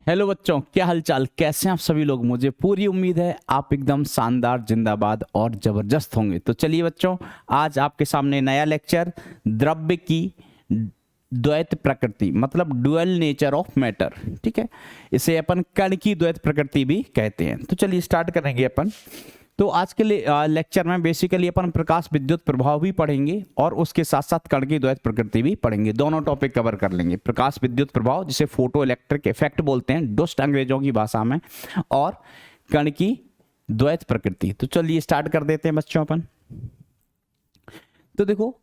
Hello बच्चों, क्या हालचाल, कैसे हैं आप सभी लोग। मुझे पूरी उम्मीद है आप एकदम शानदार, जिंदाबाद और जबरदस्त होंगे। तो चलिए बच्चों, आज आपके सामने नया लेक्चर, द्रव्य की द्वैत प्रकृति, मतलब डुअल नेचर ऑफ मैटर। ठीक है, इसे अपन कण की द्वैत प्रकृति भी कहते हैं। तो चलिए स्टार्ट करेंगे अपन। तो आज के लेक्चर में बेसिकली अपन प्रकाश विद्युत प्रभाव भी पढ़ेंगे और उसके साथ साथ कण की द्वैत प्रकृति भी पढ़ेंगे। दोनों टॉपिक कवर कर लेंगे, प्रकाश विद्युत प्रभाव जिसे फोटो इलेक्ट्रिक इफेक्ट बोलते हैं दुष्ट अंग्रेजों की भाषा में, और कण की द्वैत प्रकृति। तो चलिए स्टार्ट कर देते हैं बच्चों अपन। तो देखो,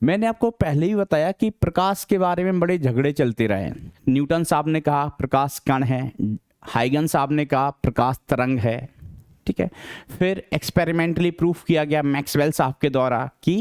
मैंने आपको पहले ही बताया कि प्रकाश के बारे में बड़े झगड़े चलते रहे। न्यूटन साहब ने कहा प्रकाश कण है, हाइगन साहब ने कहा प्रकाश तरंग है। ठीक है, फिर एक्सपेरिमेंटली प्रूफ किया गया मैक्सवेल साहब के द्वारा कि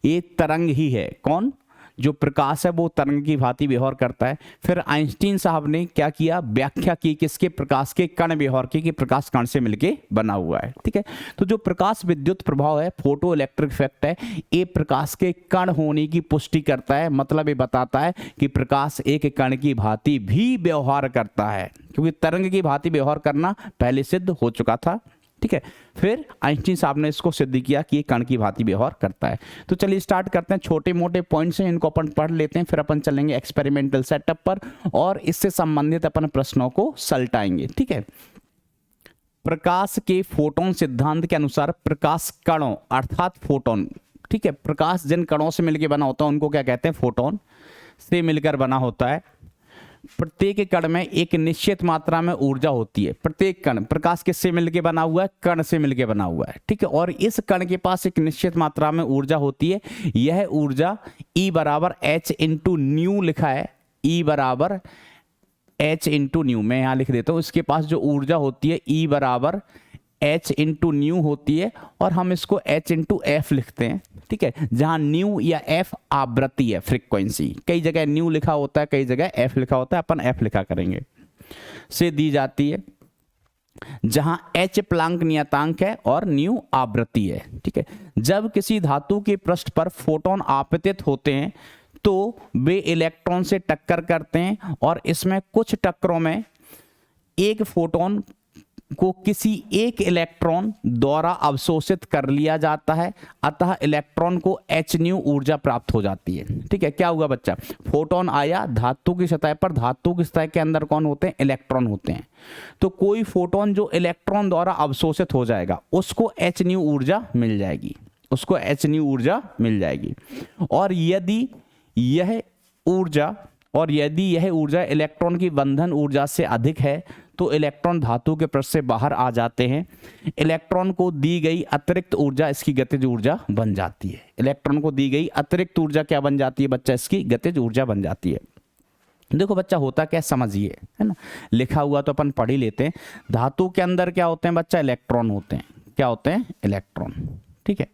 ये तरंग ही है। कौन? जो प्रकाश है वो तरंग की भांति व्यवहार करता है। फिर आइंस्टीन साहब ने क्या किया, व्याख्या की किसके, प्रकाश के कण व्यवहार की, कि प्रकाश कण से मिलके बना हुआ है। ठीक है, तो जो प्रकाश विद्युत प्रभाव है, फोटो इलेक्ट्रिक इफेक्ट है, ये प्रकाश के कण होने की पुष्टि करता है। मतलब ये बताता है कि प्रकाश एक कण की भांति भी व्यवहार करता है, क्योंकि तरंग की भांति व्यवहार करना पहले सिद्ध हो चुका था। ठीक है, फिर आइंस्टीन साहब ने इसको सिद्ध किया कि ये कण की भांति व्यवहार करता है। तो चलिए स्टार्ट करते हैं। छोटे मोटे पॉइंट्स हैं, इनको अपन पढ़ लेते हैं, फिर अपन चलेंगे एक्सपेरिमेंटल सेटअप पर और इससे संबंधित अपन प्रश्नों को सलटाएंगे। ठीक है, प्रकाश के फोटोन सिद्धांत के अनुसार प्रकाश कणों अर्थात फोटोन, ठीक है, प्रकाश जिन कणों से मिलकर बना होता है उनको क्या कहते हैं, फोटोन से मिलकर बना होता है। प्रत्येक कण में एक निश्चित मात्रा में ऊर्जा होती है। प्रत्येक कण, प्रकाश किससे मिलके बना हुआ है, कण से मिलके बना हुआ है। ठीक है, और इस कण के पास एक निश्चित मात्रा में ऊर्जा होती है। यह ऊर्जा E बराबर H इंटू न्यू लिखा है, E बराबर H इंटू न्यू, मैं यहां लिख देता हूं। इसके पास जो ऊर्जा होती है E बराबर H इंटू न्यू होती है, और हम इसको H इंटू एफ लिखते हैं। ठीक है, जहां न्यू या एफ आवृत्ति है, फ्रीक्वेंसी। कई जगह न्यू लिखा होता है, कई जगह एफ लिखा होता है, अपन एफ लिखा करेंगे, से दी जाती है। जहां H प्लांक नियतांक है और न्यू आवृत्ति है। ठीक है, जब किसी धातु के पृष्ठ पर फोटोन आपतित होते हैं तो वे इलेक्ट्रॉन से टक्कर करते हैं, और इसमें कुछ टक्करों में एक फोटोन को किसी एक इलेक्ट्रॉन द्वारा अवशोषित कर लिया जाता है, अतः इलेक्ट्रॉन को H न्यू ऊर्जा प्राप्त हो जाती है। ठीक है, क्या हुआ बच्चा, फोटोन आया धातु की सतह पर, धातु की सतह के अंदर कौन होते हैं, इलेक्ट्रॉन होते हैं। तो कोई फोटोन जो इलेक्ट्रॉन द्वारा अवशोषित हो जाएगा उसको H न्यू ऊर्जा मिल जाएगी, उसको H न्यू ऊर्जा मिल जाएगी। और यदि यह ऊर्जा इलेक्ट्रॉन की बंधन ऊर्जा से अधिक है तो इलेक्ट्रॉन धातु के पृष्ठ से बाहर आ जाते हैं। इलेक्ट्रॉन को दी गई अतिरिक्त ऊर्जा इसकी गतिज ऊर्जा बन जाती है। इलेक्ट्रॉन को दी गई अतिरिक्त ऊर्जा क्या बन जाती है बच्चा, इसकी गतिज ऊर्जा बन जाती है। देखो बच्चा, होता क्या समझिए, है ना, लिखा हुआ तो अपन पढ़ ही लेते हैं। धातु के अंदर क्या होते हैं बच्चा, इलेक्ट्रॉन होते हैं। क्या होते हैं, इलेक्ट्रॉन। ठीक है,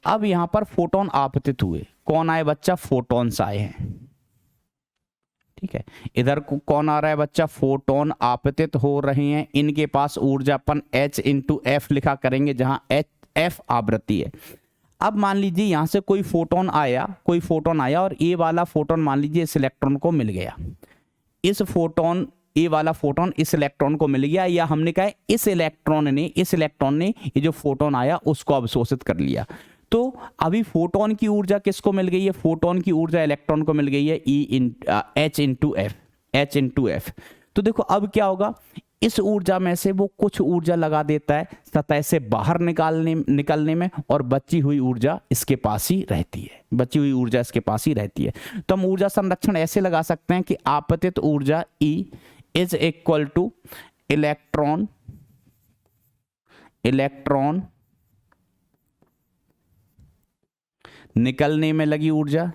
अब यहां पर फोटोन आपतित हुए, कौन आए बच्चा, फोटोन्स आए हैं। ठीक है, इधर को कौन आ रहा है बच्चा, फोटोन आपतित हो रहे हैं। इनके पास ऊर्जा अपन H इंटू एफ लिखा करेंगे, जहां एफ आवृत्ति है। अब मान लीजिए यहां से कोई फोटोन आया और ये वाला फोटोन मान लीजिए इस इलेक्ट्रॉन को मिल गया। ये वाला फोटोन इस इलेक्ट्रॉन को मिल गया, या हमने कहा इस इलेक्ट्रॉन ने ये जो फोटोन आया उसको अवशोषित कर लिया। तो अभी फोटोन की ऊर्जा किसको मिल गई है, फोटोन की ऊर्जा इलेक्ट्रॉन को मिल गई है H इंटू एफ। तो देखो अब क्या होगा, इस ऊर्जा में से वो कुछ ऊर्जा लगा देता है सतह से बाहर निकलने में, और बची हुई ऊर्जा इसके पास ही रहती है। तो हम ऊर्जा संरक्षण ऐसे लगा सकते हैं कि आपतित ऊर्जा E is equal two electron निकलने में लगी ऊर्जा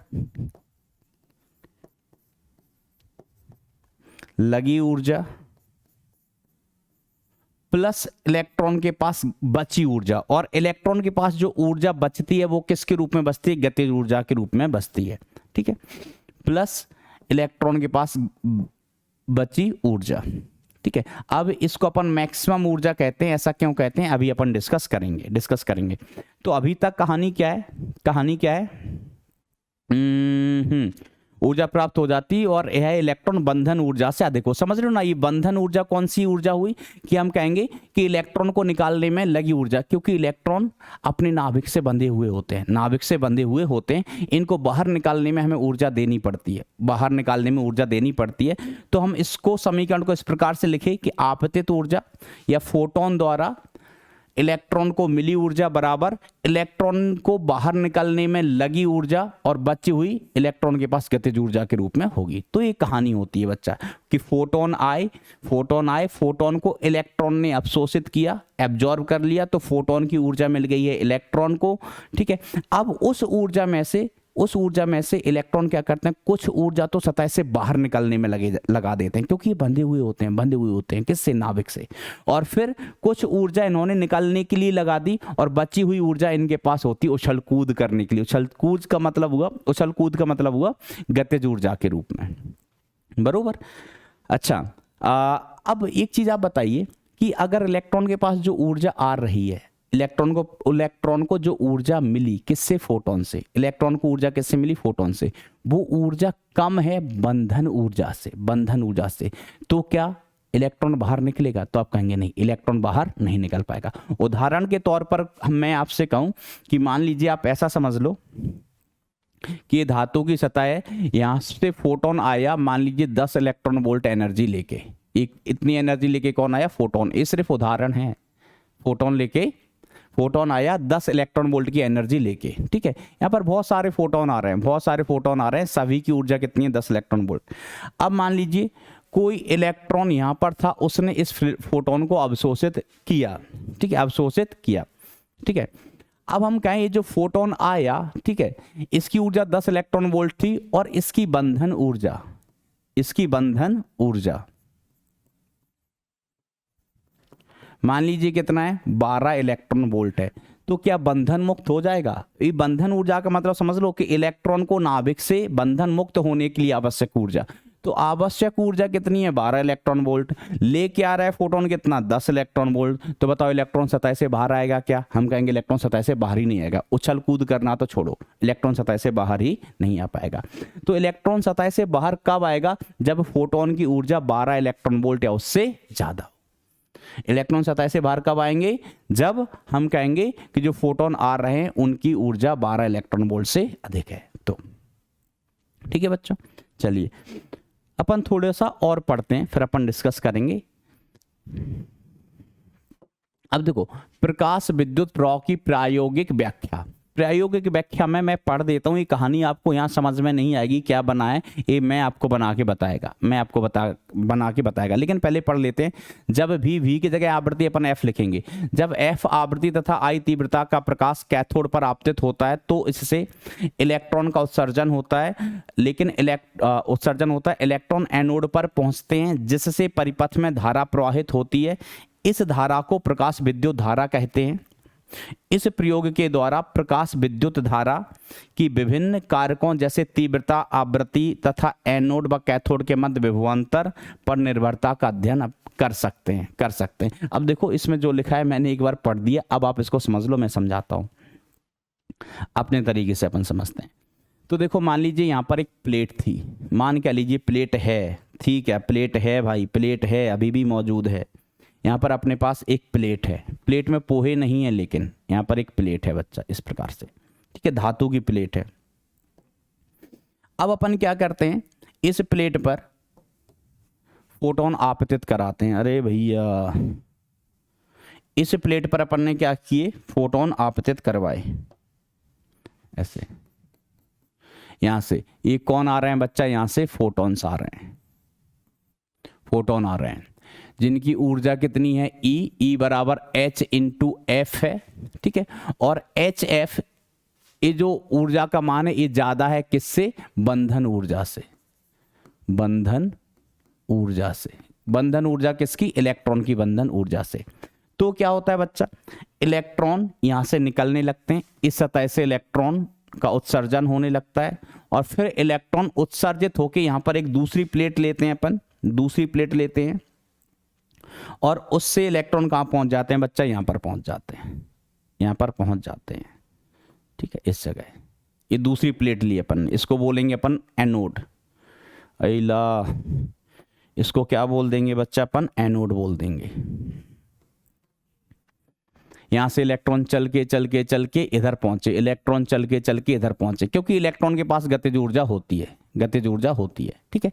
प्लस इलेक्ट्रॉन के पास बची ऊर्जा, और इलेक्ट्रॉन के पास जो ऊर्जा बचती है वो किसके रूप में बचती है, गतिज ऊर्जा के रूप में बचती है। ठीक है, प्लस इलेक्ट्रॉन के पास बची ऊर्जा। ठीक है, अब इसको अपन मैक्सिमम ऊर्जा कहते हैं। ऐसा क्यों कहते हैं, अभी अपन डिस्कस करेंगे। तो अभी तक कहानी क्या है, ऊर्जा प्राप्त हो जाती है और यह इलेक्ट्रॉन बंधन ऊर्जा से अधिक हो। समझ रहे हो ना, ये बंधन ऊर्जा कौन सी ऊर्जा हुई कि हम कहेंगे कि इलेक्ट्रॉन को निकालने में लगी ऊर्जा, क्योंकि इलेक्ट्रॉन अपने नाभिक से बंधे हुए होते हैं, नाभिक से बंधे हुए होते हैं, इनको बाहर निकालने में हमें ऊर्जा देनी पड़ती है, बाहर निकालने में ऊर्जा देनी पड़ती है। तो हम इसको समीकरण को इस प्रकार से लिखें कि आपतित ऊर्जा या फोटोन द्वारा इलेक्ट्रॉन को मिली ऊर्जा बराबर इलेक्ट्रॉन को बाहर निकलने में लगी ऊर्जा और बची हुई इलेक्ट्रॉन के पास गतिज ऊर्जा के रूप में होगी। तो ये कहानी होती है बच्चा कि फोटोन आए, फोटोन को इलेक्ट्रॉन ने अवशोषित किया, एब्जॉर्ब कर लिया, तो फोटोन की ऊर्जा मिल गई है इलेक्ट्रॉन को। ठीक है, अब उस ऊर्जा में से इलेक्ट्रॉन क्या करते हैं, कुछ ऊर्जा तो सतह से बाहर निकलने में लगा देते हैं, क्योंकि ये बंधे हुए होते हैं किससे, नाभिक से। और फिर कुछ ऊर्जा इन्होंने निकालने के लिए लगा दी और बची हुई ऊर्जा इनके पास होती है उछल कूद करने के लिए। उछल कूद का मतलब हुआ गतिज ऊर्जा के रूप में, बरोबर। अच्छा, अब एक चीज आप बताइए कि अगर इलेक्ट्रॉन के पास जो ऊर्जा आ रही है, इलेक्ट्रॉन को जो ऊर्जा मिली किससे, फोटोन से। इलेक्ट्रॉन को ऊर्जा किससे मिली, फोटोन से। वो ऊर्जा कम है बंधन ऊर्जा से। तो क्या इलेक्ट्रॉन बाहर निकलेगा? तो आप कहेंगे नहीं, इलेक्ट्रॉन बाहर नहीं निकल पाएगा। उदाहरण के तौर पर मैं आपसे कहूं कि मान लीजिए आप ऐसा समझ लो कि ये धातु की सतह है, यहां से फोटोन आया, मान लीजिए 10 इलेक्ट्रॉन वोल्ट एनर्जी लेके, इतनी एनर्जी लेके कौन आया, फोटोन। ये सिर्फ उदाहरण है, फोटोन आया 10 इलेक्ट्रॉन वोल्ट की एनर्जी लेके। ठीक है, यहाँ पर बहुत सारे फोटोन आ रहे हैं, सभी की ऊर्जा कितनी है, 10 इलेक्ट्रॉन वोल्ट। अब मान लीजिए कोई इलेक्ट्रॉन यहाँ पर था, उसने इस फोटोन को अवशोषित किया। ठीक है, अब हम कहें ये जो फोटोन आया, ठीक है, इसकी ऊर्जा 10 इलेक्ट्रॉन वोल्ट थी और इसकी बंधन ऊर्जा मान लीजिए कितना है, 12 इलेक्ट्रॉन वोल्ट है। तो क्या बंधन मुक्त हो जाएगा? ये बंधन ऊर्जा का मतलब समझ लो कि इलेक्ट्रॉन को नाभिक से बंधन मुक्त होने के लिए आवश्यक ऊर्जा। तो आवश्यक ऊर्जा कितनी है, 12 इलेक्ट्रॉन वोल्ट। लेके आ रहा है फोटोन कितना, 10 इलेक्ट्रॉन वोल्ट। तो बताओ इलेक्ट्रॉन सतह से बाहर आएगा क्या? हम कहेंगे इलेक्ट्रॉन सतह से बाहर ही नहीं आएगा। उछल कूद करना तो छोड़ो, इलेक्ट्रॉन सतह से बाहर ही नहीं आ पाएगा। तो इलेक्ट्रॉन सतह से बाहर कब आएगा? जब फोटोन की ऊर्जा 12 इलेक्ट्रॉन वोल्ट या उससे ज्यादा। इलेक्ट्रॉन सतह से बाहर कब आएंगे? जब हम कहेंगे कि जो फोटोन आ रहे हैं उनकी ऊर्जा 12 इलेक्ट्रॉन वोल्ट से अधिक है। तो ठीक है बच्चों, चलिए अपन थोड़ा सा और पढ़ते हैं, फिर अपन डिस्कस करेंगे। अब देखो, प्रकाश विद्युत प्रवाह की प्रायोगिक व्याख्या में मैं पढ़ देता हूँ। ये कहानी आपको यहाँ समझ में नहीं आएगी क्या बना है, ये मैं आपको बना के बताएगा। लेकिन पहले पढ़ लेते हैं। जब v की जगह आवृत्ति अपन f लिखेंगे। जब f आवृत्ति तथा I तीव्रता का प्रकाश कैथोड पर आपतित होता है तो इससे इलेक्ट्रॉन का उत्सर्जन होता है, इलेक्ट्रॉन एनोड पर पहुंचते हैं, जिससे परिपथ में धारा प्रवाहित होती है। इस धारा को प्रकाश विद्युत धारा कहते हैं। इस प्रयोग के द्वारा प्रकाश विद्युत धारा की विभिन्न कारकों जैसे तीव्रता, आवृत्ति तथा एनोड व कैथोड के मध्य विभवांतर पर निर्भरता का अध्ययन कर सकते हैं। अब देखो, इसमें जो लिखा है मैंने एक बार पढ़ दिया, अब आप इसको समझ लो, मैं समझाता हूं अपने तरीके से, अपन समझते हैं। तो देखो, मान लीजिए यहाँ पर एक प्लेट थी, मान क्या लीजिए प्लेट है, ठीक है, प्लेट है भाई, प्लेट है, अभी भी मौजूद है। यहाँ पर अपने पास एक प्लेट है, प्लेट में पोहे नहीं है, लेकिन यहाँ पर एक प्लेट है बच्चा, इस प्रकार से, ठीक है, धातु की प्लेट है। अब अपन क्या करते हैं, इस प्लेट पर फोटोन आपतित कराते हैं। अरे भैया, इस प्लेट पर अपन ने क्या किए, फोटोन आपतित करवाए ऐसे। यहां से ये कौन आ रहे हैं बच्चा, यहां से फोटोन्स आ रहे हैं, फोटोन आ रहे हैं, जिनकी ऊर्जा कितनी है, E बराबर H इंटू एफ है, ठीक है। और HF, ये जो ऊर्जा का मान है, ये ज्यादा है किससे, बंधन ऊर्जा से, बंधन ऊर्जा किसकी, इलेक्ट्रॉन की बंधन ऊर्जा से। तो क्या होता है बच्चा, इलेक्ट्रॉन यहां से निकलने लगते हैं, इस सतह से इलेक्ट्रॉन का उत्सर्जन होने लगता है, और फिर इलेक्ट्रॉन उत्सर्जित होकर यहां पर एक दूसरी प्लेट लेते हैं, अपन दूसरी प्लेट लेते हैं, और उससे इलेक्ट्रॉन कहां पहुंच जाते हैं बच्चा, यहां पर पहुंच जाते हैं, यहां पर पहुंच जाते हैं, ठीक है। इस जगह ये दूसरी प्लेट ली अपन, इसको बोलेंगे अपन एनोड, अला, इसको क्या बोल देंगे बच्चा अपन, एनोड बोल देंगे। यहां से इलेक्ट्रॉन चल के इधर पहुंचे, इलेक्ट्रॉन चल के इधर पहुंचे, क्योंकि इलेक्ट्रॉन के पास गतिज ऊर्जा होती है, गतिज ऊर्जा होती है, ठीक है।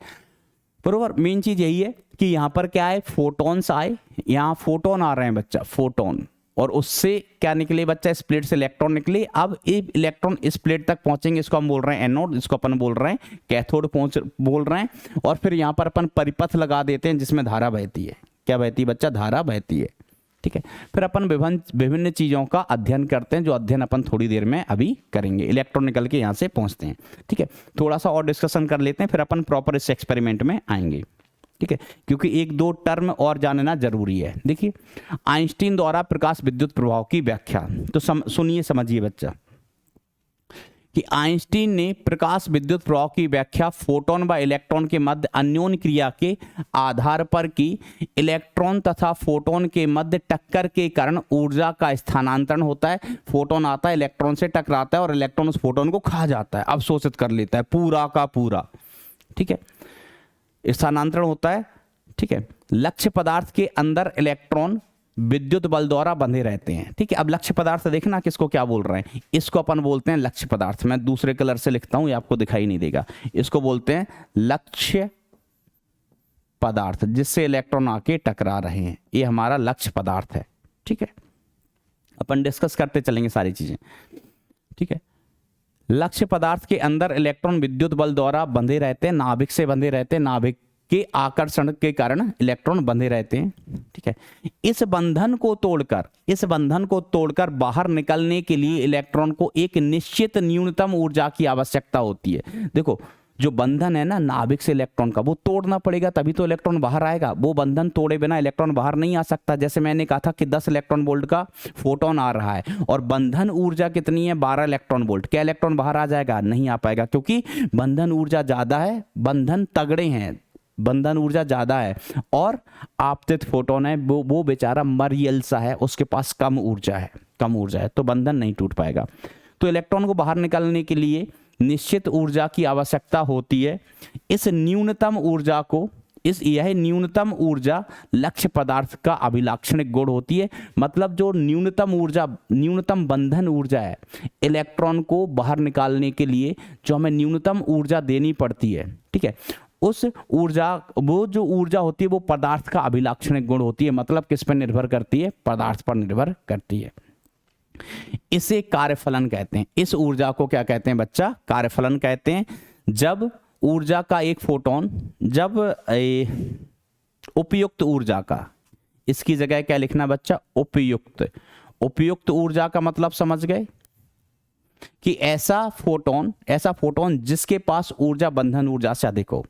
बरोबर, मेन चीज यही है कि यहां पर क्या है, फोटॉन्स आए, यहां फोटोन आ रहे हैं बच्चा, फोटोन, और उससे क्या निकले बच्चा, इस प्लेट से इलेक्ट्रॉन निकले। अब ये इलेक्ट्रॉन इस प्लेट तक पहुंचेंगे, इसको हम बोल रहे हैं एनोड, इसको अपन बोल रहे हैं कैथोड पहुंच बोल रहे हैं। और फिर यहां पर अपन परिपथ लगा देते हैं जिसमें धारा बहती है। क्या बहती है बच्चा, धारा बहती है, ठीक है। फिर अपन विभिन्न चीजों का अध्ययन करते हैं, जो अध्ययन अपन थोड़ी देर में अभी करेंगे। इलेक्ट्रॉन निकल के यहां से पहुंचते हैं, ठीक है। थोड़ा सा और डिस्कशन कर लेते हैं, फिर अपन प्रॉपर इस एक्सपेरिमेंट में आएंगे, ठीक है, क्योंकि एक दो टर्म और जानना जरूरी है। देखिए, आइंस्टीन द्वारा प्रकाश विद्युत प्रभाव की व्याख्या, तो सुनिए समझिए बच्चा, कि आइंस्टीन ने प्रकाश विद्युत प्रभाव की व्याख्या फोटोन व इलेक्ट्रॉन के मध्य अन्योन्य क्रिया के आधार पर की। इलेक्ट्रॉन तथा फोटोन के मध्य टक्कर के कारण ऊर्जा का स्थानांतरण होता है। फोटोन आता है, इलेक्ट्रॉन से टकराता है और इलेक्ट्रॉन उस फोटोन को खा जाता है, अवशोषित कर लेता है पूरा का पूरा, ठीक है, स्थानांतरण होता है, ठीक है। लक्ष्य पदार्थ के अंदर इलेक्ट्रॉन विद्युत बल द्वारा बंधे रहते हैं, ठीक है। अब लक्ष्य पदार्थ देखना किसको क्या बोल रहे हैं, इसको अपन बोलते हैं लक्ष्य पदार्थ। मैं दूसरे कलर से लिखता हूं, ये आपको दिखाई नहीं देगा। इसको बोलते हैं लक्ष्य पदार्थ, जिससे इलेक्ट्रॉन आके टकरा रहे हैं, ये हमारा लक्ष्य पदार्थ है, ठीक है। अपन डिस्कस करते चलेंगे सारी चीजें, ठीक है। लक्ष्य पदार्थ के अंदर इलेक्ट्रॉन विद्युत बल द्वारा बंधे रहते हैं, नाभिक से बंधे रहते हैं, नाभिक के आकर्षण के कारण इलेक्ट्रॉन बंधे रहते हैं, ठीक है। इस बंधन को तोड़कर बाहर निकलने के लिए इलेक्ट्रॉन को एक निश्चित न्यूनतम ऊर्जा की आवश्यकता होती है। देखो, जो बंधन है ना नाभिक से इलेक्ट्रॉन का, वो तोड़ना पड़ेगा, तभी तो इलेक्ट्रॉन बाहर आएगा। वो बंधन तोड़े बिना इलेक्ट्रॉन बाहर नहीं आ सकता। जैसे मैंने कहा था कि 10 इलेक्ट्रॉन वोल्ट का फोटोन आ रहा है और बंधन ऊर्जा कितनी है, 12 इलेक्ट्रॉन वोल्ट। क्या इलेक्ट्रॉन बाहर आ जाएगा? नहीं आ पाएगा, क्योंकि बंधन ऊर्जा ज्यादा है, बंधन तगड़े हैं, बंधन ऊर्जा ज्यादा है, और आपतित फोटोन है वो बेचारा मरियल सा है, उसके पास कम ऊर्जा है, तो बंधन नहीं टूट पाएगा। तो इलेक्ट्रॉन को बाहर निकालने के लिए निश्चित ऊर्जा की आवश्यकता होती है। इस न्यूनतम ऊर्जा को यह न्यूनतम ऊर्जा लक्ष्य पदार्थ का अभिलाक्षणिक गुण होती है। मतलब जो न्यूनतम बंधन ऊर्जा है, इलेक्ट्रॉन को बाहर निकालने के लिए जो हमें न्यूनतम ऊर्जा देनी पड़ती है, ठीक है, उस ऊर्जा, वो जो ऊर्जा होती है वो पदार्थ का अभिलाक्षणिक गुण होती है। मतलब किस पर निर्भर करती है? पदार्थ पर निर्भर करती है। इसे कार्यफलन कहते हैं। इस ऊर्जा को क्या कहते हैं बच्चा? कार्यफलन कहते हैं। जब ऊर्जा का एक फोटोन, जब उपयुक्त ऊर्जा का, इसकी जगह क्या लिखना बच्चा? उपयुक्त ऊर्जा का मतलब समझ गए कि ऐसा फोटोन जिसके पास ऊर्जा बंधन ऊर्जा से अधिक हो।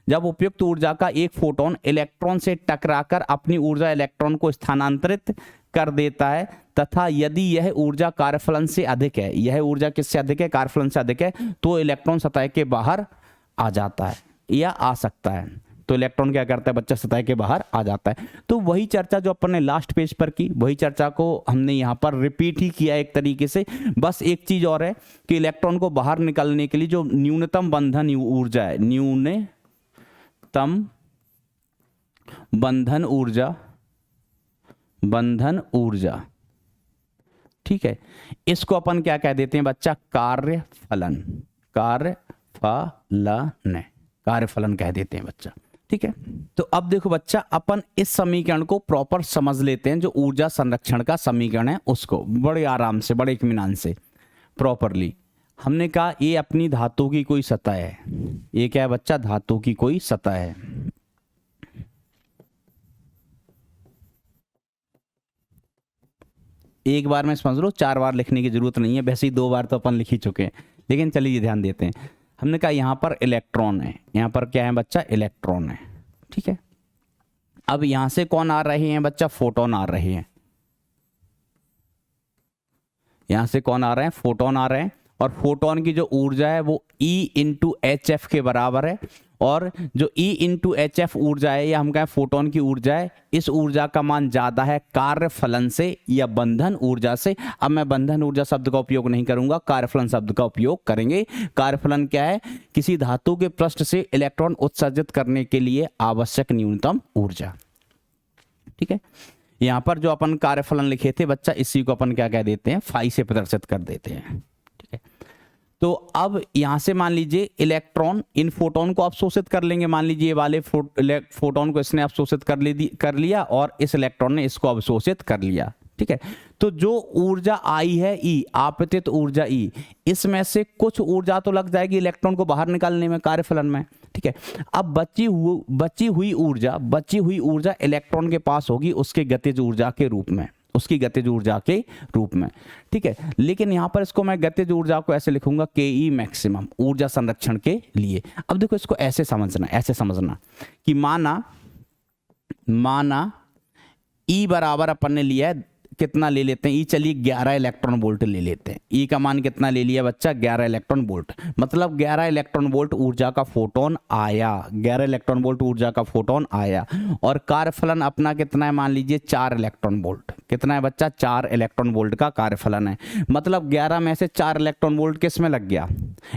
जब उपयुक्त ऊर्जा का एक फोटोन इलेक्ट्रॉन से टकराकर अपनी ऊर्जा इलेक्ट्रॉन को स्थानांतरित कर देता है, तथा यदि यह ऊर्जा कार्यफलन से अधिक है, यह ऊर्जा किससे अधिक है? कार्यफलन से अधिक है, तो इलेक्ट्रॉन सतह के बाहर आ जाता है या आ सकता है। तो इलेक्ट्रॉन क्या करता है बच्चा? सतह के बाहर आ जाता है। तो वही चर्चा जो अपन ने लास्ट पेज पर की, वही चर्चा को हमने यहाँ पर रिपीट ही किया एक तरीके से। बस एक चीज और है कि इलेक्ट्रॉन को बाहर निकालने के लिए जो न्यूनतम बंधन ऊर्जा है, न्यूनतम बंधन ऊर्जा, ठीक है, इसको अपन क्या कह देते हैं बच्चा? कार्यफलन कह देते हैं बच्चा, ठीक है। तो अब देखो बच्चा, अपन इस समीकरण को प्रॉपर समझ लेते हैं। जो ऊर्जा संरक्षण का समीकरण है उसको बड़े आराम से, बड़े इत्मीनान से, प्रॉपरली। हमने कहा ये अपनी धातु की कोई सतह है। ये क्या है बच्चा? धातु की कोई सतह है। एक बार में समझ लो, 4 बार लिखने की जरूरत नहीं है, वैसे ही 2 बार तो अपन लिख ही चुके हैं, लेकिन चलिए ध्यान देते हैं। हमने कहा यहां पर इलेक्ट्रॉन है, यहां पर क्या है बच्चा? इलेक्ट्रॉन है, ठीक है। अब यहां से कौन आ रहे हैं बच्चा? फोटोन आ रहे हैं। यहां से कौन आ रहे हैं? फोटोन आ रहे हैं। और फोटोन की जो ऊर्जा है वो E × HF के बराबर है। और जो E इंटू HF ऊर्जा है या हम कहें फोटोन की ऊर्जा है, इस ऊर्जा का मान ज्यादा है कार्यफलन से या बंधन ऊर्जा से। अब मैं बंधन ऊर्जा शब्द का उपयोग नहीं करूंगा, कार्यफलन शब्द का उपयोग करेंगे। कार्यफलन क्या है? किसी धातु के पृष्ठ से इलेक्ट्रॉन उत्सर्जित करने के लिए आवश्यक न्यूनतम ऊर्जा। ठीक है, यहां पर जो अपन कार्यफलन लिखे थे बच्चा, इसी को अपन क्या कह देते हैं? फाई से प्रदर्शित कर देते हैं। ठीक है, तो अब यहां से मान लीजिए इलेक्ट्रॉन इन फोटोन को अवशोषित कर लेंगे। मान लीजिए ये वाले फोटोन को इसने अवशोषित कर लिया और इस इलेक्ट्रॉन ने इसको अवशोषित कर लिया। ठीक है, तो जो ऊर्जा आई है E, आपतित ऊर्जा E, इसमें से कुछ ऊर्जा तो लग जाएगी इलेक्ट्रॉन को बाहर निकालने में कार्यफलन में। ठीक है, अब बची हुई ऊर्जा इलेक्ट्रॉन के पास होगी उसके गतिज ऊर्जा के रूप में, उसकी गतिज ऊर्जा के रूप में। ठीक है, लेकिन यहां पर इसको मैं गतिज ऊर्जा को ऐसे लिखूंगा KE मैक्सिमम, ऊर्जा संरक्षण के लिए। अब देखो इसको ऐसे समझना कि माना E बराबर अपन ने लिया है, कितना ले लेते हैं E, चलिए 11 इलेक्ट्रॉन वोल्ट ले लेते हैं। E का मान कितना ले लिया बच्चा? 11 इलेक्ट्रॉन वोल्ट। मतलब 11 इलेक्ट्रॉन वोल्ट ऊर्जा का फोटोन आया, 11 इलेक्ट्रॉन वोल्ट ऊर्जा का फोटोन आया। और कार्यफलन अपना कितना है? मान लीजिए 4 इलेक्ट्रॉन वोल्ट। कितना है बच्चा? 4 इलेक्ट्रॉन वोल्ट का कार्यफलन है। मतलब 11 में से 4 इलेक्ट्रॉन वोल्ट किस में लग गया?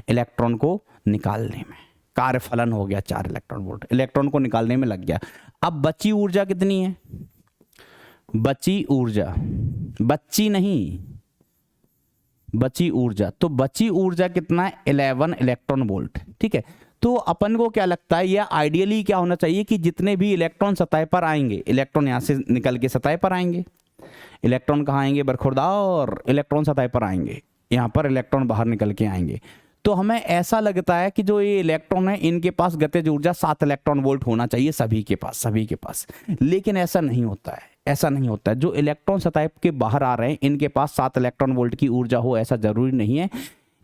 इलेक्ट्रॉन को निकालने में। कार्यफलन हो गया 4 इलेक्ट्रॉन वोल्ट, इलेक्ट्रॉन को निकालने में लग गया। अब बची ऊर्जा कितनी है? बची ऊर्जा तो बची ऊर्जा कितना है? 11 इलेक्ट्रॉन वोल्ट। ठीक है, तो अपन को क्या लगता है, यह आइडियली क्या होना चाहिए कि जितने भी इलेक्ट्रॉन सतह पर आएंगे, इलेक्ट्रॉन यहां से निकल के सतह पर आएंगे। इलेक्ट्रॉन कहाँ आएंगे? बरखुरदार इलेक्ट्रॉन सतह पर आएंगे, यहां पर इलेक्ट्रॉन बाहर निकल के आएंगे। तो हमें ऐसा लगता है कि जो ये इलेक्ट्रॉन है इनके पास गतिज ऊर्जा 7 इलेक्ट्रॉन वोल्ट होना चाहिए सभी के पास। लेकिन ऐसा नहीं होता है। जो इलेक्ट्रॉन सतह के बाहर आ रहे हैं इनके पास 7 इलेक्ट्रॉन वोल्ट की ऊर्जा हो ऐसा जरूरी नहीं है।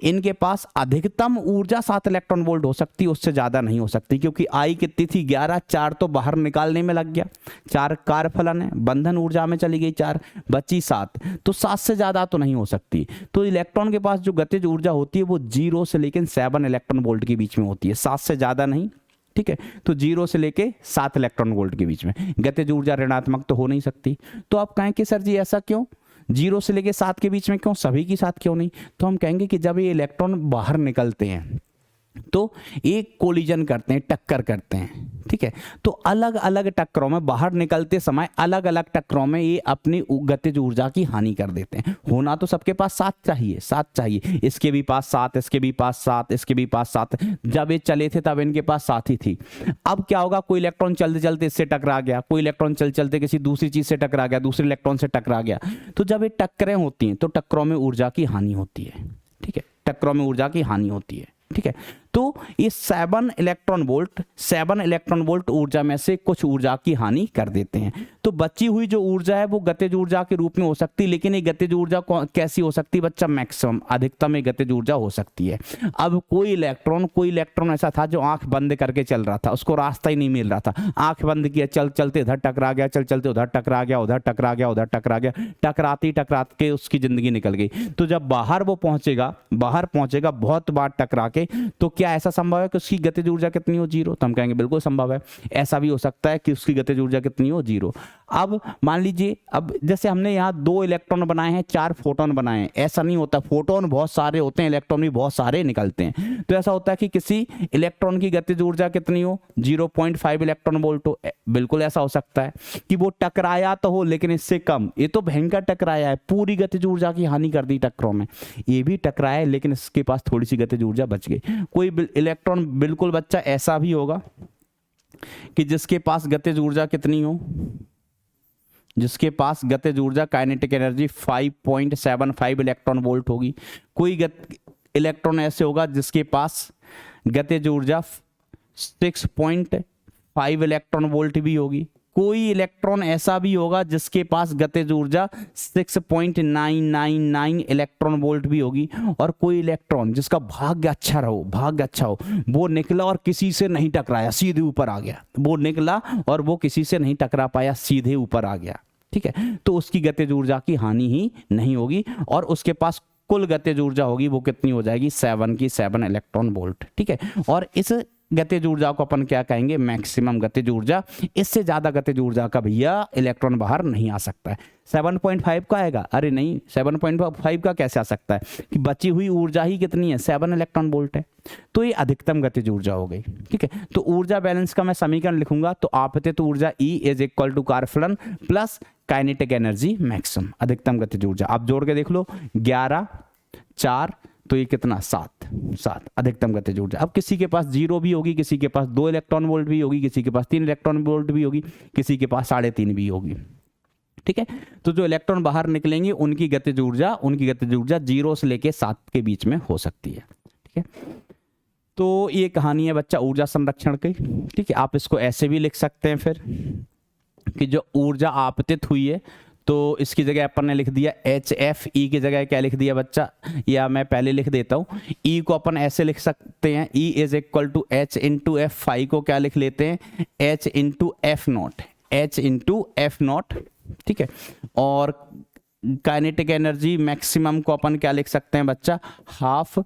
इनके पास अधिकतम ऊर्जा 7 इलेक्ट्रॉन वोल्ट हो सकती है, उससे ज्यादा नहीं हो सकती, क्योंकि आई कितनी थी? 11, 4 तो बाहर निकालने में लग गया, 4 कार्यफलन है, बंधन ऊर्जा में चली गई 4, बची 7, तो 7 से ज्यादा तो नहीं हो सकती। तो इलेक्ट्रॉन के पास जो गतिज ऊर्जा होती है वो 0 से लेकर 7 इलेक्ट्रॉन वोल्ट के बीच में होती है, 7 से ज्यादा नहीं। ठीक है, तो 0 से लेके 7 इलेक्ट्रॉन वोल्ट के बीच में गतिज ऊर्जा ऋणात्मक तो हो नहीं सकती। तो आप कहें कि सर जी ऐसा क्यों? 0 से लेके 7 के बीच में क्यों, सभी की साथ क्यों नहीं? तो हम कहेंगे कि जब ये इलेक्ट्रॉन बाहर निकलते हैं तो एक कोलिजन करते हैं, टक्कर करते हैं। ठीक है, तो अलग अलग टक्करों में, बाहर निकलते समय अलग अलग टक्करों में ये अपनी गतिज ऊर्जा की हानि कर देते हैं। होना तो सबके पास 7 चाहिए, इसके भी पास 7, इसके भी पास 7, इसके भी पास 7। जब ये चले थे तब इनके पास 7 ही थी। अब क्या होगा? कोई इलेक्ट्रॉन चलते चलते इससे टकरा गया, कोई इलेक्ट्रॉन चलते चलते किसी दूसरी चीज से टकरा गया, दूसरे इलेक्ट्रॉन से टकरा गया। तो जब ये टक्करें होती हैं तो टक्करों में ऊर्जा की हानि होती है। ठीक है, टक्करों में ऊर्जा की हानि होती है। ठीक है, तो ये 7 इलेक्ट्रॉन वोल्ट ऊर्जा में से कुछ ऊर्जा की हानि कर देते हैं। तो बची हुई जो ऊर्जा है वो गतिज ऊर्जा के रूप में हो सकती है, लेकिन ये गतिज ऊर्जा कैसी हो सकती है बच्चा? मैक्सिमम, अधिकतम ये गतिज ऊर्जा हो सकती है। अब कोई इलेक्ट्रॉन ऐसा था जो आंख बंद करके चल रहा था, उसको रास्ता ही नहीं मिल रहा था, आंख बंद किया, चलते इधर टकरा गया, चलते उधर टकरा गया, उधर टकरा गया, टकराते उसकी जिंदगी निकल गई। तो जब बाहर पहुंचेगा बहुत बार टकरा के, तो क्या ऐसा संभव है कि उसकी गतिज ऊर्जा कितनी हो? 0। तो हम कहेंगे बिल्कुल संभव है। ऐसा भी हो सकता है कि उसकी गतिज ऊर्जा कितनी हो? 0। अब मान लीजिए, अब जैसे हमने यहाँ 2 इलेक्ट्रॉन बनाए हैं, 4 फोटोन बनाए हैं, ऐसा नहीं होता। फोटोन बहुत सारे होते हैं, इलेक्ट्रॉन भी बहुत सारे निकलते हैं। तो ऐसा होता है कि किसी इलेक्ट्रॉन की गतिज ऊर्जा कितनी हो? 0.5 इलेक्ट्रॉन वोल्ट हो। बिल्कुल ऐसा हो सकता है कि वो टकराया तो हो लेकिन इससे कम। ये तो भयंकर टकराया है, पूरी गतिज ऊर्जा की हानि कर दी टक्करों में। ये भी टकराया है लेकिन इसके पास थोड़ी सी गतिज ऊर्जा बच गई। कोई इलेक्ट्रॉन बिल्कुल बच्चा ऐसा भी होगा कि जिसके पास गतिज ऊर्जा कितनी हो? जिसके पास गतिज ऊर्जा काइनेटिक एनर्जी 5.75 इलेक्ट्रॉन वोल्ट होगी। कोई इलेक्ट्रॉन ऐसे होगा जिसके पास गतिज ऊर्जा 6.5 इलेक्ट्रॉन वोल्ट भी होगी। कोई इलेक्ट्रॉन ऐसा भी होगा जिसके पास गतिज ऊर्जा 6.999 इलेक्ट्रॉन वोल्ट भी होगी। और कोई इलेक्ट्रॉन जिसका भाग्य अच्छा हो, वो निकला और किसी से नहीं टकराया, सीधे ऊपर आ गया। वो निकला और वो किसी से नहीं टकरा पाया, सीधे ऊपर आ गया। ठीक है, तो उसकी गतिज ऊर्जा की हानि ही नहीं होगी और उसके पास कुल गतिज ऊर्जा होगी वो कितनी हो जाएगी? 7 की 7 इलेक्ट्रॉन वोल्ट। ठीक है, और इस गतिज ऊर्जा को अपन क्या कहेंगे, मैक्सिमम गतिज ऊर्जा। इससे ज्यादा गतिज ऊर्जा का भैया इलेक्ट्रॉन बाहर नहीं आ सकता है। 7.5 का आएगा, अरे नहीं 7.5 का कैसे आ सकता है कि बची हुई ऊर्जा ही कितनी है, 7 इलेक्ट्रॉन वोल्ट है, तो ये अधिकतम गतिज ऊर्जा हो गई। ठीक है, तो ऊर्जा बैलेंस का मैं समीकरण लिखूंगा तो आपतित ऊर्जा E इज इक्वल टू कार्यफलन प्लस काइनेटिक एनर्जी मैक्सिमम, अधिकतम गतिज ऊर्जा। आप जोड़ के देख लो, 11 4 तो ये कितना, 7 अधिकतम गतिज ऊर्जा। अब किसी के पास 0 भी होगी, किसी के पास 2 इलेक्ट्रॉन वोल्ट भी होगी, किसी के पास 3 इलेक्ट्रॉन वोल्ट भी होगी, किसी के पास 3.5 भी होगी। ठीक है, तो जो इलेक्ट्रॉन बाहर निकलेंगे उनकी गतिज ऊर्जा 0 से लेके 7 के बीच में हो सकती है। ठीक है, तो ये कहानी है बच्चा ऊर्जा संरक्षण की। ठीक है, आप इसको ऐसे भी लिख सकते हैं फिर कि जो ऊर्जा आपतित हुई है तो इसकी जगह अपन ने लिख दिया HF, E की जगह क्या लिख दिया बच्चा, या मैं पहले लिख देता हूँ, E को अपन ऐसे लिख सकते हैं, E is equal to H into F, phi को क्या लिख लेते हैं, H into F naught, H into F naught. ठीक है, और काइनेटिक एनर्जी मैक्सिमम को अपन क्या लिख सकते हैं बच्चा, half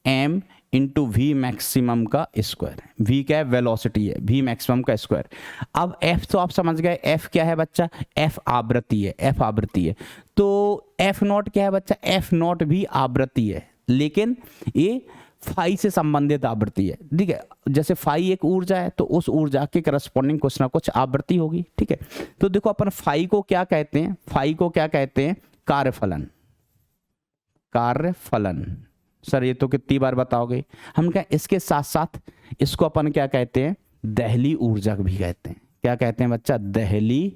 m into we maximum का स्क्वायर। v क्या है, वेलोसिटी है, v मैक्सिमम का स्क्वायर। अब f तो आप समझ गए, f क्या है बच्चा, f आवृत्ति है, f आवृत्ति है। तो f नॉट क्या है बच्चा, f नॉट भी आवृत्ति है, लेकिन ये फाई से संबंधित आवृत्ति है। ठीक है, जैसे फाई एक ऊर्जा है तो उस ऊर्जा के करस्पॉन्डिंग कुछ ना कुछ आवृत्ति होगी। ठीक है, तो देखो अपन फाई को क्या कहते हैं, फाई को क्या कहते हैं, कार्यफलन। कार्यफलन सर ये तो कितनी बार बताओगे, हम क्या इसके साथ साथ इसको अपन क्या कहते हैं, दहली ऊर्जा भी कहते हैं। क्या कहते हैं बच्चा, दहली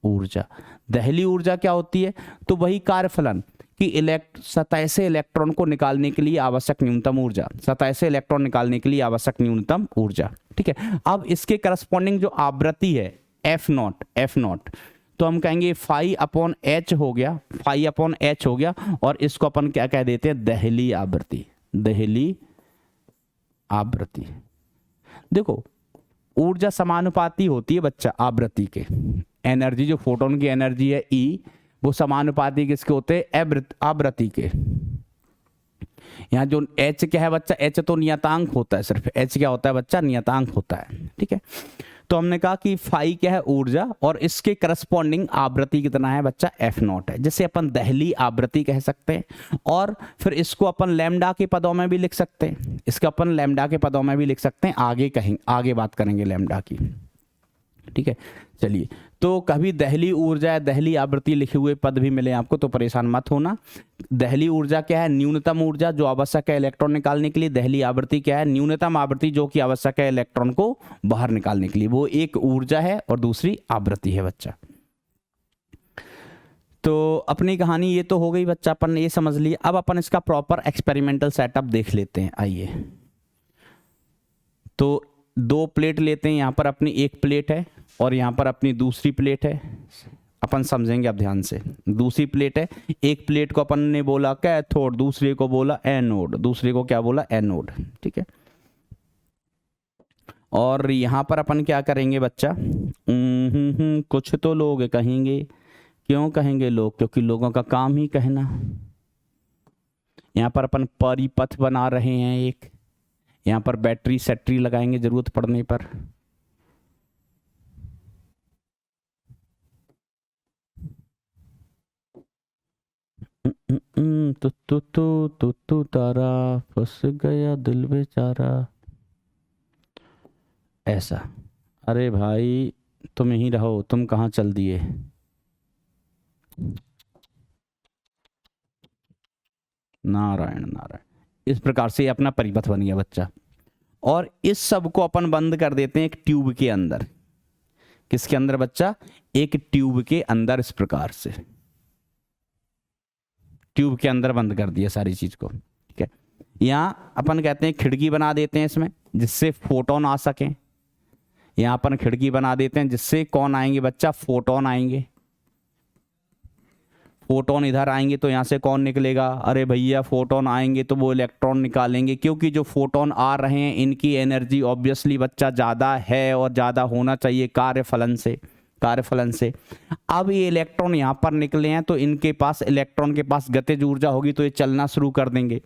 ऊर्जा। दहली ऊर्जा क्या होती है, तो वही कार्यफलन कि सतह से इलेक्ट्रॉन को निकालने के लिए आवश्यक न्यूनतम ऊर्जा, सतह से इलेक्ट्रॉन निकालने के लिए आवश्यक न्यूनतम ऊर्जा। ठीक है, अब इसके करस्पॉन्डिंग जो आवृत्ति है F नॉट, तो हम कहेंगे फाई अपॉन H हो गया, फाई अपॉन H हो गया, और इसको अपन क्या कह देते हैं, दहली आवृत्ति। दहली आवृत्ति, देखो ऊर्जा समानुपाती होती है बच्चा आवृत्ति के, एनर्जी जो फोटोन की एनर्जी है E वो समानुपाती किसके होते हैं, आवृत्ति के। यहाँ जो H क्या है बच्चा, H तो नियतांक होता है, सिर्फ H क्या होता है बच्चा, नियतांक होता है। ठीक है, तो हमने कहा कि फाई क्या है, ऊर्जा, और इसके करस्पॉन्डिंग आवृत्ति कितना है बच्चा, F नॉट है, जिसे अपन दहली आवृत्ति कह सकते हैं। और फिर इसको अपन लैम्डा के पदों में भी लिख सकते हैं, इसका अपन लैम्डा के पदों में भी लिख सकते हैं, आगे बात करेंगे लैम्डा की। ठीक है, चलिए, तो कभी दहली ऊर्जा या दहली आवृत्ति लिखे हुए पद भी मिले आपको तो परेशान मत होना। दहली ऊर्जा क्या है, न्यूनतम ऊर्जा जो आवश्यक है इलेक्ट्रॉन निकालने के लिए। दहली आवृत्ति क्या है, न्यूनतम आवृत्ति जो कि आवश्यक है इलेक्ट्रॉन को बाहर निकालने के लिए। वो एक ऊर्जा है और दूसरी आवृत्ति है बच्चा। तो अपनी कहानी ये तो हो गई बच्चा, अपन ने ये समझ लिया। अब अपन इसका प्रॉपर एक्सपेरिमेंटल सेटअप देख लेते हैं, आइए। तो 2 प्लेट लेते हैं, यहाँ पर अपनी एक प्लेट है और यहाँ पर अपनी दूसरी प्लेट है। अपन समझेंगे अब ध्यान से। दूसरी प्लेट है, एक प्लेट को अपन ने बोला कैथोड, दूसरे को बोला एनोड, दूसरे को क्या बोला, एनोड। ठीक है, और यहाँ पर अपन क्या करेंगे बच्चा, कुछ तो लोग कहेंगे, क्यों कहेंगे लोग, क्योंकि लोगों का काम ही कहना। यहाँ पर अपन परिपथ बना रहे हैं एक, यहाँ पर बैटरी सेट्री लगाएंगे जरूरत पड़ने पर। तू तारा फंस गया दिल बेचारा, ऐसा। अरे भाई तुम यहीं रहो, तुम कहाँ चल दिए। नारायण नारायण, इस प्रकार से अपना परिपथ बन गया बच्चा। और इस सब को अपन बंद कर देते हैं एक ट्यूब के अंदर। किसके अंदर बच्चा, एक ट्यूब के अंदर। इस प्रकार से ट्यूब के अंदर बंद कर दिया सारी चीज को। ठीक है, यहाँ अपन कहते हैं खिड़की बना देते हैं इसमें, जिससे फोटोन आ सके। यहाँ अपन खिड़की बना देते हैं जिससे कौन आएंगे बच्चा, फोटोन आएंगे। फोटोन इधर आएंगे तो यहाँ से कौन निकलेगा, अरे भैया फोटोन आएंगे तो वो इलेक्ट्रॉन निकालेंगे, क्योंकि जो फोटोन आ रहे हैं इनकी एनर्जी ऑब्वियसली बच्चा ज़्यादा है और ज़्यादा होना चाहिए कार्यफलन से। अब ये इलेक्ट्रॉन यहाँ पर निकले हैं तो इनके पास, इलेक्ट्रॉन के पास गतिज ऊर्जा होगी तो ये चलना शुरू कर देंगे।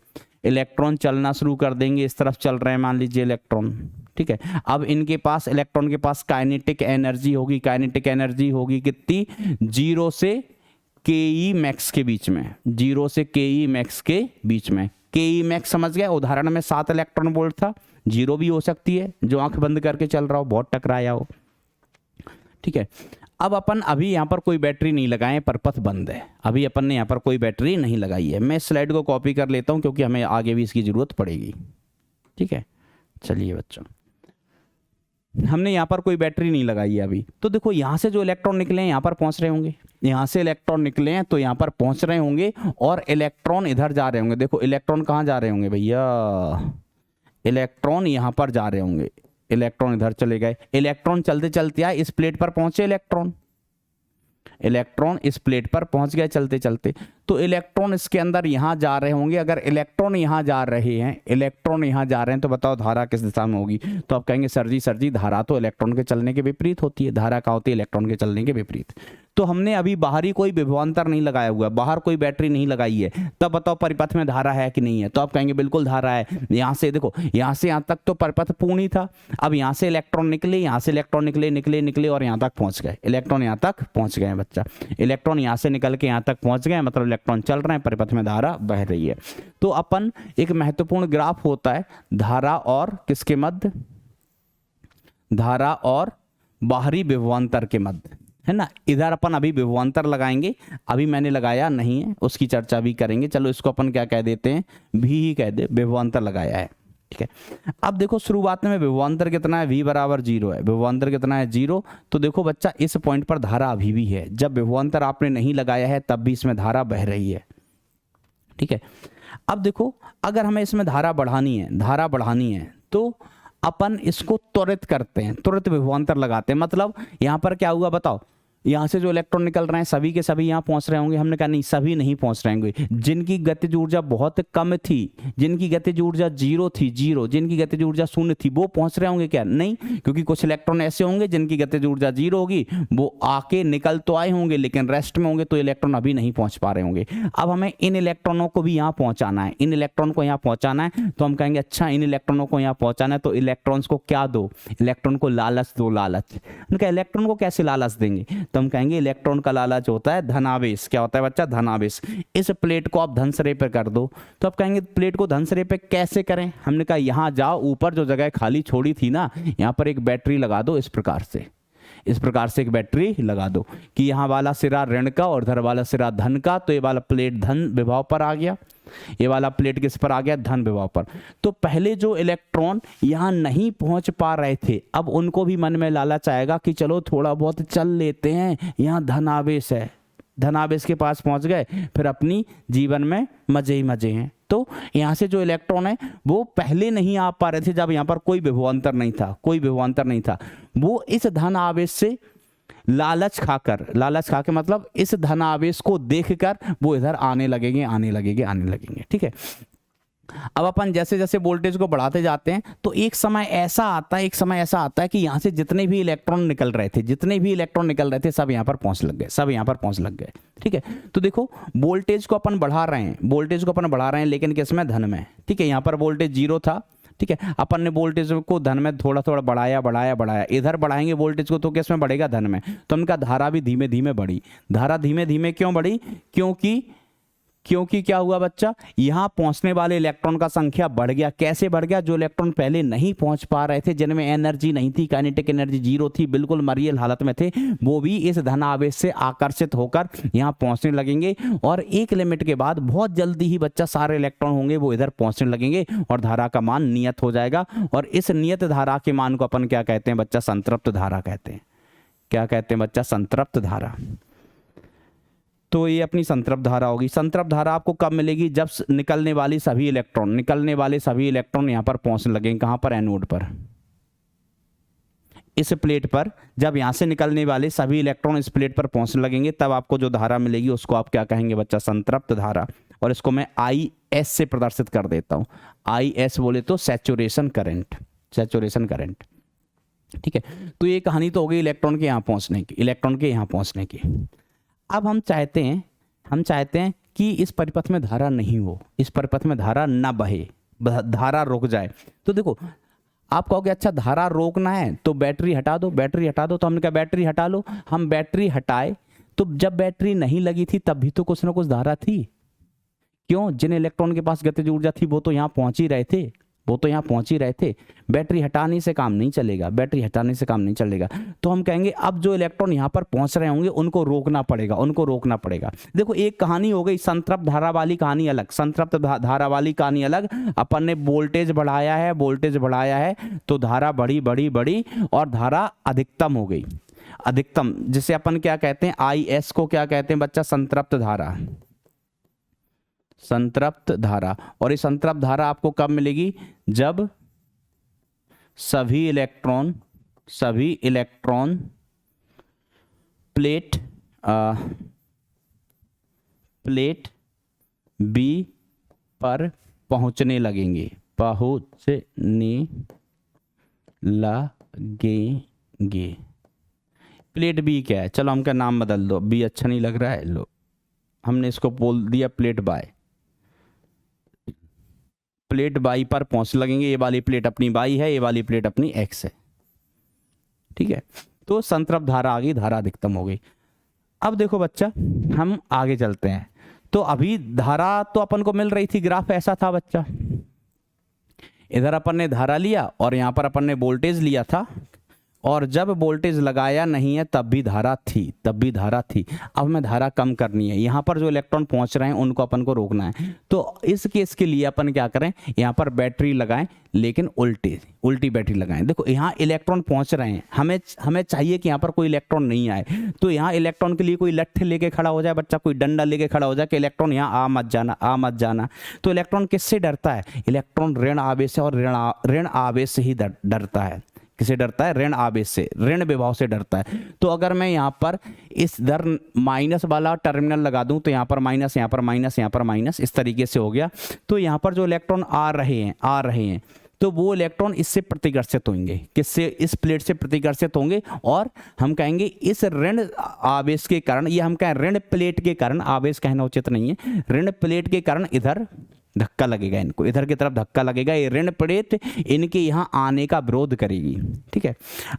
इलेक्ट्रॉन चलना शुरू कर देंगे, इस तरफ चल रहे हैं मान लीजिए इलेक्ट्रॉन, ठीक है। अब इनके पास, इलेक्ट्रॉन के पास काइनेटिक एनर्जी होगी, काइनेटिक एनर्जी होगी कितनी, 0 से के मैक्स के बीच में, 0 से के मैक्स के बीच में। के मैक्स समझ गए, उदाहरण में 7 इलेक्ट्रॉन वोल्ट था, 0 भी हो सकती है, जो आंख बंद करके चल रहा हो, बहुत टकराया हो, ठीक है। अब अपन अभी यहाँ पर कोई बैटरी नहीं लगाए, परपथ बंद है, अभी अपन ने यहाँ पर कोई बैटरी नहीं लगाई है। मैं स्लाइड को कॉपी कर लेता हूँ क्योंकि हमें आगे भी इसकी जरूरत पड़ेगी, ठीक है। चलिए बच्चों, हमने यहाँ पर कोई बैटरी नहीं लगाई है अभी। तो देखो यहाँ से जो इलेक्ट्रॉन निकले हैं यहाँ पर पहुँच रहे होंगे, यहाँ से इलेक्ट्रॉन निकले हैं तो यहाँ पर पहुँच रहे होंगे, और इलेक्ट्रॉन इधर जा रहे होंगे। देखो इलेक्ट्रॉन कहाँ जा रहे होंगे भैया, इलेक्ट्रॉन यहाँ पर जा रहे होंगे, इलेक्ट्रॉन इधर चले गए, इलेक्ट्रॉन चलते चलते आए, इस प्लेट पर पहुंचे, इलेक्ट्रॉन इस प्लेट पर पहुंच गए चलते चलते, तो इलेक्ट्रॉन इसके अंदर यहाँ जा रहे होंगे। अगर इलेक्ट्रॉन यहाँ जा रहे हैं, इलेक्ट्रॉन यहाँ जा रहे हैं, तो बताओ धारा किस दिशा में होगी। तो आप कहेंगे सर जी धारा तो इलेक्ट्रॉन के चलने के विपरीत होती है। धारा क्या होती है, इलेक्ट्रॉन के चलने के विपरीत। तो हमने अभी बाहरी कोई विभवांतर नहीं लगाया हुआ, बाहर कोई बैटरी नहीं लगाई है, तब बताओ परिपथ में धारा है कि नहीं है। तो आप कहेंगे बिल्कुल धारा है। यहाँ से देखो, यहाँ से यहाँ तक तो परिपथ पूर्ण ही था। अब यहाँ से इलेक्ट्रॉन निकले, यहाँ से इलेक्ट्रॉन निकले और यहाँ तक पहुँच गए, इलेक्ट्रॉन यहाँ तक पहुँच गए बच्चा, इलेक्ट्रॉन यहाँ से निकल के यहाँ तक पहुँच गए, मतलब इलेक्ट्रॉन चल रहे हैं, परिपथ में धारा बह रही है। तो अपन एक महत्वपूर्ण ग्राफ होता है धारा और किसके मध्य, धारा और बाहरी विभवांतर के मध्य, है ना। इधर अपन अभी विभवांतर लगाएंगे, अभी मैंने लगाया नहीं है, उसकी चर्चा भी करेंगे। चलो इसको अपन क्या कह देते हैं, भी ही कह दे, विभवांतर लगाया है, ठीक है। अब देखो शुरुआत में विभवांतर कितना है, v बराबर 0 है, विभवांतर कितना है 0। तो देखो बच्चा इस पॉइंट पर धारा अभी भी है, जब विभवांतर आपने नहीं लगाया है तब भी इसमें धारा बह रही है, ठीक है। अब देखो अगर हमें इसमें धारा बढ़ानी है तो अपन इसको त्वरित करते हैं, तुरंत विभवांतर लगाते हैं। मतलब यहाँ पर क्या हुआ बताओ, यहाँ से जो इलेक्ट्रॉन निकल रहे हैं सभी के सभी यहाँ पहुँच रहे होंगे। हमने कहा नहीं, सभी नहीं पहुँच रहे होंगे। जिनकी गतिज ऊर्जा बहुत कम थी, जिनकी गतिज ऊर्जा 0 थी, जिनकी गतिज ऊर्जा 0 थी, वो पहुँच रहे होंगे क्या, नहीं, क्योंकि कुछ इलेक्ट्रॉन ऐसे होंगे जिनकी गतिज ऊर्जा 0 होगी, वो आके निकल तो आए होंगे लेकिन रेस्ट में होंगे, तो इलेक्ट्रॉन अभी नहीं पहुँच पा रहे होंगे। अब हमें इन इलेक्ट्रॉनों को भी यहाँ पहुँचाना है, इन इलेक्ट्रॉन को यहाँ पहुँचाना है। तो हम कहेंगे अच्छा इन इलेक्ट्रॉनों को यहाँ पहुँचाना है तो इलेक्ट्रॉन्स को क्या दो, इलेक्ट्रॉन को लालच दो, लालच। उनका इलेक्ट्रॉन को कैसे लालच देंगे, तो हम कहेंगे इलेक्ट्रॉन का लालच होता है धनावेश। क्या होता है बच्चा, धनावेश। इस प्लेट को आप धन सिरे पे कर दो। तो आप कहेंगे प्लेट को धन सिरे पे कैसे करें, हमने कहा यहाँ जाओ, ऊपर जो जगह खाली छोड़ी थी ना, यहाँ पर एक बैटरी लगा दो, इस प्रकार से एक बैटरी लगा दो कि यहाँ वाला सिरा ऋण का और इधर वाला सिरा धन का। तो ये वाला प्लेट धन विभव पर आ गया, ये वाला प्लेट किस पर आ गया, धन विभव पर। तो पहले जो इलेक्ट्रॉन यहाँ नहीं पहुंच पा रहे थे, अब उनको भी मन में लालच आएगा कि चलो थोड़ा बहुत चल लेते हैं, यहाँ धनावेश है, धनावेश के पास पहुंच गए, फिर अपनी जीवन में मजे ही मजे हैं। तो यहाँ से जो इलेक्ट्रॉन है वो पहले नहीं आ पा रहे थे जब यहाँ पर कोई विभवांतर नहीं था, वो इस धन आवेश से लालच खाकर मतलब इस धन आवेश को देखकर वो इधर आने लगेंगे, ठीक है। अब अपन जैसे जैसे वोल्टेज को बढ़ाते जाते हैं तो एक समय ऐसा आता है कि यहाँ से जितने भी इलेक्ट्रॉन निकल रहे थे सब यहाँ पर पहुंच लग गए, ठीक है। तो देखो वोल्टेज को अपन बढ़ा रहे हैं, लेकिन किसमें, धन में, ठीक है। यहाँ पर वोल्टेज 0 था, ठीक है। अपन ने वोल्टेज को धन में थोड़ा थोड़ा बढ़ाया, इधर बढ़ाएंगे वोल्टेज को तो किस में बढ़ेगा, धन में। तो उनका धारा भी धीमे धीमे बढ़ी। धारा धीमे धीमे क्यों बढ़ी, क्योंकि क्या हुआ बच्चा, यहाँ पहुंचने वाले इलेक्ट्रॉन का संख्या बढ़ गया। कैसे बढ़ गया, जो इलेक्ट्रॉन पहले नहीं पहुंच पा रहे थे, जिनमें एनर्जी नहीं थी, काइनेटिक एनर्जी 0 थी, बिल्कुल मरियल हालत में थे, वो भी इस धन आवेश से आकर्षित होकर यहाँ पहुंचने लगेंगे। और एक लिमिट के बाद बहुत जल्दी ही बच्चा सारे इलेक्ट्रॉन होंगे वो इधर पहुंचने लगेंगे और धारा का मान नियत हो जाएगा। और इस नियत धारा के मान को अपन क्या कहते हैं बच्चा, संतृप्त धारा कहते हैं। क्या कहते हैं बच्चा, संतृप्त धारा। तो ये अपनी संतृप्त धारा होगी। संतृप्त धारा आपको कब मिलेगी, जब निकलने वाले सभी इलेक्ट्रॉन यहाँ पर पहुंचने लगेंगे। कहाँ पर, एनोड पर, इस प्लेट पर। जब यहाँ से निकलने वाले सभी इलेक्ट्रॉन इस प्लेट पर पहुंचने लगेंगे तब आपको जो धारा मिलेगी उसको आप क्या कहेंगे बच्चा, संतृप्त धारा। और इसको मैं IS से प्रदर्शित कर देता हूँ। IS बोले तो सैचुरेशन करंट, ठीक है। तो ये कहानी तो हो गई इलेक्ट्रॉन के यहाँ पहुंचने की, अब हम चाहते हैं कि इस परिपथ में धारा नहीं हो, इस परिपथ में धारा ना बहे, धारा रुक जाए। तो देखो आप कहोगे अच्छा धारा रोकना है तो बैटरी हटा दो, बैटरी हटा दो। तो हमने कहा बैटरी हटा लो। हम बैटरी हटाए तो जब बैटरी नहीं लगी थी तब भी तो कुछ ना कुछ धारा थी। क्यों? जिन इलेक्ट्रॉन के पास गतिज ऊर्जा थी वो तो यहाँ पहुंच ही रहे थे, वो तो यहाँ पहुंच ही रहे थे। बैटरी हटाने से काम नहीं चलेगा, बैटरी हटाने से काम नहीं चलेगा। तो हम कहेंगे अब जो इलेक्ट्रॉन यहाँ पर पहुंच रहे होंगे उनको रोकना पड़ेगा, उनको रोकना पड़ेगा। देखो एक कहानी हो गई संतृप्त धारा वाली कहानी अलग, संतृप्त धारा वाली कहानी अलग। अपन ने वोल्टेज बढ़ाया है, वोल्टेज बढ़ाया है तो धारा बढ़ी बढ़ी बढ़ी और धारा अधिकतम हो गई, अधिकतम, जिसे अपन क्या कहते हैं, IS को क्या कहते हैं बच्चा, संतृप्त धारा, संतृप्त धारा। और ये संतृप्त धारा आपको कब मिलेगी? जब सभी इलेक्ट्रॉन प्लेट बी पर पहुंचने लगेंगे, प्लेट बी क्या है? चलो हमका नाम बदल दो, बी अच्छा नहीं लग रहा है, लो हमने इसको बोल दिया प्लेट बाय। प्लेट बाई पर पहुंच लगेंगे। ये वाली प्लेट अपनी बाई है, ये वाली प्लेट अपनी एक्स है, ठीक है। तो संतृप्त धारा आ गई, धारा अधिकतम हो गई। अब देखो बच्चा हम आगे चलते हैं। तो अभी धारा तो अपन को मिल रही थी, ग्राफ ऐसा था बच्चा, इधर अपन ने धारा लिया और यहां पर अपन ने वोल्टेज लिया था, और जब वोल्टेज लगाया नहीं है तब भी धारा थी, तब भी धारा थी। अब हमें धारा कम करनी है, यहाँ पर जो इलेक्ट्रॉन पहुंच रहे हैं उनको अपन को रोकना है। तो इस केस के लिए अपन क्या करें, यहाँ पर बैटरी लगाएं, लेकिन उल्टी बैटरी लगाएं। देखो यहाँ इलेक्ट्रॉन पहुंच रहे हैं, हमें चाहिए कि यहाँ पर कोई इलेक्ट्रॉन नहीं आए। तो यहाँ इलेक्ट्रॉन के लिए कोई लट्ठे लेके खड़ा हो जाए बच्चा, कोई डंडा लेके खड़ा हो जाए कि इलेक्ट्रॉन यहाँ आ मत जाना, आ मत जाना। तो इलेक्ट्रॉन किससे डरता है? इलेक्ट्रॉन ऋण आवेश से, और ऋण आवेश से ही डरता है। किसे डरता है? ऋण आवेश से, ऋण विभव से डरता है। तो अगर मैं यहाँ पर इस दर माइनस वाला टर्मिनल लगा दूं तो यहाँ पर माइनस, यहाँ पर माइनस, यहाँ पर माइनस, इस तरीके से हो गया। तो यहाँ पर जो इलेक्ट्रॉन आ रहे हैं तो वो इलेक्ट्रॉन इससे प्रतिकर्षित होंगे, किससे? इस प्लेट से प्रतिकर्षित होंगे। और हम कहेंगे इस ऋण आवेश के कारण, ये हम कहें ऋण प्लेट के कारण, आवेश कहना उचित नहीं है, ऋण प्लेट के कारण इधर धक्का लगेगा, इनको इधर की तरफ धक्का लगेगा। ये ऋण प्लेट इनके यहाँ आने का विरोध करेगी, ठीक है।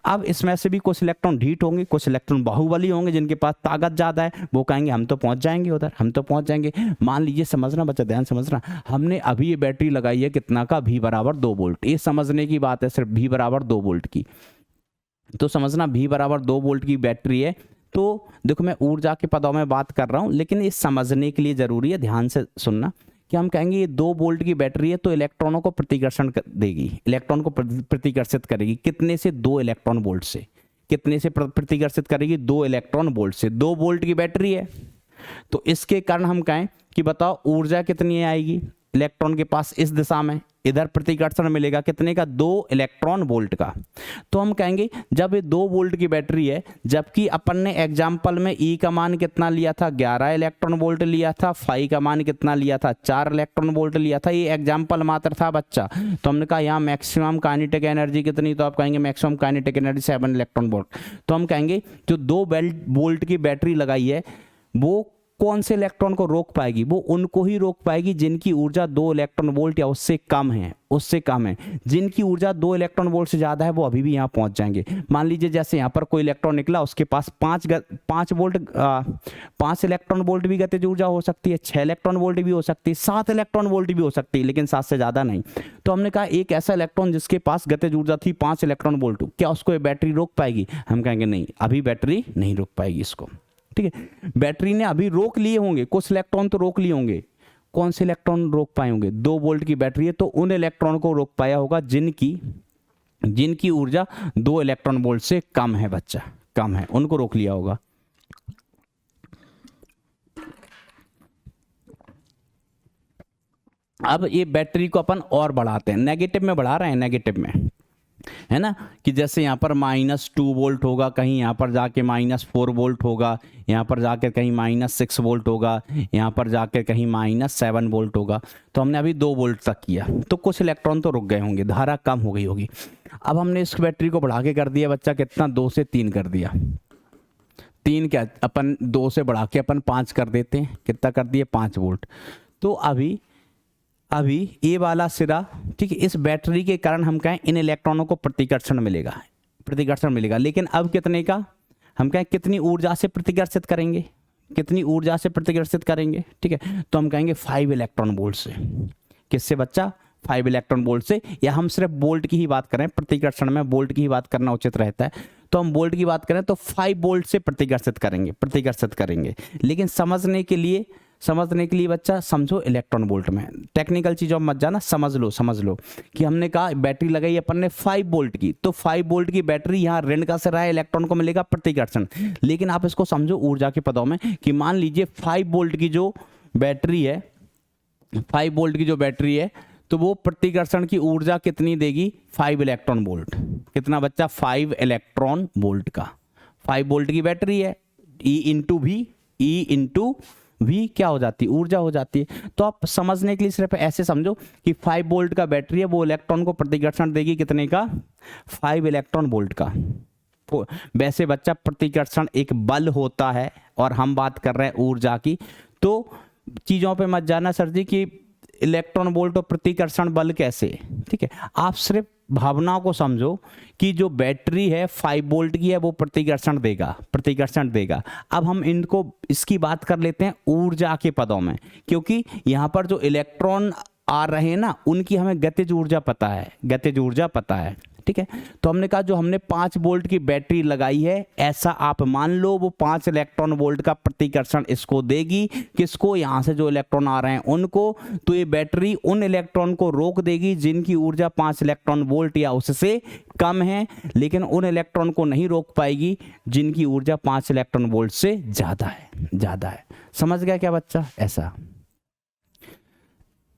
अब इसमें से भी कुछ इलेक्ट्रॉन ढीठ होंगे, कुछ इलेक्ट्रॉन बाहुबली होंगे, जिनके पास ताकत ज़्यादा है, वो कहेंगे हम तो पहुंच जाएंगे उधर, हम तो पहुंच जाएंगे। मान लीजिए, समझना बच्चा, ध्यान समझना, हमने अभी ये बैटरी लगाई है कितना का, V बराबर 2 वोल्ट। ये समझने की बात है सिर्फ, V बराबर 2 वोल्ट की। तो समझना V बराबर 2 वोल्ट की बैटरी है। तो देखो मैं ऊर्जा के पदों में बात कर रहा हूँ, लेकिन ये समझने के लिए जरूरी है, ध्यान से सुनना कि हम कहेंगे ये 2 वोल्ट की बैटरी है तो इलेक्ट्रॉनों को प्रतिकर्षण देगी, इलेक्ट्रॉन को प्रतिकर्षित करेगी। कितने से? 2 इलेक्ट्रॉन वोल्ट से। कितने से प्रतिकर्षित करेगी? 2 इलेक्ट्रॉन वोल्ट से। 2 वोल्ट की बैटरी है तो इसके कारण हम कहें कि बताओ ऊर्जा कितनी आएगी इलेक्ट्रॉन के पास इस दिशा में, इधर प्रतिकर्षण मिलेगा कितने का? 2 इलेक्ट्रॉन वोल्ट का। तो हम कहेंगे जब ये 2 वोल्ट की बैटरी है, जबकि अपन ने एग्जाम्पल में E का मान कितना लिया था? 11 इलेक्ट्रॉन वोल्ट लिया था। फाई का मान कितना लिया था? 4 इलेक्ट्रॉन वोल्ट लिया था। ये एग्जाम्पल मात्र था बच्चा। तो हमने कहा यहाँ मैक्सिमम काइनेटिक एनर्जी कितनी? तो आप कहेंगे maximum kinetic energy 7 electron volt. तो हम कहेंगे जो 2 वोल्ट की बैटरी लगाई है वो कौन से इलेक्ट्रॉन को रोक पाएगी? वो उनको ही रोक पाएगी जिनकी ऊर्जा 2 इलेक्ट्रॉन वोल्ट या उससे कम है, उससे कम है। जिनकी ऊर्जा 2 इलेक्ट्रॉन वोल्ट से ज़्यादा है वो अभी भी यहाँ पहुँच जाएंगे। मान लीजिए जैसे यहाँ पर कोई इलेक्ट्रॉन निकला, उसके पास 5 इलेक्ट्रॉन वोल्ट भी गतिज ऊर्जा हो सकती है, 6 इलेक्ट्रॉन वोल्ट भी हो सकती है, 7 इलेक्ट्रॉन वोल्ट भी हो सकती है, लेकिन 7 से ज़्यादा नहीं। तो हमने कहा एक ऐसा इलेक्ट्रॉन जिसके पास गतिज ऊर्जा थी 5 इलेक्ट्रॉन वोल्ट, क्या उसको ये बैटरी रोक पाएगी? हम कहेंगे नहीं, अभी बैटरी नहीं रोक पाएगी इसको, ठीक है। बैटरी ने अभी रोक लिए होंगे, कुछ इलेक्ट्रॉन तो रोक लिए होंगे। कौन से इलेक्ट्रॉन रोक पाए होंगे? 2 वोल्ट की बैटरी है तो उन इलेक्ट्रॉन को रोक पाया होगा जिनकी ऊर्जा 2 इलेक्ट्रॉन वोल्ट से कम है बच्चा, कम है, उनको रोक लिया होगा। अब ये बैटरी को अपन और बढ़ाते हैं, नेगेटिव में बढ़ा रहे हैं, नेगेटिव में, है ना, कि जैसे यहाँ पर -2 वोल्ट होगा, कहीं यहाँ पर जाके -4 वोल्ट होगा, यहाँ पर जाकर कहीं -6 वोल्ट होगा, यहाँ पर जाकर कहीं -7 वोल्ट होगा। तो हमने अभी 2 वोल्ट तक किया तो कुछ इलेक्ट्रॉन तो रुक गए होंगे, धारा कम हो गई होगी। अब हमने इस बैटरी को बढ़ा के कर दिया बच्चा कितना? 2 से 3 कर दिया। 3 क्या अपन 2 से बढ़ा के अपन 5 कर देते हैं, कितना कर दिए 5 वोल्ट। तो अभी ये वाला सिरा, ठीक है, इस बैटरी के कारण हम कहें इन इलेक्ट्रॉनों को प्रतिकर्षण मिलेगा, लेकिन अब कितने का, हम कहें कितनी ऊर्जा से प्रतिकर्षित करेंगे, ठीक है, तो हम कहेंगे 5 इलेक्ट्रॉन वोल्ट से। किससे बच्चा, 5 इलेक्ट्रॉन वोल्ट से। या हम सिर्फ वोल्ट की ही बात करें, प्रतिकर्षण में वोल्ट की ही बात करना उचित रहता है, तो हम वोल्ट की बात करें तो 5 वोल्ट से प्रतिकर्षित करेंगे। लेकिन समझने के लिए बच्चा समझो इलेक्ट्रॉन वोल्ट में, टेक्निकल चीज़ों में मत जाना, समझ लो कि हमने कहा बैटरी लगाई अपन ने 5 वोल्ट की, तो 5 वोल्ट की बैटरी यहाँ ऋण का सिरा है, इलेक्ट्रॉन को मिलेगा प्रतिकर्षण। लेकिन आप इसको समझो ऊर्जा के पदों में कि मान लीजिए 5 वोल्ट की जो बैटरी है, तो वो प्रतिकर्षण की ऊर्जा कितनी देगी, 5 इलेक्ट्रॉन वोल्ट। कितना बच्चा, 5 इलेक्ट्रॉन वोल्ट का। 5 वोल्ट की बैटरी है, E इंटू V क्या हो जाती है, ऊर्जा हो जाती है। तो आप समझने के लिए सिर्फ ऐसे समझो कि 5 वोल्ट का बैटरी है, वो इलेक्ट्रॉन को प्रतिकर्षण देगी कितने का, 5 इलेक्ट्रॉन वोल्ट का। वैसे बच्चा प्रतिकर्षण एक बल होता है और हम बात कर रहे हैं ऊर्जा की, तो चीज़ों पे मत जाना सर जी कि इलेक्ट्रॉन वोल्ट और प्रतिकर्षण बल कैसे, ठीक है। आप सिर्फ भावनाओं को समझो कि जो बैटरी है 5 वोल्ट की है, वो प्रतिकर्षण देगा। अब हम इनको इसकी बात कर लेते हैं ऊर्जा के पदों में, क्योंकि यहाँ पर जो इलेक्ट्रॉन आ रहे हैं ना, उनकी हमें गतिज ऊर्जा पता है, ठीक है। तो हमने कहा जो हमने 5 वोल्ट की बैटरी लगाई है, ऐसा आप मान लो वो 5 इलेक्ट्रॉन वोल्ट का प्रतिकर्षण इसको देगी। किसको, यहाँ से जो इलेक्ट्रॉन आ रहे हैं उनको। तो ये बैटरी उन इलेक्ट्रॉन को रोक देगी जिनकी ऊर्जा 5 इलेक्ट्रॉन वोल्ट या उससे कम है, लेकिन उन इलेक्ट्रॉन को नहीं रोक पाएगी जिनकी ऊर्जा 5 इलेक्ट्रॉन वोल्ट से ज़्यादा है। समझ गया क्या बच्चा, ऐसा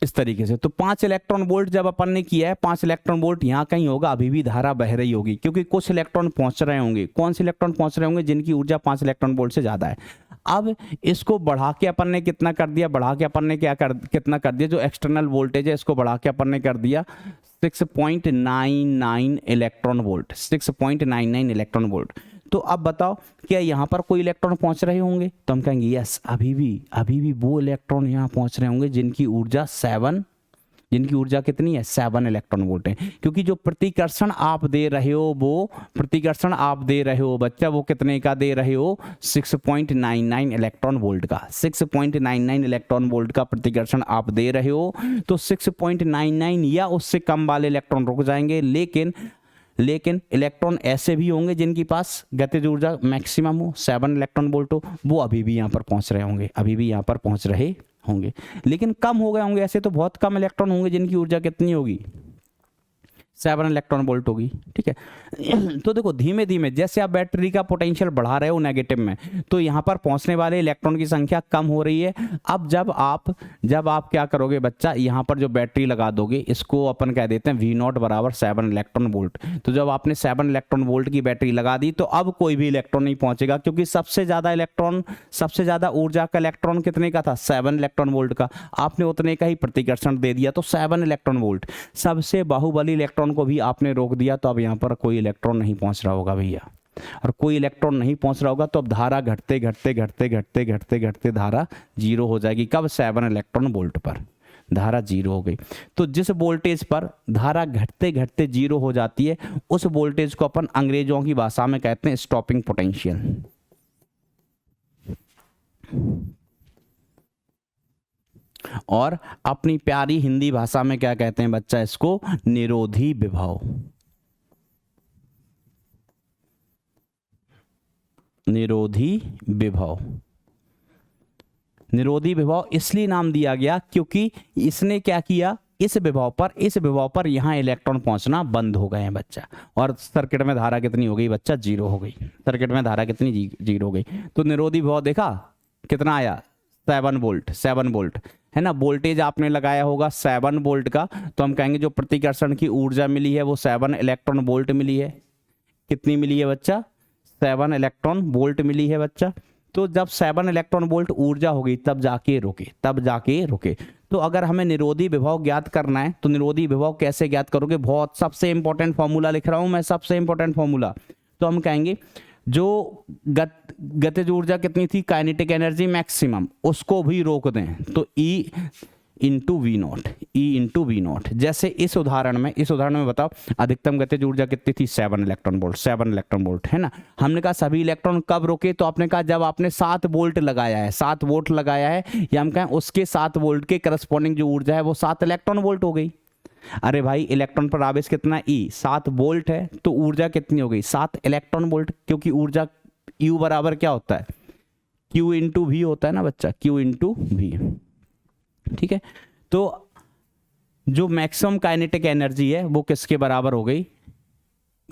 इस तरीके से। तो 5 इलेक्ट्रॉन वोल्ट जब अपन ने किया है, 5 इलेक्ट्रॉन वोल्ट यहाँ कहीं होगा, अभी भी धारा बह रही होगी, क्योंकि कुछ इलेक्ट्रॉन पहुंच रहे होंगे। कौन से इलेक्ट्रॉन पहुंच रहे होंगे, जिनकी ऊर्जा 5 इलेक्ट्रॉन वोल्ट से ज़्यादा है। अब इसको बढ़ा के अपन ने कितना कर दिया, कितना कर दिया, जो एक्सटर्नल वोल्टेज है इसको बढ़ा के अपन ने कर दिया 6.99 इलेक्ट्रॉन वोल्ट। तो अब बताओ क्या यहाँ पर कोई इलेक्ट्रॉन पहुंच रहे होंगे, तो हम कहेंगे यस, अभी भी वो इलेक्ट्रॉन यहाँ पहुंच रहे होंगे जिनकी ऊर्जा कितनी है, 7 इलेक्ट्रॉन वोल्ट है। क्योंकि जो प्रतिकर्षण आप दे रहे हो बच्चा, वो कितने का दे रहे हो, 6.99 इलेक्ट्रॉन वोल्ट का। 6.99 इलेक्ट्रॉन वोल्ट का प्रतिकर्षण आप दे रहे हो, तो 6.99 या उससे कम वाले इलेक्ट्रॉन रुक जाएंगे। लेकिन इलेक्ट्रॉन ऐसे भी होंगे जिनके पास गतिज ऊर्जा मैक्सिमम हो, 7 इलेक्ट्रॉन वोल्ट हो, वो अभी भी यहाँ पर पहुँच रहे होंगे, लेकिन कम हो गए होंगे। ऐसे तो बहुत कम इलेक्ट्रॉन होंगे जिनकी ऊर्जा कितनी होगी, 7 इलेक्ट्रॉन वोल्ट होगी, ठीक है। तो देखो धीमे धीमे जैसे आप बैटरी का पोटेंशियल बढ़ा रहे हो नेगेटिव में, तो यहाँ पर पहुँचने वाले इलेक्ट्रॉन की संख्या कम हो रही है। अब जब आप क्या करोगे बच्चा, यहाँ पर जो बैटरी लगा दोगे, इसको अपन कह देते हैं V0 बराबर 7 इलेक्ट्रॉन वोल्ट। तो जब आपने 7 इलेक्ट्रॉन वोल्ट की बैटरी लगा दी, तो अब कोई भी इलेक्ट्रॉन नहीं पहुँचेगा, क्योंकि सबसे ज़्यादा ऊर्जा का इलेक्ट्रॉन कितने का था, 7 इलेक्ट्रॉन वोल्ट का। आपने उतने का ही प्रतिकर्षण दे दिया, तो 7 इलेक्ट्रॉन वोल्ट। सबसे बाहुबली इलेक्ट्रॉन को भी आपने रोक दिया, तो अब यहाँ पर कोई इलेक्ट्रॉन नहीं पहुंच रहा होगा भैया। और कोई इलेक्ट्रॉन नहीं पहुंच रहा होगा, तो अब धारा घटते धारा 0 हो जाएगी। कब, 7 इलेक्ट्रॉन वोल्ट पर धारा 0 हो गई। तो जिस वोल्टेज पर धारा घटते 0 हो जाती है, उस वोल्टेज को अपन अंग्रेजों की भाषा में कहते हैं स्टॉपिंग पोटेंशियल। और अपनी प्यारी हिंदी भाषा में क्या कहते हैं बच्चा, इसको निरोधी विभव। निरोधी विभव इसलिए नाम दिया गया क्योंकि इसने क्या किया, इस विभव पर यहाँ इलेक्ट्रॉन पहुंचना बंद हो गए हैं बच्चा, और सर्किट में धारा कितनी हो गई बच्चा, 0 हो गई। सर्किट में धारा कितनी, 0 हो गई। तो निरोधी विभव देखा कितना आया, 7 वोल्ट है ना। वोल्टेज आपने लगाया होगा 7 वोल्ट का, तो हम कहेंगे जो प्रतिकर्षण की ऊर्जा मिली है वो 7 इलेक्ट्रॉन वोल्ट मिली है। कितनी मिली है बच्चा, 7 इलेक्ट्रॉन वोल्ट मिली है बच्चा। तो जब 7 इलेक्ट्रॉन वोल्ट ऊर्जा होगी तब जाके रुके। तो अगर हमें निरोधी विभव ज्ञात करना है, तो निरोधी विभव कैसे ज्ञात करोगे, बहुत सबसे इंपॉर्टेंट फॉर्मूला लिख रहा हूं मैं, सबसे इंपॉर्टेंट फॉर्मूला। तो हम कहेंगे जो गतिज ऊर्जा कितनी थी, काइनेटिक एनर्जी मैक्सिमम, उसको भी रोक दें तो E into V naught, E into V naught. जैसे इस उदाहरण में बताओ अधिकतम गतिज ऊर्जा कितनी थी, 7 इलेक्ट्रॉन वोल्ट, 7 इलेक्ट्रॉन वोल्ट है ना। हमने कहा सभी इलेक्ट्रॉन कब रोके, तो आपने कहा जब आपने 7 वोल्ट लगाया है, 7 वोल्ट लगाया है, या हम कहें उसके 7 वोल्ट के करस्पॉन्डिंग जो ऊर्जा है वो 7 इलेक्ट्रॉन वोल्ट हो गई। अरे भाई इलेक्ट्रॉन पर आवेश कितना, ई 7 वोल्ट है, तो ऊर्जा कितनी हो गई, 7 इलेक्ट्रॉन वोल्ट, क्योंकि ऊर्जा यू बराबर क्या होता है, क्यू इंटू वी होता है ना बच्चा, क्यू इंटू वी। ठीक है, तो जो मैक्सिमम काइनेटिक एनर्जी है वो किसके बराबर हो गई,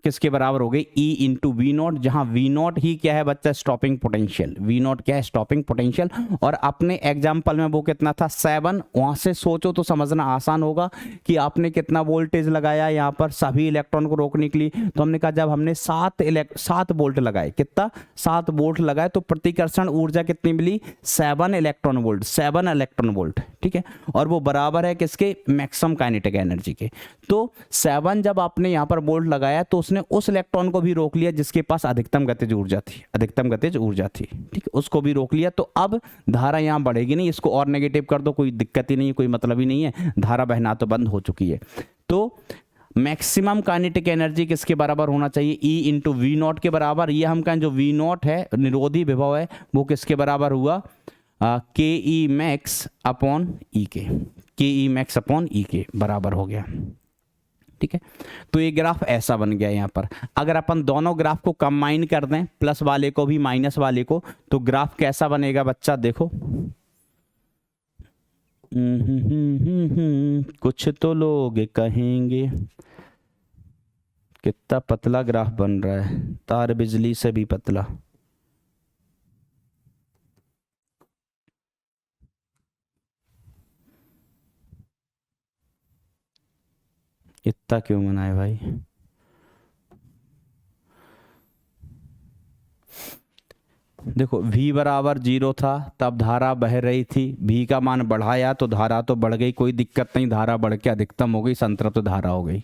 किसके बराबर हो गई, ई इंटू वी नॉट, जहां वी नॉट ही क्या है बच्चा, स्टॉपिंग पोटेंशियल, वी नॉट क्या है, स्टॉपिंग पोटेंशियल। और अपने एग्जाम्पल में वो कितना था, 7, वहां से सोचो तो समझना आसान होगा कि आपने कितना वोल्टेज लगाया यहाँ पर सभी इलेक्ट्रॉन को रोकने के लिए। तो हमने कहा जब हमने 7 वोल्ट लगाए, कितना, 7 वोल्ट लगाए, तो प्रतिकर्षण ऊर्जा कितनी मिली, 7 इलेक्ट्रॉन वोल्ट, 7 इलेक्ट्रॉन वोल्ट। ठीक है, और वो बराबर है किसके, मैक्सिमम काइनेटिक एनर्जी के। तो 7 जब आपने यहाँ पर वोल्ट लगाया तो उसने उस इलेक्ट्रॉन को भी रोक लिया जिसके पास अधिकतम गतिज ऊर्जा थी, अधिकतम गतिज ऊर्जा थी। ठीक है, उसको भी रोक लिया, तो अब धारा यहाँ बढ़ेगी नहीं, इसको और नेगेटिव कर दो, कोई दिक्कत ही नहीं है, कोई मतलब ही नहीं है, धारा बहना तो बंद हो चुकी है। तो मैक्सिमम काइनेटिक एनर्जी किसके बराबर होना चाहिए, ई इंटू वी नॉट के बराबर। ये हम कहें जो वी नॉट है, निरोधी विभव है, वो किसके बराबर हुआ, के ई मैक्स अपॉन ई के ई मैक्स अपॉन ई के बराबर हो गया। ठीक है, तो ये ग्राफ ऐसा बन गया यहाँ पर। अगर अपन दोनों ग्राफ को कंबाइन कर दें, प्लस वाले को भी माइनस वाले को, तो ग्राफ कैसा बनेगा बच्चा, देखो कुछ तो लोग कहेंगे कितना पतला ग्राफ बन रहा है, तार बिजली से भी पतला। इतना क्यों बनाए भाई, देखो v बराबर 0 था, तब धारा बह रही थी, v का मान बढ़ाया तो धारा तो बढ़ गई, कोई दिक्कत नहीं, धारा बढ़ के अधिकतम हो गई, संतृप्त धारा हो गई,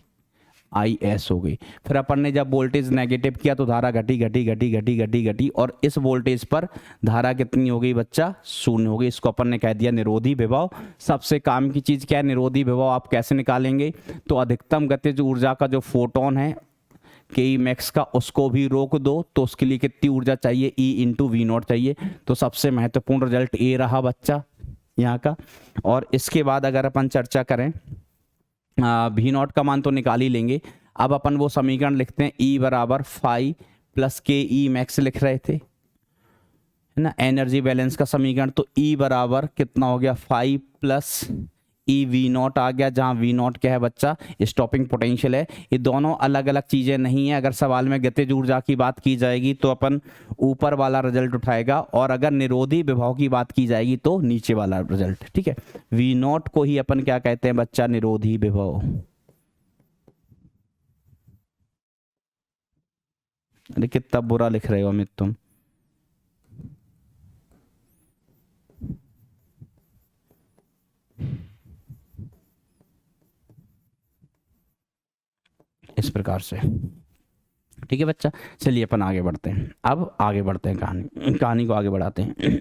IS हो गई। फिर अपन ने जब वोल्टेज नेगेटिव किया तो धारा घटी घटी घटी घटी घटी घटी, और इस वोल्टेज पर धारा कितनी हो गई बच्चा, 0 हो गई। इसको अपन ने कह दिया निरोधी विभव। सबसे काम की चीज क्या है, निरोधी विभव आप कैसे निकालेंगे, तो अधिकतम गतिज ऊर्जा का जो फोटोन है के ई मैक्स का, उसको भी रोक दो, तो उसके लिए कितनी ऊर्जा चाहिए, ई इंटू वी नॉट चाहिए। तो सबसे महत्वपूर्ण रिजल्ट ए रहा बच्चा यहाँ का। और इसके बाद अगर अपन चर्चा करें, वी नॉट का मान तो निकाल ही लेंगे, अब अपन वो समीकरण लिखते हैं, ई बराबर 5 प्लस के ई मैक्स लिख रहे थे, है ना, एनर्जी बैलेंस का समीकरण। तो ई बराबर कितना हो गया, 5 प्लस ई वी नॉट आ गया, जहां वी नॉट क्या है बच्चा, स्टॉपिंग पोटेंशियल है। ये दोनों अलग अलग चीजें नहीं है। अगर सवाल में गतिज ऊर्जा की बात की जाएगी तो अपन ऊपर वाला रिजल्ट उठाएगा, और अगर निरोधी विभव की बात की जाएगी तो नीचे वाला रिजल्ट। ठीक है, वी नॉट को ही अपन क्या कहते हैं बच्चा, निरोधी विभव। अरे कितना बुरा लिख रहे हो अमित तुम। इस प्रकार से, ठीक है बच्चा। चलिए अपन आगे बढ़ते हैं, अब आगे बढ़ते हैं, कहानी को आगे बढ़ाते हैं।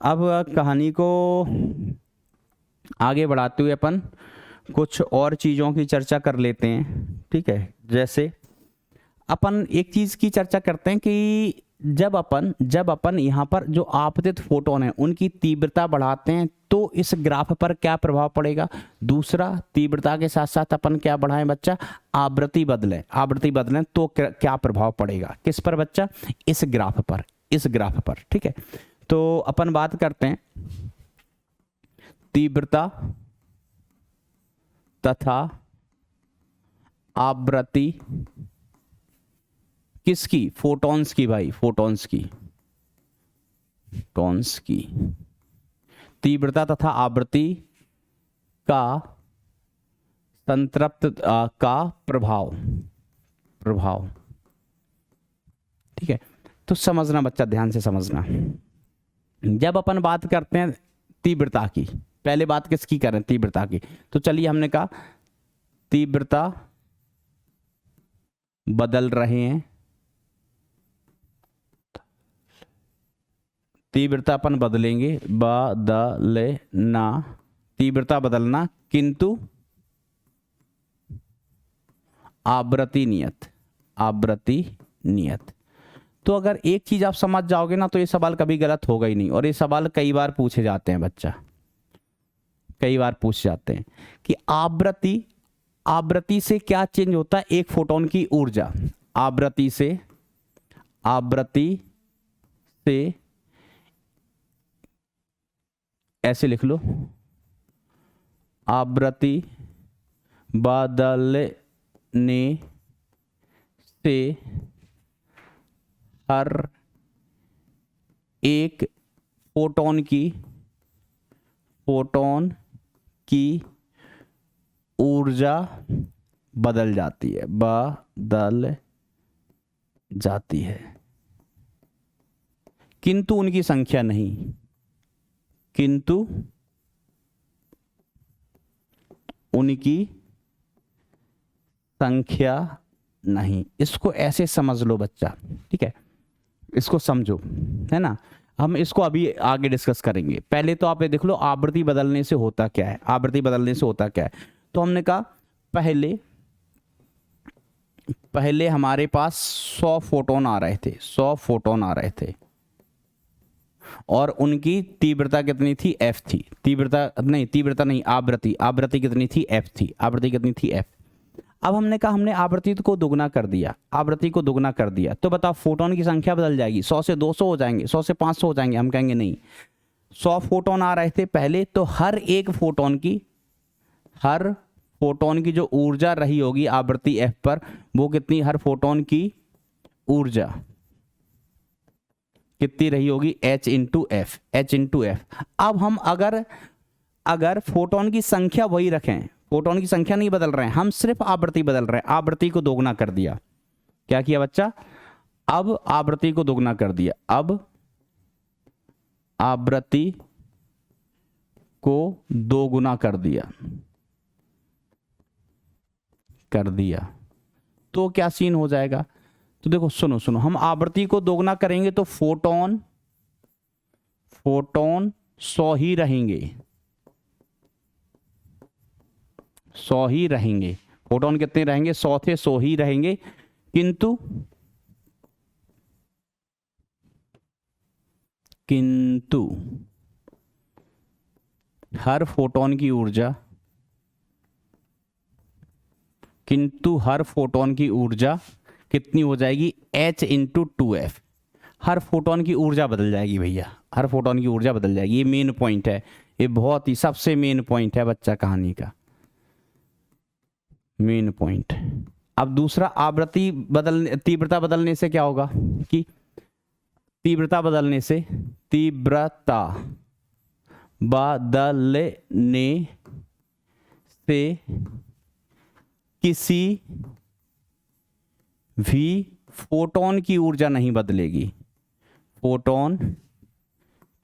अब कहानी को आगे बढ़ाते हुए अपन कुछ और चीज़ों की चर्चा कर लेते हैं। ठीक है, जैसे अपन एक चीज़ की चर्चा करते हैं कि जब अपन यहाँ पर जो आपतित फोटोन है उनकी तीव्रता बढ़ाते हैं तो इस ग्राफ पर क्या प्रभाव पड़ेगा। दूसरा, तीव्रता के साथ साथ अपन क्या बढ़ाएं बच्चा, आवृत्ति बदलें तो क्या प्रभाव पड़ेगा, किस पर बच्चा, इस ग्राफ पर। ठीक है, तो अपन बात करते हैं तीव्रता तथा आवृत्ति किसकी, फोटॉन्स की भाई, फोटॉन्स की तीव्रता तथा आवृत्ति का संतृप्त का प्रभाव। ठीक है, तो समझना बच्चा, ध्यान से समझना। जब अपन बात करते हैं तीव्रता की, पहले बात किसकी करें, तीव्रता की, तो चलिए हमने कहा तीव्रता बदल रहे हैं तीव्रता अपन बदलेंगे, बदलना, तीव्रता बदलना, किंतु आवृत्ति नियत, आवृत्ति नियत। तो अगर एक चीज आप समझ जाओगे ना तो ये सवाल कभी गलत होगा ही नहीं। और ये सवाल कई बार पूछे जाते हैं बच्चा, कई बार पूछे जाते हैं कि आवृत्ति, आवृत्ति से क्या चेंज होता है, एक फोटोन की ऊर्जा, आवृत्ति से, आवृत्ति से, ऐसे लिख लो, आवृत्ति बदलने से हर एक फोटोन की, फोटोन की ऊर्जा बदल जाती है, बदल जाती है, किंतु उनकी संख्या नहीं, किंतु उनकी संख्या नहीं। इसको ऐसे समझ लो बच्चा, ठीक है, इसको समझो, है ना। हम इसको अभी आगे डिस्कस करेंगे। पहले तो आप ये देख लो आवृत्ति बदलने से होता क्या है, आवृत्ति बदलने से होता क्या है। तो हमने कहा पहले हमारे पास 100 फोटोन आ रहे थे, 100 फोटोन आ रहे थे, और उनकी तीव्रता कितनी थी, एफ थी। तीव्रता नहीं, आवृत्ति, आवृत्ति कितनी थी, एफ थी। आवृत्ति कितनी थी, एफ। अब हमने कहा हमने आवृत्ति को दुगना कर दिया, आवृत्ति को दुगना कर दिया, तो बताओ फोटोन की संख्या बदल जाएगी, 100 से 200 हो जाएंगे, 100 से 500 हो जाएंगे। हम कहेंगे नहीं, 100 फोटोन आ रहे थे पहले, तो हर एक फोटोन की, हर फोटोन की जो ऊर्जा रही होगी आवृत्ति एफ पर, वो कितनी, हर फोटोन की ऊर्जा कितनी रही होगी, h into F, h into F. अब हम अगर फोटोन की संख्या वही रखें, फोटोन की संख्या नहीं बदल रहे हैं, हम सिर्फ आवृत्ति बदल रहे हैं, आवृत्ति को दोगुना कर दिया। क्या किया बच्चा, अब आवृत्ति को दोगुना कर दिया, अब आवृत्ति को दोगुना कर दिया, तो क्या सीन हो जाएगा। तो देखो सुनो, हम आवृत्ति को दोगुना करेंगे तो फोटोन 100 ही रहेंगे, 100 ही रहेंगे। फोटोन कितने रहेंगे, 100 थे, 100 ही रहेंगे, किंतु हर फोटोन की ऊर्जा, कितनी हो जाएगी, h इंटू 2f। हर फोटोन की ऊर्जा बदल जाएगी भैया, हर फोटोन की ऊर्जा बदल जाएगी। ये मेन पॉइंट है, ये बहुत ही सबसे मेन पॉइंट है बच्चा कहानी का, मेन पॉइंट। अब दूसरा, आवृत्ति तीव्रता बदलने से क्या होगा कि तीव्रता बदलने से किसी भी फोटोन की ऊर्जा नहीं बदलेगी, फोटोन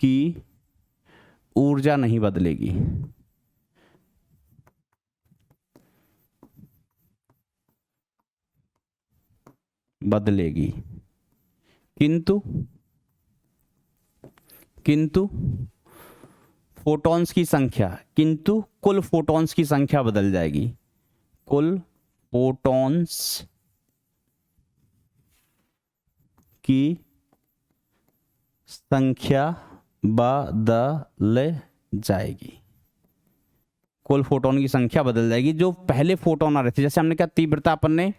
की ऊर्जा नहीं बदलेगी, किंतु फोटॉन्स की संख्या, किंतु कुल फोटॉन्स की संख्या बदल जाएगी, कुल फोटॉन्स की संख्या बदल जाएगी, कुल फोटोन की संख्या बदल जाएगी। जो पहले फोटोन आ रहे थे, जैसे हमने कहा तीव्रता अपन ने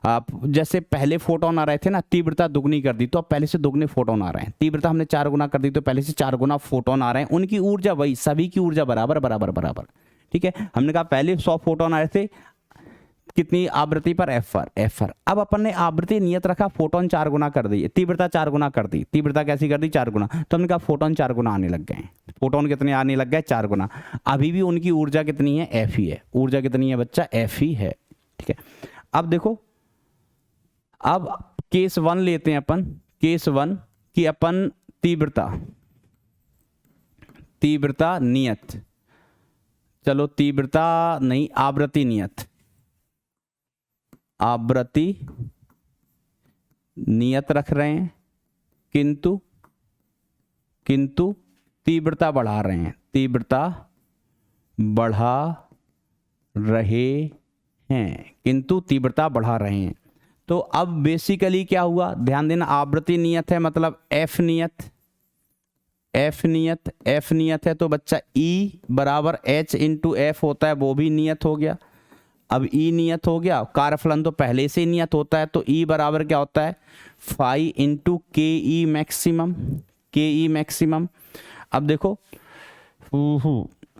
जैसे पहले फोटोन आ रहे थे ना, तीव्रता दुगनी कर दी तो अब पहले से दुगने फोटोन आ रहे हैं। तीव्रता हमने 4 गुना कर दी तो पहले से 4 गुना फोटोन आ रहे हैं। उनकी ऊर्जा वही, सभी की ऊर्जा बराबर बराबर बराबर, ठीक है। हमने कहा पहले 100 फोटोन आ रहे थे, कितनी आवृत्ति पर, एफ पर। अब अपन ने आवृत्ति नियत रखा, फोटोन 4 गुना कर दी, तीव्रता 4 गुना कर दी। तीव्रता कैसी कर दी, 4 गुना। तो हमने कहा फोटोन 4 गुना आने लग गए। फोटोन कितने आने लग गए, 4 गुना। अभी भी उनकी ऊर्जा कितनी है, एफ ही है। ऊर्जा कितनी है बच्चा, एफ ही है, ठीक है। अब देखो, अब केस 1 लेते हैं अपन, केस 1 की अपन तीव्रता नियत, चलो तीव्रता नहीं, आवृत्ति नियत, आवृत्ति नियत रख रहे हैं, किंतु किंतु तीव्रता बढ़ा रहे हैं, तीव्रता बढ़ा रहे हैं, किंतु तीव्रता बढ़ा रहे हैं। तो अब बेसिकली क्या हुआ, ध्यान देना, आवृत्ति नियत है मतलब एफ नियत, एफ नियत, एफ नियत है तो बच्चा ई बराबर एच इंटू एफ होता है, वो भी नियत हो गया। अब ई नियत हो गया, कार्यफलन तो पहले से ही नियत होता है, तो ई बराबर क्या होता है, फाई इंटू के ई मैक्सिमम, के ई मैक्सिमम। अब देखो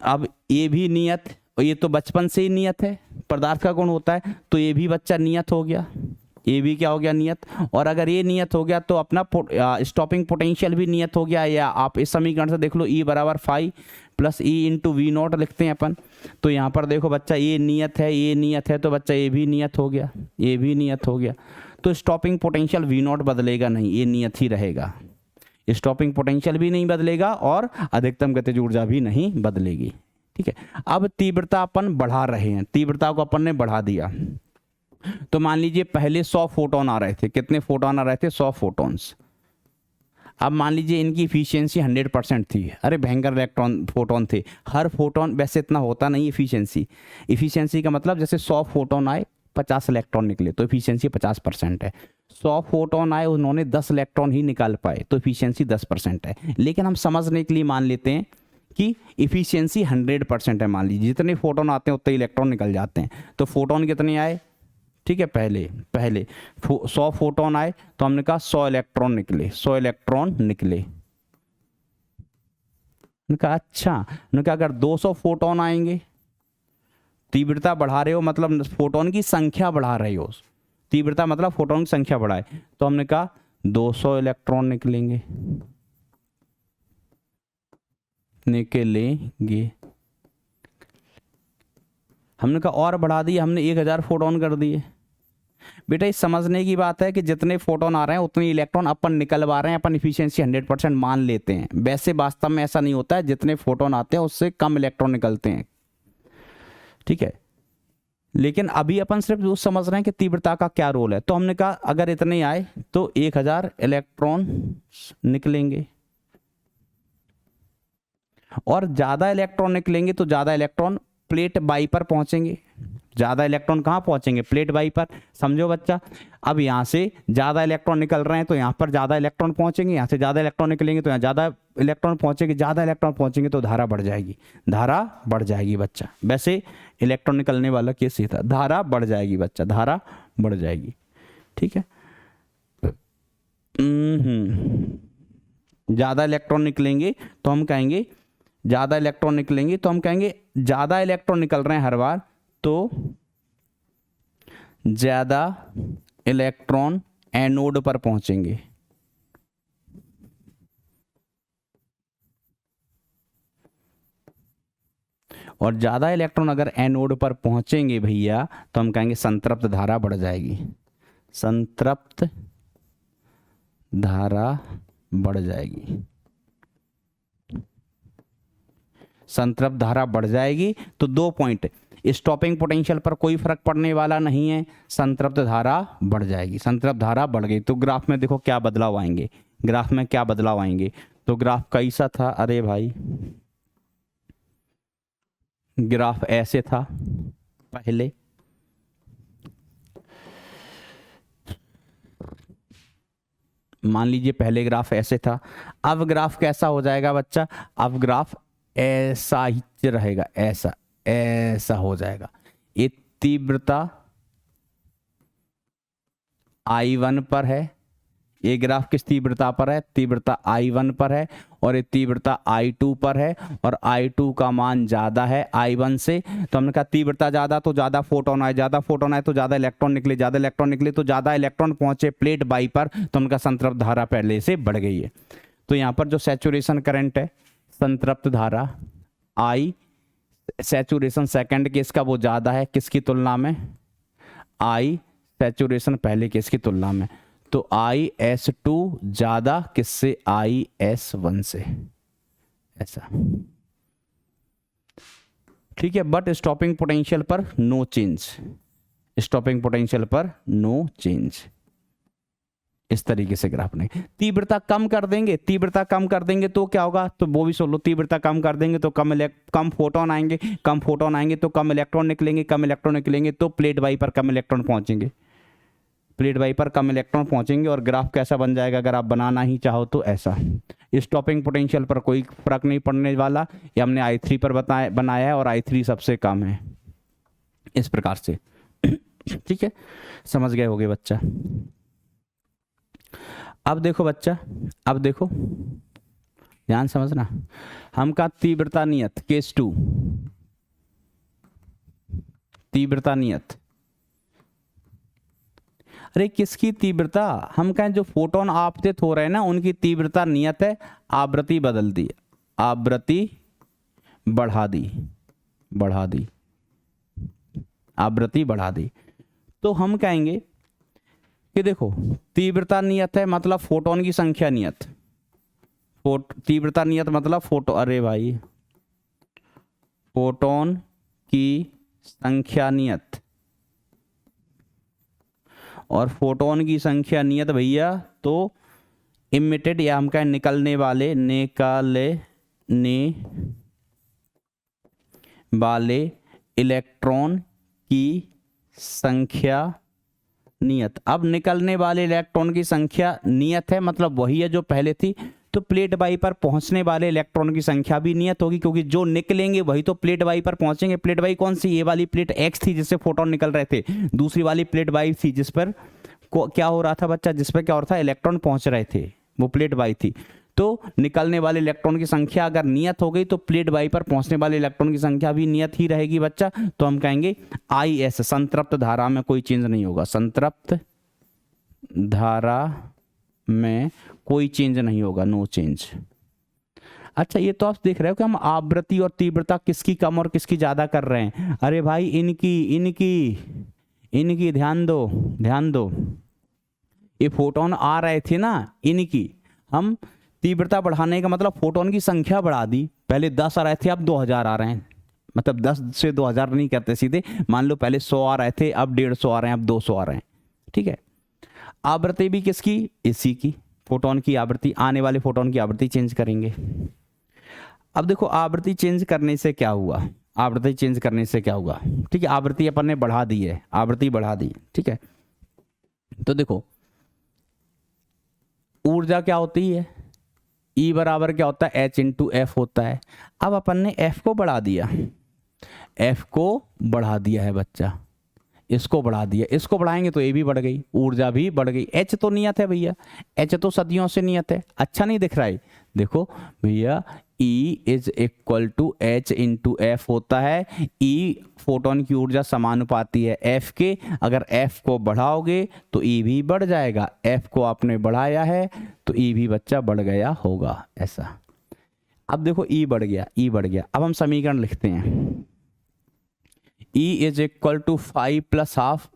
अब ये भी नियत, ये तो बचपन से ही नियत है, पदार्थ का गुण होता है, तो ये भी बच्चा नियत हो गया, ये भी क्या हो गया, नियत। और अगर ये नियत हो गया तो अपना स्टॉपिंग पोटेंशियल भी नियत हो गया, या आप इस समीकरण से देख लो, ई बराबर phi plus E into V naught लिखते हैं अपन। तो यहाँ पर देखो बच्चा ये नियत है, ये नियत है, तो बच्चा ये भी नियत हो गया, ये भी नियत हो गया। तो स्टॉपिंग पोटेंशियल वी नॉट बदलेगा नहीं, ये नियत ही रहेगा। स्टॉपिंग पोटेंशियल भी नहीं बदलेगा और अधिकतम गतिज ऊर्जा भी नहीं बदलेगी। ठीक है, अब तीव्रता अपन बढ़ा रहे हैं, तीव्रता को अपन ने बढ़ा दिया। तो मान लीजिए पहले 100 फोटोन आ रहे थे, कितने फोटोन आ रहे थे, 100 फोटोन्स। अब मान लीजिए इनकी इफिशियंसी 100% थी, अरे भयंकर इलेक्ट्रॉन फोटोन थे, हर फोटोन वैसे इतना होता नहीं इफिशियंसी, इफिशियंसी का मतलब जैसे 100 फोटोन आए 50 इलेक्ट्रॉन निकले तो इफिशियंसी 50% है। 100 फोटोन आए उन्होंने 10 इलेक्ट्रॉन ही निकाल पाए तो इफिशियंसी 10% है। लेकिन हम समझने के लिए मान लेते हैं कि इफिशियंसी 100% है। मान लीजिए जितने फोटोन आते हैं उतने इलेक्ट्रॉन निकल जाते हैं, तो फोटोन कितने आए, ठीक है, पहले 100 फोटोन आए तो हमने कहा 100 इलेक्ट्रॉन निकले, 100 इलेक्ट्रॉन निकले। हमने कहा अच्छा, हमने कहा अगर 200 फोटोन आएंगे, तीव्रता बढ़ा रहे हो मतलब फोटोन की संख्या बढ़ा रहे हो, तीव्रता मतलब फोटोन की संख्या बढ़ाए, तो हमने कहा 200 इलेक्ट्रॉन निकलेंगे, निकलेंगे। हमने कहा और बढ़ा दिए, हमने 1000 फोटोन कर दिए। बेटा इस समझने की बात है कि जितने फोटोन आ रहे हैं उतने इलेक्ट्रॉन अपन निकलवा रहे हैं, अपन इफिशियंसी 100% मान लेते हैं। वैसे वास्तव में ऐसा नहीं होता है, जितने फोटोन आते हैं उससे कम इलेक्ट्रॉन निकलते हैं, ठीक है। लेकिन अभी अपन सिर्फ जो समझ रहे हैं कि तीव्रता का क्या रोल है। तो हमने कहा अगर इतने आए तो 1000 इलेक्ट्रॉन निकलेंगे, और ज्यादा इलेक्ट्रॉन निकलेंगे तो ज्यादा इलेक्ट्रॉन प्लेट बाई पर पहुंचेंगे। ज्यादा इलेक्ट्रॉन कहां पहुंचेंगे, प्लेट बाई पर, समझो बच्चा। अब यहां से ज्यादा इलेक्ट्रॉन निकल रहे हैं तो यहां पर ज्यादा इलेक्ट्रॉन पहुंचेंगे, यहां से ज्यादा इलेक्ट्रॉन निकलेंगे तो यहां ज्यादा इलेक्ट्रॉन पहुंचेंगे, ज्यादा इलेक्ट्रॉन पहुंचेंगे तो धारा बढ़ जाएगी, धारा बढ़ जाएगी बच्चा। वैसे इलेक्ट्रॉन निकलने वाला केस ही था, धारा बढ़ जाएगी बच्चा, धारा बढ़ जाएगी, ठीक है। ज्यादा इलेक्ट्रॉन निकलेंगे तो हम कहेंगे, ज्यादा इलेक्ट्रॉन निकलेंगे तो हम कहेंगे ज्यादा इलेक्ट्रॉन निकल रहे हैं हर बार, तो ज्यादा इलेक्ट्रॉन एनोड पर पहुंचेंगे। और ज्यादा इलेक्ट्रॉन अगर एनोड पर पहुंचेंगे भैया तो हम कहेंगे संतृप्त धारा बढ़ जाएगी, संतृप्त धारा बढ़ जाएगी, संतृप्त धारा बढ़ जाएगी। तो 2 पॉइंट, स्टॉपिंग पोटेंशियल पर कोई फर्क पड़ने वाला नहीं है, संतृप्त धारा बढ़ जाएगी, संतृप्त धारा बढ़ गई। तो ग्राफ में देखो क्या बदलाव आएंगे, ग्राफ में क्या बदलाव आएंगे। तो ग्राफ कैसा था, अरे भाई ग्राफ ऐसे था पहले, मान लीजिए पहले ग्राफ ऐसे था। अब ग्राफ कैसा हो जाएगा बच्चा, अब ग्राफ ऐसा ही रहेगा, ऐसा ऐसा हो जाएगा। ये तीव्रता I1 पर है, ये ग्राफ किस तीव्रता पर है, तीव्रता I1 पर है, और ये तीव्रता I2 पर है, और I2 का मान ज्यादा है I1 से। तो हमने कहा तीव्रता ज्यादा तो ज्यादा फोटोन आए, ज्यादा फोटोन आए तो ज्यादा इलेक्ट्रॉन निकले, ज्यादा इलेक्ट्रॉन निकले तो ज्यादा इलेक्ट्रॉन पहुंचे प्लेट बाई पर, तो उनका संतृप्त धारा पहले से बढ़ गई है। तो यहाँ पर जो सैचुरेशन करंट है, संतृप्त धारा I सैचुरेशन सेकंड केस का वो ज्यादा है किसकी तुलना में, I सैचुरेशन पहले केस की तुलना में। तो IS2 ज्यादा किससे, IS1 से, ऐसा, ठीक है। बट स्टॉपिंग पोटेंशियल पर नो चेंज, स्टॉपिंग पोटेंशियल पर नो चेंज। इस तरीके से ग्राफ बनेगा। तीव्रता कम कर देंगे, तीव्रता कम कर देंगे तो क्या होगा, तो वो भी सुन लो, तीव्रता कम कर देंगे तो कम फोटोन आएंगे, कम फोटोन आएंगे तो कम इलेक्ट्रॉन निकलेंगे, कम इलेक्ट्रॉन निकलेंगे तो प्लेट वाई पर कम इलेक्ट्रॉन पहुंचेंगे, प्लेट वाई पर कम इलेक्ट्रॉन पहुंचेंगे। और ग्राफ कैसा बन जाएगा, अगर आप बनाना ही चाहो तो ऐसा। स्टॉपिंग पोटेंशियल पर कोई फर्क नहीं पड़ने वाला, ये हमने I3 पर बनाया है और I3 सबसे कम है, इस प्रकार से। ठीक है, समझ गए होगे बच्चा। अब देखो बच्चा, अब देखो ध्यान समझना, हम का तीव्रता नियत केस 2, तीव्रता नियत, अरे किसकी तीव्रता, हम कहें जो फोटोन आपतित हो रहे हैं ना उनकी तीव्रता नियत है, आवृत्ति बदल दी, आवृत्ति बढ़ा दी, बढ़ा दी, आवृत्ति बढ़ा दी। तो हम कहेंगे कि देखो तीव्रता नियत है मतलब फोटोन की संख्या नियत, तीव्रता नियत मतलब फोटो, अरे भाई फोटोन की संख्या नियत, और फोटोन की संख्या नियत भैया तो इमिटेड या हम कहें निकलने वाले, निकलने वाले इलेक्ट्रॉन की संख्या नियत। अब निकलने वाले इलेक्ट्रॉन की संख्या नियत है मतलब वही है जो पहले थी, तो प्लेट वाई पर पहुंचने वाले इलेक्ट्रॉन की संख्या भी नियत होगी, क्योंकि जो निकलेंगे वही तो प्लेट वाई पर पहुंचेंगे। प्लेट वाई कौन सी, ये वाली प्लेट एक्स थी जिससे फोटोन निकल रहे थे, दूसरी वाली प्लेट वाई थी जिस पर क्या हो रहा था बच्चा, जिस पर क्या हो रहा था, इलेक्ट्रॉन पहुंच रहे थे, वो प्लेट वाई थी। तो निकलने वाले इलेक्ट्रॉन की संख्या अगर नियत हो गई तो प्लेट वाई पर पहुंचने वाले इलेक्ट्रॉन की संख्या भी नियत ही रहेगी बच्चा। तो हम कहेंगे IS, संतृप्त धारा में कोई चेंज नहीं होगा, संतृप्त धारा में कोई चेंज नहीं होगा, नो चेंज। अच्छा ये तो आप देख रहे हो कि हम आवृत्ति और तीव्रता किसकी कम और किसकी ज्यादा कर रहे हैं। अरे भाई इनकी इनकी इनकी ध्यान दो, ध्यान दो, ये फोटोन आ रहे थे ना, इनकी हम तीव्रता बढ़ाने का मतलब फोटोन की संख्या बढ़ा दी, पहले 10 आ रहे थे अब 2000 आ रहे हैं, मतलब 10 से 2000 नहीं करते सीधे, मान लो पहले 100 आ रहे थे अब 150 आ रहे हैं, अब 200 आ रहे हैं। ठीक है, आवृत्ति भी किसकी, इसी की, फोटोन की आवृत्ति, आने वाले फोटोन की आवृत्ति चेंज करेंगे। अब देखो आवृत्ति चेंज करने से क्या हुआ, आवृत्ति चेंज करने से क्या हुआ, ठीक है, आवृत्ति अपन ने बढ़ा दी है, आवृत्ति बढ़ा दी, ठीक है। तो देखो ऊर्जा क्या होती है, E बराबर क्या होता है, H इंटू F होता है। अब अपन ने F को बढ़ा दिया, F को बढ़ा दिया है बच्चा, इसको बढ़ा दिया, इसको बढ़ाएंगे तो ये भी बढ़ गई, ऊर्जा भी बढ़ गई। H तो नियत है भैया, H तो सदियों से नियत है, अच्छा नहीं दिख रहा है, देखो भैया E is equal to H into F होता है। E फोटोन की ऊर्जा समानुपाती है F के, अगर F को बढ़ाओगे तो E भी बढ़ जाएगा, F को आपने बढ़ाया है तो E भी बच्चा बढ़ गया होगा, ऐसा। अब देखो E बढ़ गया, E बढ़ गया, अब हम समीकरण लिखते हैं, E is equal to 5 plus half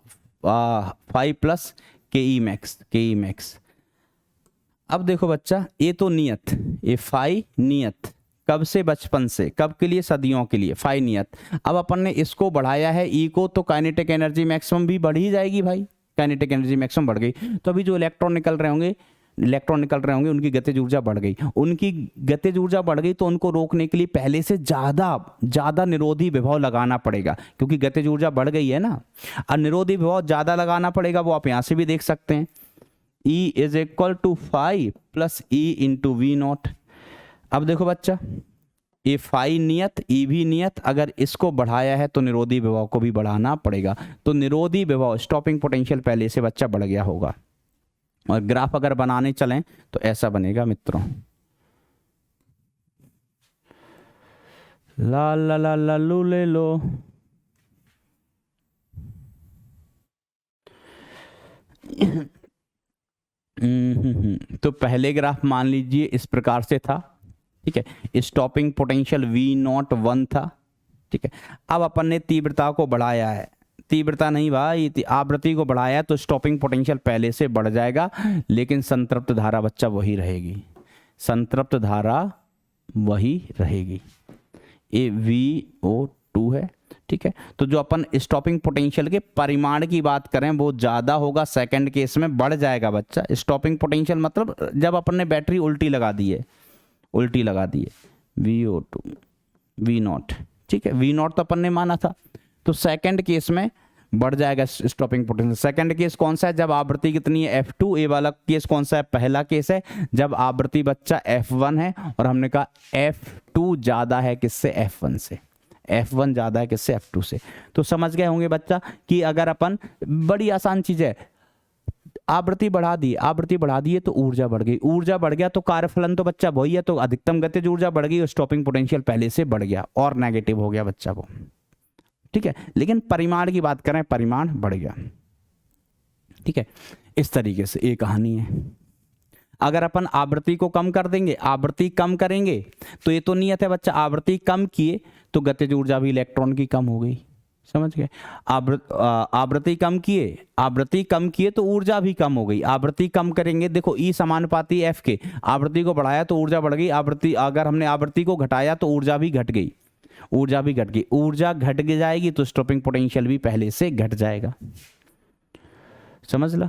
5 plus KE max, KE max. अब देखो बच्चा ये तो नियत, ये फाई नियत, कब से, बचपन से, कब के लिए, सदियों के लिए, फाई नियत। अब अपन ने इसको बढ़ाया है E को, तो काइनेटिक एनर्जी मैक्सिमम भी बढ़ ही जाएगी भाई, काइनेटिक एनर्जी मैक्सिमम बढ़ गई, तो अभी जो इलेक्ट्रॉन निकल रहे होंगे उनकी गतिज ऊर्जा बढ़ गई, उनकी गतिज ऊर्जा बढ़ गई तो उनको रोकने के लिए पहले से ज़्यादा निरोधी विभव लगाना पड़ेगा, क्योंकि गतिज ऊर्जा बढ़ गई है ना। और निरोधी विभव ज़्यादा लगाना पड़ेगा, वो आप यहाँ से भी देख सकते हैं, E is equal to 5 plus E into V0। अब देखो बच्चा ये फाई नियत, E भी नियत, अगर इसको बढ़ाया है तो निरोधी विभव को भी बढ़ाना पड़ेगा, तो निरोधी विभव स्टॉपिंग पोटेंशियल पहले से बच्चा बढ़ गया होगा। और ग्राफ अगर बनाने चलें तो ऐसा बनेगा मित्रों, ला ला ला ला लू ले लो, तो पहले ग्राफ मान लीजिए इस प्रकार से था, ठीक है, स्टॉपिंग पोटेंशियल V0 1 था, ठीक है। अब अपन ने तीव्रता को बढ़ाया है, तीव्रता नहीं भाई, आवृत्ति को बढ़ाया तो स्टॉपिंग पोटेंशियल पहले से बढ़ जाएगा, लेकिन संतृप्त धारा बच्चा वही रहेगी, संतृप्त धारा वही रहेगी। ये VO2 है, ठीक है। तो जो अपन स्टॉपिंग पोटेंशियल के परिमाण की बात करें वो ज़्यादा होगा, सेकंड केस में बढ़ जाएगा बच्चा। स्टॉपिंग पोटेंशियल मतलब जब अपन ने बैटरी उल्टी लगा दी है, उल्टी लगा दी है, VO2 V0, ठीक है, V0 तो अपन ने माना था, तो सेकंड केस में बढ़ जाएगा स्टॉपिंग पोटेंशियल। सेकंड केस कौन सा है, जब आवृत्ति कितनी है F2। ए वाला केस कौन सा है, पहला केस है जब आवृत्ति बच्चा F1 है और हमने कहा F2 ज़्यादा है किससे, F1 से, F1 ज़्यादा है किससे, F2 से। तो समझ गए होंगे बच्चा कि अगर अपन, बड़ी आसान चीज़ है, आवृत्ति बढ़ा दी है तो ऊर्जा बढ़ गई, ऊर्जा बढ़ गया तो कार्यफलन तो बच्चा वही है, तो अधिकतम गतिज ऊर्जा बढ़ गई और स्टॉपिंग पोटेंशियल पहले से बढ़ गया और नेगेटिव हो गया बच्चा वो, ठीक है। लेकिन परिमाण की बात करें, परिमाण बढ़ गया, ठीक है। इस तरीके से ये कहानी है। अगर अपन आवृत्ति को कम कर देंगे, आवृत्ति कम करेंगे तो ये तो नियत है बच्चा, आवृत्ति कम किए तो गतिज ऊर्जा भी इलेक्ट्रॉन की कम हो गई, समझ गए। आवृत्ति कम किए तो ऊर्जा भी कम हो गई, आवृत्ति कम करेंगे, देखो ई समानुपाती F के, आवृत्ति को बढ़ाया तो ऊर्जा बढ़ गई, आवृत्ति अगर हमने आवृत्ति को घटाया तो ऊर्जा भी घट गई, ऊर्जा घट जाएगी तो स्टॉपिंग पोटेंशियल भी पहले से घट जाएगा, समझ ला,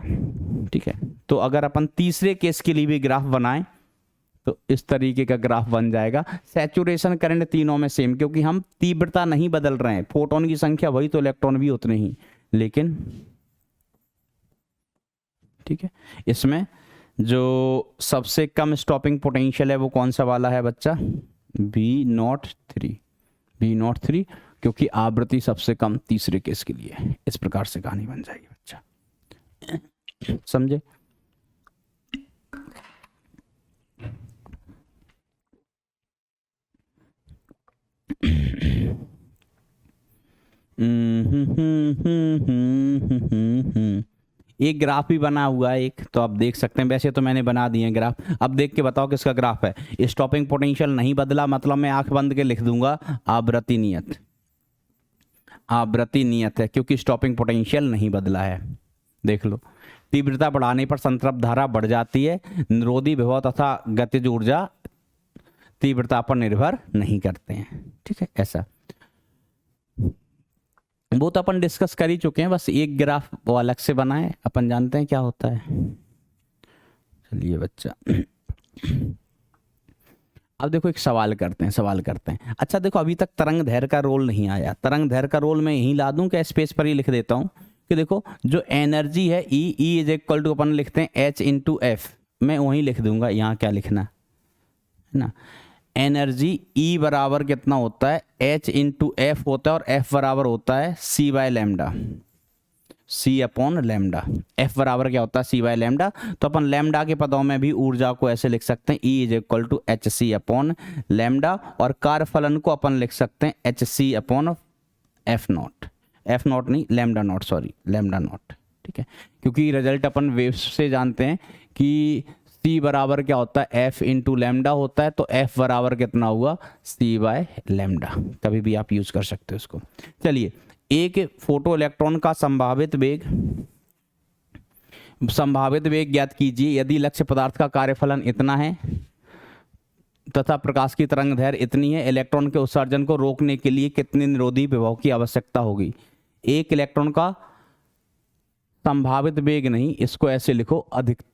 ठीक है। तो अगर अपन तीसरे केस के लिए भी ग्राफ बनाएं तो इस तरीके का ग्राफ बन जाएगा। सैचुरेशन करंट तीनों में सेम, क्योंकि हम तीव्रता नहीं बदल रहे हैं, फोटोन की संख्या वही तो इलेक्ट्रॉन भी उतने ही, लेकिन ठीक है, इसमें जो सबसे कम स्टॉपिंग पोटेंशियल है वो कौन सा वाला है बच्चा, V03, क्योंकि आवृत्ति सबसे कम तीसरे केस के लिए है। इस प्रकार से कहानी बन जाएगी बच्चा, समझे। एक ग्राफ भी बना हुआ है एक, तो आप देख सकते हैं, वैसे तो मैंने बना दिए ग्राफ। अब देख के बताओ किसका ग्राफ है। स्टॉपिंग पोटेंशियल नहीं बदला, मतलब मैं आंख बंद के लिख दूंगा आवृत्ति नियत है, क्योंकि स्टॉपिंग पोटेंशियल नहीं बदला है। देख लो, तीव्रता बढ़ाने पर संतृप्त धारा बढ़ जाती है, निरोधी विभव तथा गतिज ऊर्जा तीव्रता पर निर्भर नहीं करते हैं, ठीक है। ऐसा वो तो अपन डिस्कस कर ही चुके हैं, बस एक ग्राफ वो अलग से बनाए, अपन जानते हैं क्या होता है। चलिए बच्चा, अब देखो एक सवाल करते हैं। अच्छा देखो, अभी तक तरंग दैर्घ्य का रोल नहीं आया, तरंग दैर्घ्य का रोल मैं यहीं ला दूं क्या, स्पेस पर ही लिख देता हूं कि देखो जो एनर्जी है E इज इक्वल टू, अपन लिखते हैं H इंटू F, मैं वहीं लिख दूंगा, यहाँ क्या लिखना है ना, एनर्जी E बराबर कितना होता है, H इंटू F होता है, और F बराबर होता है C by lambda, C upon lambda. F बराबर क्या होता है, C बाय लैम्डा। तो अपन लैम्डा के पदों में भी ऊर्जा को ऐसे लिख सकते हैं, E is equal to HC upon lambda, और कार्यफलन को अपन लिख सकते हैं HC अपॉन F नॉट नहीं, लैम्डा नॉट, ठीक है। क्योंकि रिजल्ट अपन वेव्स से जानते हैं कि C बराबर क्या होता है, F इंटू लैम्डा होता है, तो F बराबर कितना हुआ, C बाय लैम्डा। कभी भी आप यूज कर सकते हो इसको। चलिए, एक फोटो इलेक्ट्रॉन का संभावित वेग ज्ञात कीजिए यदि लक्ष्य पदार्थ का कार्यफलन इतना है तथा प्रकाश की तरंग दैर्घ्य इतनी है, इलेक्ट्रॉन के उत्सर्जन को रोकने के लिए कितने निरोधी विभव की आवश्यकता होगी। एक इलेक्ट्रॉन का संभावित वेग नहीं, इसको ऐसे लिखो, अधिकतम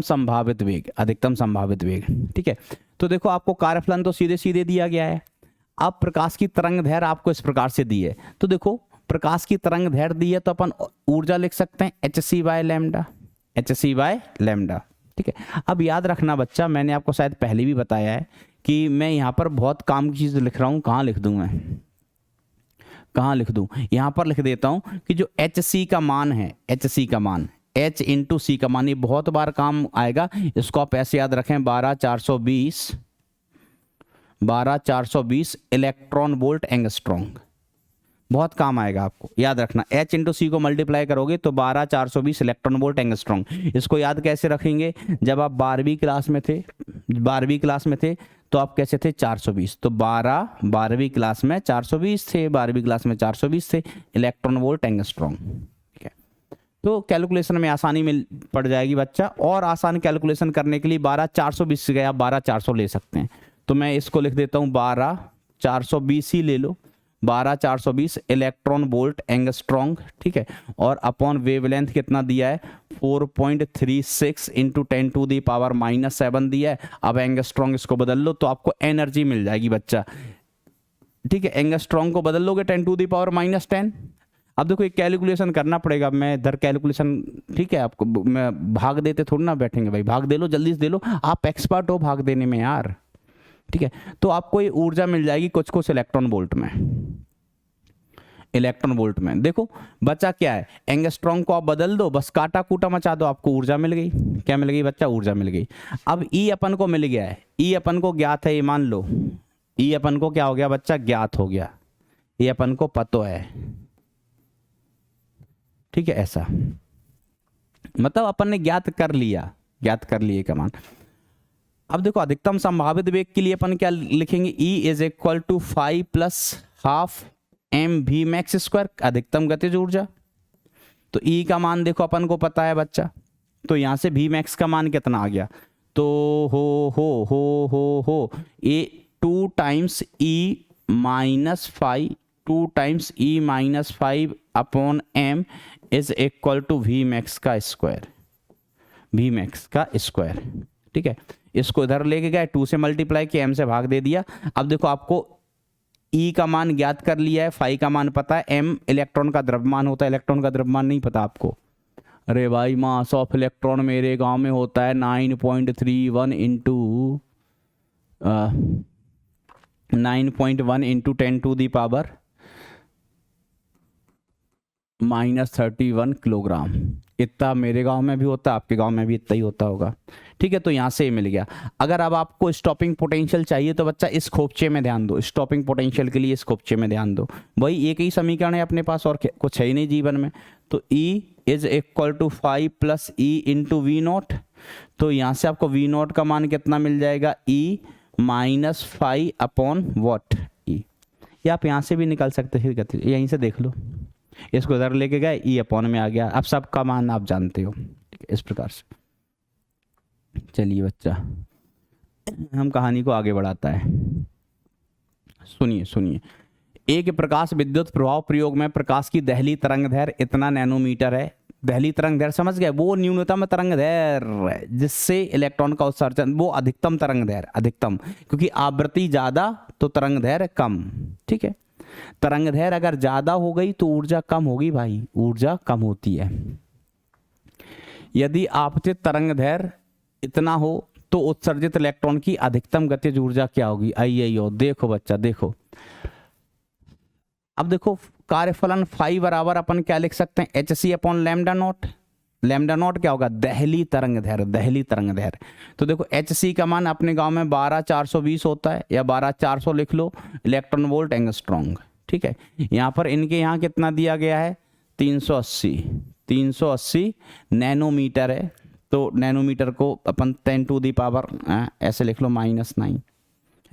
संभावित वेग, ठीक है। तो देखो, आपको कार्यफलन तो सीधे सीधे दिया गया है। अब प्रकाश की तरंग दैर्घ्य आपको इस प्रकार से दी है, तो देखो प्रकाश की तरंग दैर्घ्य दी है तो अपन ऊर्जा लिख सकते हैं HC बाय लैम्डा, ठीक है। अब याद रखना बच्चा, मैंने आपको शायद पहले भी बताया है कि मैं यहाँ पर बहुत काम की चीज लिख रहा हूँ। कहाँ लिख दूं मैं, यहाँ पर लिख देता हूँ कि जो HC का मान है, H इंटू C का मान, ये बहुत बार काम आएगा, इसको आप ऐसे याद रखें, 12420 इलेक्ट्रॉन वोल्ट एंगस्ट्रॉन्ग, बहुत काम आएगा आपको, याद रखना। H इंटू C को मल्टीप्लाई करोगे तो 12420 इलेक्ट्रॉन वोल्ट एंगस्ट्रॉन्ग। इसको याद कैसे रखेंगे, जब आप 12वीं क्लास में थे तो आप कैसे थे, 420, तो 12वीं क्लास में 420 थे, इलेक्ट्रॉन वोल्ट एंगस्ट्रॉन्ग, ठीक है। तो कैलकुलेशन में आसानी मिल पड़ जाएगी बच्चा। और आसान कैलकुलेशन करने के लिए 12420 से गया 12400 ले सकते हैं। तो मैं इसको लिख देता हूँ 12420 ही ले लो, 12420 इलेक्ट्रॉन वोल्ट एंगस्ट्रॉन्ग, ठीक है। और अपॉन वेवलेंथ कितना दिया है 4.36 इंटू 10⁻⁻7 दिया है। अब एंगस्ट्रॉन्ग इसको बदल लो तो आपको एनर्जी मिल जाएगी बच्चा, ठीक है। एंगस्ट्रॉन्ग को बदल लोगे 10⁻10। अब देखो एक कैलकुलेशन करना पड़ेगा, मैं इधर कैलकुलेशन, ठीक है। आपको मैं भाग देते थोड़ी ना बैठेंगे भाई, भाग दे लो जल्दी से दे लो, आप एक्सपर्ट हो भाग देने में यार, ठीक है। तो आपको ये ऊर्जा मिल जाएगी कुछ कुछ इलेक्ट्रॉन वोल्ट में, इलेक्ट्रॉन वोल्ट में। देखो बच्चा क्या है, एंगस्ट्रॉन्ग को आप बदल दो, बस काटा कूटा मचा दो, आपको ऊर्जा मिल गई। क्या मिल गई बच्चा, ऊर्जा मिल गई। अब ई अपन को मिल गया है, ई अपन को ज्ञात है, ये मान लो ई अपन को क्या हो गया बच्चा, ज्ञात हो गया, ये अपन को पता है, ठीक है। ऐसा मतलब अपन ने ज्ञात कर लिया, ज्ञात कर लिए का मान। अब देखो अधिकतम संभावित वेग के लिए अपन क्या लिखेंगे, E is equal to 5 plus half mv max square, अधिकतम गतिज ऊर्जा। तो E का मान देखो अपन को पता है बच्चा, तो यहां से v मैक्स का मान कितना आ गया, तो हो ये 2 times E minus 5, 2 times E minus 5 upon m is equal to V max का स्क्वायर, वी मैक्स का स्क्वायर, ठीक है। इसको इधर लेके गए, 2 से मल्टीप्लाई किया, m से भाग दे दिया। अब देखो आपको E का मान ज्ञात कर लिया है, फाई का मान पता है, m इलेक्ट्रॉन का द्रव्यमान होता है, इलेक्ट्रॉन का द्रव्यमान नहीं पता आपको। अरे भाई मास ऑफ इलेक्ट्रॉन मेरे गांव में होता है 9.31 इंटू 9.1 इंटू 10⁻⁻31 किलोग्राम। इतना मेरे गांव में भी होता है, आपके गांव में भी इतना ही होता होगा, ठीक है। तो यहाँ से मिल गया। अगर अब आपको स्टॉपिंग पोटेंशियल चाहिए तो बच्चा इस खोपचे में ध्यान दो, स्टॉपिंग पोटेंशियल के लिए इस खोपचे में ध्यान दो। वही एक ही समीकरण है अपने पास, और कुछ है ही नहीं जीवन में। तो E is equal to 5 plus E into V naught. तो यहाँ से आपको वी नॉट का मान कितना मिल जाएगा, E minus 5 upon what E। ये आप यहाँ से भी निकाल सकते हैं, यहीं से देख लो, इसको इधर लेके गए, ई अपॉन में आ गया। अब सबका मान आप जानते हो, ठीक है, इस प्रकार से। चलिए बच्चा हम कहानी को आगे बढ़ाता है, सुनिए सुनिए। एक प्रकाश विद्युत प्रभाव प्रयोग में प्रकाश की दहली तरंग दैर्घ्य इतना नैनोमीटर है। दहली तरंग दैर्घ्य समझ गए, वो न्यूनतम तरंग दैर्घ्य जिससे इलेक्ट्रॉन का उत्सर्जन, वो अधिकतम तरंग दैर्घ्य, अधिकतम, क्योंकि आवृत्ति ज्यादा तो तरंग दैर्घ्य कम, ठीक है। तरंग दैर्घ्य अगर ज्यादा हो गई तो ऊर्जा कम होगी भाई, ऊर्जा कम होती है। यदि आपतित तरंग दैर्घ्य इतना हो तो उत्सर्जित इलेक्ट्रॉन की अधिकतम गतिज ऊर्जा क्या होगी, आइए देखो बच्चा देखो। अब देखो कार्यफलन फाई बराबर अपन क्या लिख सकते हैं, hc upon lambda naught. Lambda naught क्या होगा, दहली तरंग दैर्घ्य, दहली तरंग दैर्घ्य। तो देखो hc का मान अपने गांव में 12420 होता है, या 12400 लिख लो, इलेक्ट्रॉन वोल्ट एंगस्ट्रॉन्ग, ठीक है। यहाँ पर इनके यहाँ कितना दिया गया है, 380 नैनोमीटर है। तो नैनोमीटर को अपन 10⁻, ऐसे लिख लो -9,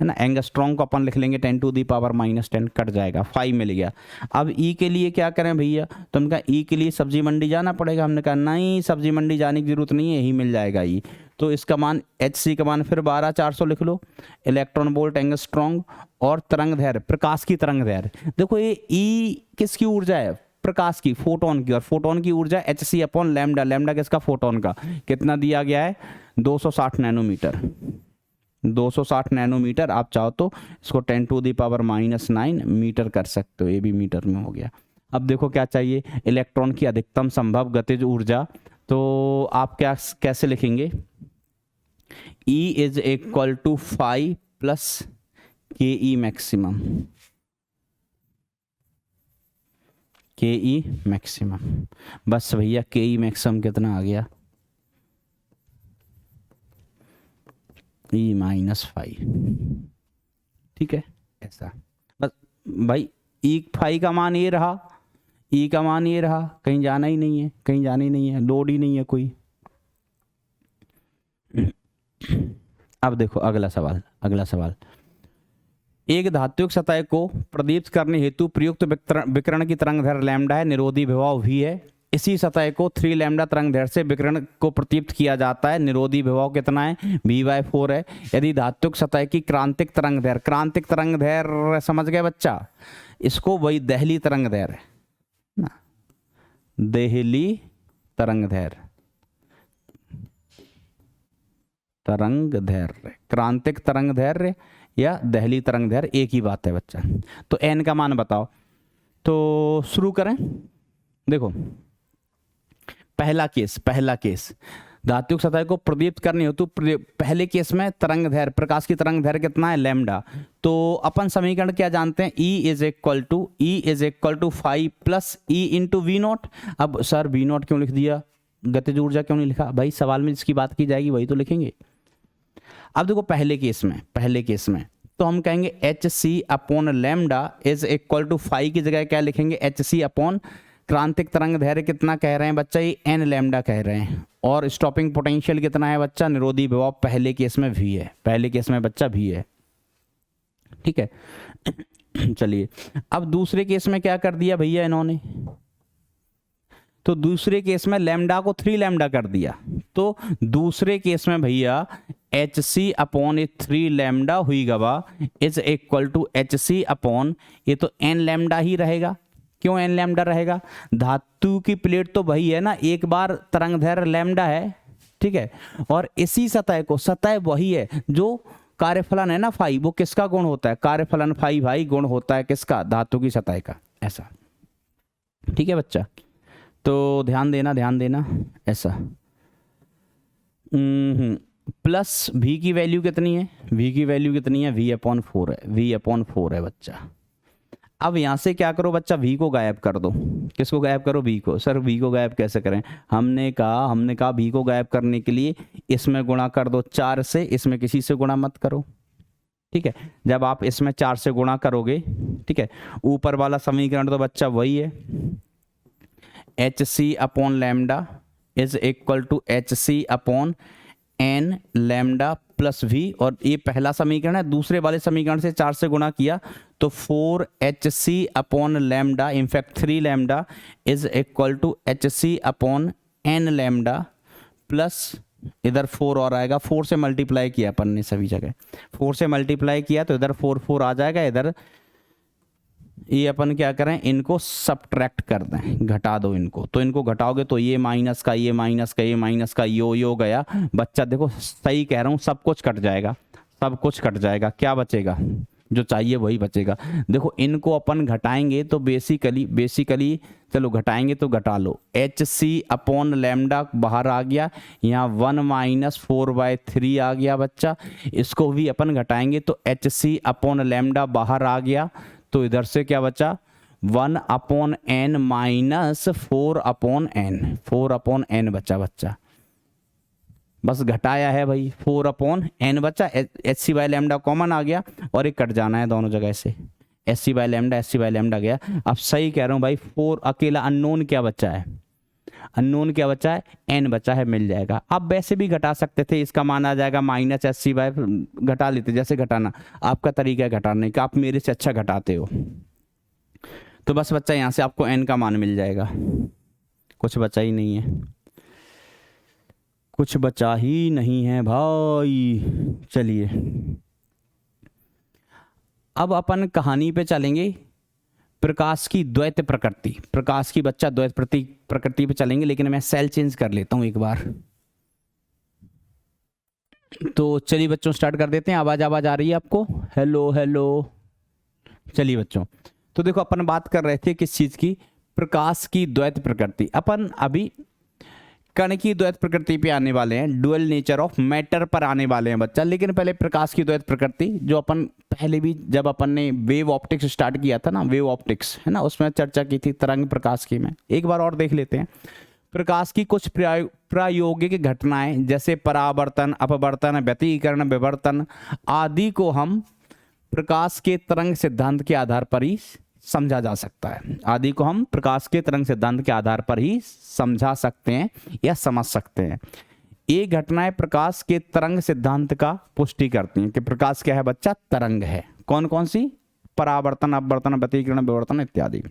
है ना। एंगस्ट्रॉन्ग को अपन लिख लेंगे 10⁻−10, कट जाएगा, 5 मिल गया। अब ई के लिए क्या करें भैया, तो हमने कहा ई के लिए सब्जी मंडी जाना पड़ेगा। हमने कहा नहीं, सब्जी मंडी जाने की जरूरत नहीं है, यही मिल जाएगा ई। तो इसका मान hc का मान फिर 12400 लिख लो, इलेक्ट्रॉन वोल्ट एंगस्ट्रॉन्ग। और तरंग दैर्घ्य, प्रकाश की तरंग दैर्घ्य, देखो ये ई किसकी ऊर्जा है, प्रकाश की, फोटोन की। और फोटोन की ऊर्जा hc अपॉन लैम्डा, लैम्डा किसका, फोटोन का। कितना दिया गया है, 260 नैनोमीटर, 260 नैनोमीटर। आप चाहो तो इसको 10⁻⁻9 मीटर कर सकते हो, ये भी मीटर में हो गया। अब देखो क्या चाहिए, इलेक्ट्रॉन की अधिकतम संभव गतिज ऊर्जा। तो आप क्या कैसे लिखेंगे, E is equal to 5 plus ke maximum, ke maximum. बस भैया ke मैक्सिमम कितना आ गया, E-5, ठीक है। ऐसा बस भाई, E5 का मान ये रहा, E का मान ये रहा, कहीं जाना ही नहीं है, कहीं जाना ही नहीं है, लोड ही नहीं है कोई। अब देखो अगला सवाल, अगला सवाल। एक धात्विक सतह को प्रदीप्त करने हेतु प्रयुक्त विकिरण की तरंग दैर्घ्य लैम्डा है, निरोधी विभव भी है। इसी सतह को 3 लैम्डा तरंग दैर्ध्य से विकिरण को प्रदीप्त किया जाता है। निरोधी विभव कितना है? V/4 है। यदि धात्विक सतह की क्रांतिक तरंग दैर्ध्य समझ गए बच्चा, इसको वही देहली तरंग दैर्ध्य ना, देहली तरंग दैर्ध्य, क्रांतिक तरंग दैर्ध्य या देहली तरंग दैर्ध्य एक ही बात है बच्चा। तो n का मान बताओ। तो शुरू करें। देखो पहला केस धात्विक सतह को प्रदीप्त करनी हो तो पहले केस में तरंग दैर्ध्य, प्रकाश की तरंग दैर्ध्य कितना है? लैम्डा। तो अपन समीकरण क्या जानते हैं? E is equal to 5 plus E into V0। अब सर V0 क्यों लिख दिया, गतिज ऊर्जा क्यों नहीं लिखा? भाई सवाल में जिसकी बात की जाएगी वही तो लिखेंगे। अब देखो पहले केस में तो हम कहेंगे Hc upon lambda is equal to 5 की जगह क्या लिखेंगे? Hc अपॉन क्रांतिक तरंग दैर्ध्य कितना कह रहे हैं बच्चा? ये n लैम्डा कह रहे हैं। और स्टॉपिंग पोटेंशियल कितना है बच्चा? निरोधी विभव पहले केस में V है, पहले केस में बच्चा V है, ठीक है। चलिए अब दूसरे केस में क्या कर दिया भैया इन्होंने? तो दूसरे केस में लैम्डा को 3 लैम्डा कर दिया। तो दूसरे केस में भैया Hc अपॉन 3 लैम्डा हुई गवा is equal to Hc upon ये तो n लैम्डा ही रहेगा। क्यों n लैम्डा रहेगा? धातु की प्लेट तो वही है ना, एक बार तरंग दैर्ध्य लैम्डा है, ठीक है। और इसी सतह वही है जो कार्यफलन है ना फाई, वो किसका गुण होता है? कार्यफलन फाई भाई गुण होता है किसका? धातु की सतह का, ऐसा, ठीक है बच्चा। तो ध्यान देना ऐसा। प्लस V की वैल्यू कितनी है? V/4 है बच्चा। अब यहां से क्या करो बच्चा? V को गायब कर दो। किसको गायब करो? V को। सर V को गायब कैसे करें? हमने कहा V को गायब करने के लिए इसमें गुणा कर दो 4 से, इसमें किसी से गुणा मत करो, ठीक है। जब आप इसमें 4 से गुणा करोगे, ठीक है, ऊपर वाला समीकरण तो बच्चा वही है, Hc upon lambda is equal to Hc upon n lambda plus V। और ये पहला समीकरण है। दूसरे वाले समीकरण से 4 से गुणा किया तो 4Hc upon lambda, in fact 3 lambda is equal to Hc upon n lambda plus इधर 4 और आएगा। 4 से मल्टीप्लाई किया अपन ने सभी जगह, 4 से मल्टीप्लाई किया तो इधर 4 आ जाएगा। इधर ये अपन क्या करें? इनको सब्ट्रैक्ट कर दें, घटा दो इनको। तो इनको घटाओगे तो ये माइनस का ये माइनस का ये माइनस का यो गया बच्चा। देखो सही कह रहा हूँ, सब कुछ कट जाएगा, क्या बचेगा? जो चाहिए वही बचेगा। देखो इनको अपन घटाएंगे तो बेसिकली चलो घटाएंगे तो घटा लो। Hc अपॉन लैम्डा बाहर आ गया, यहाँ 1 - 4/3 आ गया बच्चा। इसको भी अपन घटाएंगे तो Hc अपॉन लैम्डा बाहर आ गया, तो इधर से क्या बचा? 1/n माइनस 4/n बच्चा। बस घटाया है भाई, 4/n बचा। Hc बाय लैम्डा कॉमन आ गया और एक कट जाना है दोनों जगह से। Hc बाय लैम्डा गया। अब सही कह रहा हूँ भाई, 4 अकेला अननोन क्या बचा है? n बचा है, मिल जाएगा। अब वैसे भी घटा सकते थे, इसका मान आ जाएगा माइनस Hc बाय, घटा लेते जैसे घटाना आपका तरीका है घटाने का, आप मेरे से अच्छा घटाते हो। तो बस बच्चा यहाँ से आपको n का मान मिल जाएगा, कुछ बचा ही नहीं है भाई। चलिए अब अपन कहानी पे चलेंगे, प्रकाश की द्वैत प्रकृति, द्वैत प्रकृति पे चलेंगे। लेकिन मैं सेल चेंज कर लेता हूं एक बार। तो चलिए बच्चों स्टार्ट कर देते हैं। आवाज आ रही है आपको? हेलो। चलिए बच्चों, तो देखो अपन बात कर रहे थे किस चीज की? प्रकाश की द्वैत प्रकृति। अपन अभी कण की द्वैत प्रकृति पे आने वाले हैं, डुअल नेचर ऑफ मैटर पर आने वाले हैं बच्चा। लेकिन पहले प्रकाश की द्वैत प्रकृति, जो अपन पहले भी जब अपन ने वेव ऑप्टिक्स स्टार्ट किया था ना, वेव ऑप्टिक्स है ना, उसमें चर्चा की थी तरंग प्रकाश की। में एक बार और देख लेते हैं। प्रकाश की कुछ प्रायोगिक घटनाएं जैसे परावर्तन, अपवर्तन, व्यतिकरण, विवर्तन आदि को हम प्रकाश के तरंग सिद्धांत के आधार पर ही समझा जा सकता है। आदि को हम प्रकाश के तरंग सिद्धांत के आधार पर ही समझा सकते हैं या समझ सकते हैं। ये घटनाएं प्रकाश के तरंग सिद्धांत का पुष्टि करती हैं कि प्रकाश क्या है बच्चा? तरंग है। कौन कौन सी? परावर्तन, अपवर्तन, व्यतिकरण, विवर्तन इत्यादि।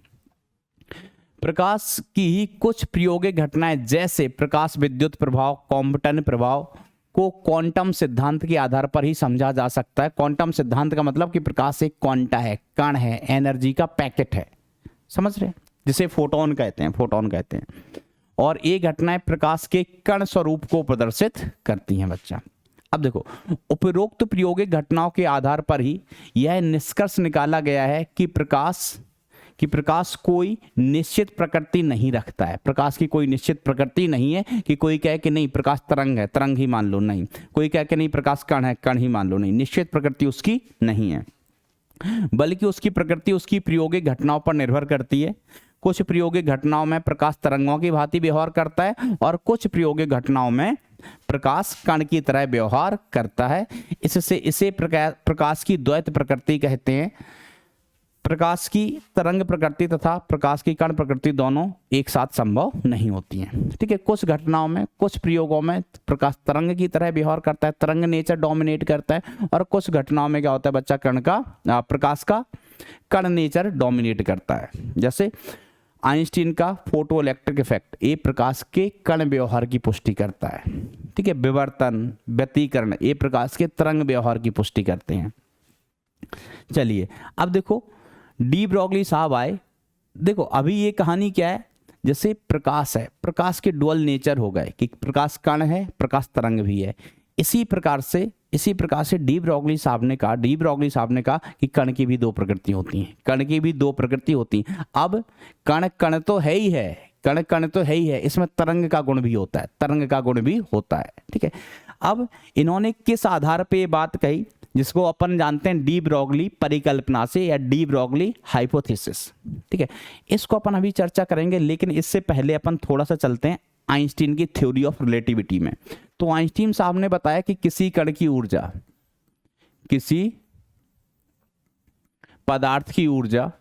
प्रकाश की ही कुछ प्रायोगिक घटनाएं जैसे प्रकाश विद्युत प्रभाव, क्वांटम प्रभाव को क्वांटम सिद्धांत के आधार पर ही समझा जा सकता है। क्वांटम सिद्धांत का मतलब कि प्रकाश एक क्वांटा है, कण है, एनर्जी का पैकेट है, समझ रहे हैं, जिसे फोटोन कहते हैं, फोटोन कहते हैं। और ये घटनाएं प्रकाश के कण स्वरूप को प्रदर्शित करती हैं बच्चा। अब देखो, उपरोक्त प्रायोगिक घटनाओं के आधार पर ही यह निष्कर्ष निकाला गया है कि प्रकाश कोई निश्चित प्रकृति नहीं रखता है। प्रकाश की कोई निश्चित प्रकृति नहीं है कि कोई कहे कि नहीं प्रकाश तरंग है, तरंग ही मान लो, नहीं। कोई कहे कि नहीं प्रकाश कण है, कण ही मान लो, नहीं। निश्चित प्रकृति उसकी नहीं है, बल्कि उसकी प्रकृति उसकी प्रायोगिक घटनाओं पर निर्भर करती है। कुछ प्रायोगिक घटनाओं में प्रकाश तरंगों की भांति व्यवहार करता है और कुछ प्रायोगिक घटनाओं में प्रकाश कण की तरह व्यवहार करता है। इसे प्रकाश की द्वैत प्रकृति कहते हैं। प्रकाश की तरंग प्रकृति तथा प्रकाश की कण प्रकृति दोनों एक साथ संभव नहीं होती हैं। ठीक है, कुछ घटनाओं में, कुछ प्रयोगों में प्रकाश तरंग की तरह व्यवहार करता है, तरंग नेचर डोमिनेट करता है, और कुछ घटनाओं में क्या होता है बच्चा, प्रकाश का कण नेचर डोमिनेट करता है। जैसे आइंस्टीन का फोटो इलेक्ट्रिक इफेक्ट, ये प्रकाश के कण व्यवहार की पुष्टि करता है। ठीक है, विवर्तन, व्यतिकरण, ये प्रकाश के तरंग व्यवहार की पुष्टि करते हैं। चलिए अब देखो, डी ब्रॉगली साहब आए। देखो अभी ये कहानी क्या है, जैसे प्रकाश है, प्रकाश के डुअल नेचर हो गए कि प्रकाश कण है, प्रकाश तरंग भी है। इसी प्रकार से डी ब्रॉगली साहब ने कहा कि कण की भी दो प्रकृति होती हैं, कण की भी दो प्रकृति होती हैं। अब कण तो है ही है, कण तो है ही है, इसमें तरंग का गुण भी होता है, तरंग का गुण भी होता है। ठीक है, अब इन्होंने किस आधार पे ये बात कही, जिसको अपन जानते हैं डी ब्रॉगली परिकल्पना से या डी ब्रॉगली हाइपोथेसिस। ठीक है, इसको अपन अभी चर्चा करेंगे, लेकिन इससे पहले अपन थोड़ा सा चलते हैं आइंस्टीन की थ्योरी ऑफ रिलेटिविटी में। तो आइंस्टीन साहब ने बताया कि किसी कण की ऊर्जा, किसी पदार्थ की ऊर्जा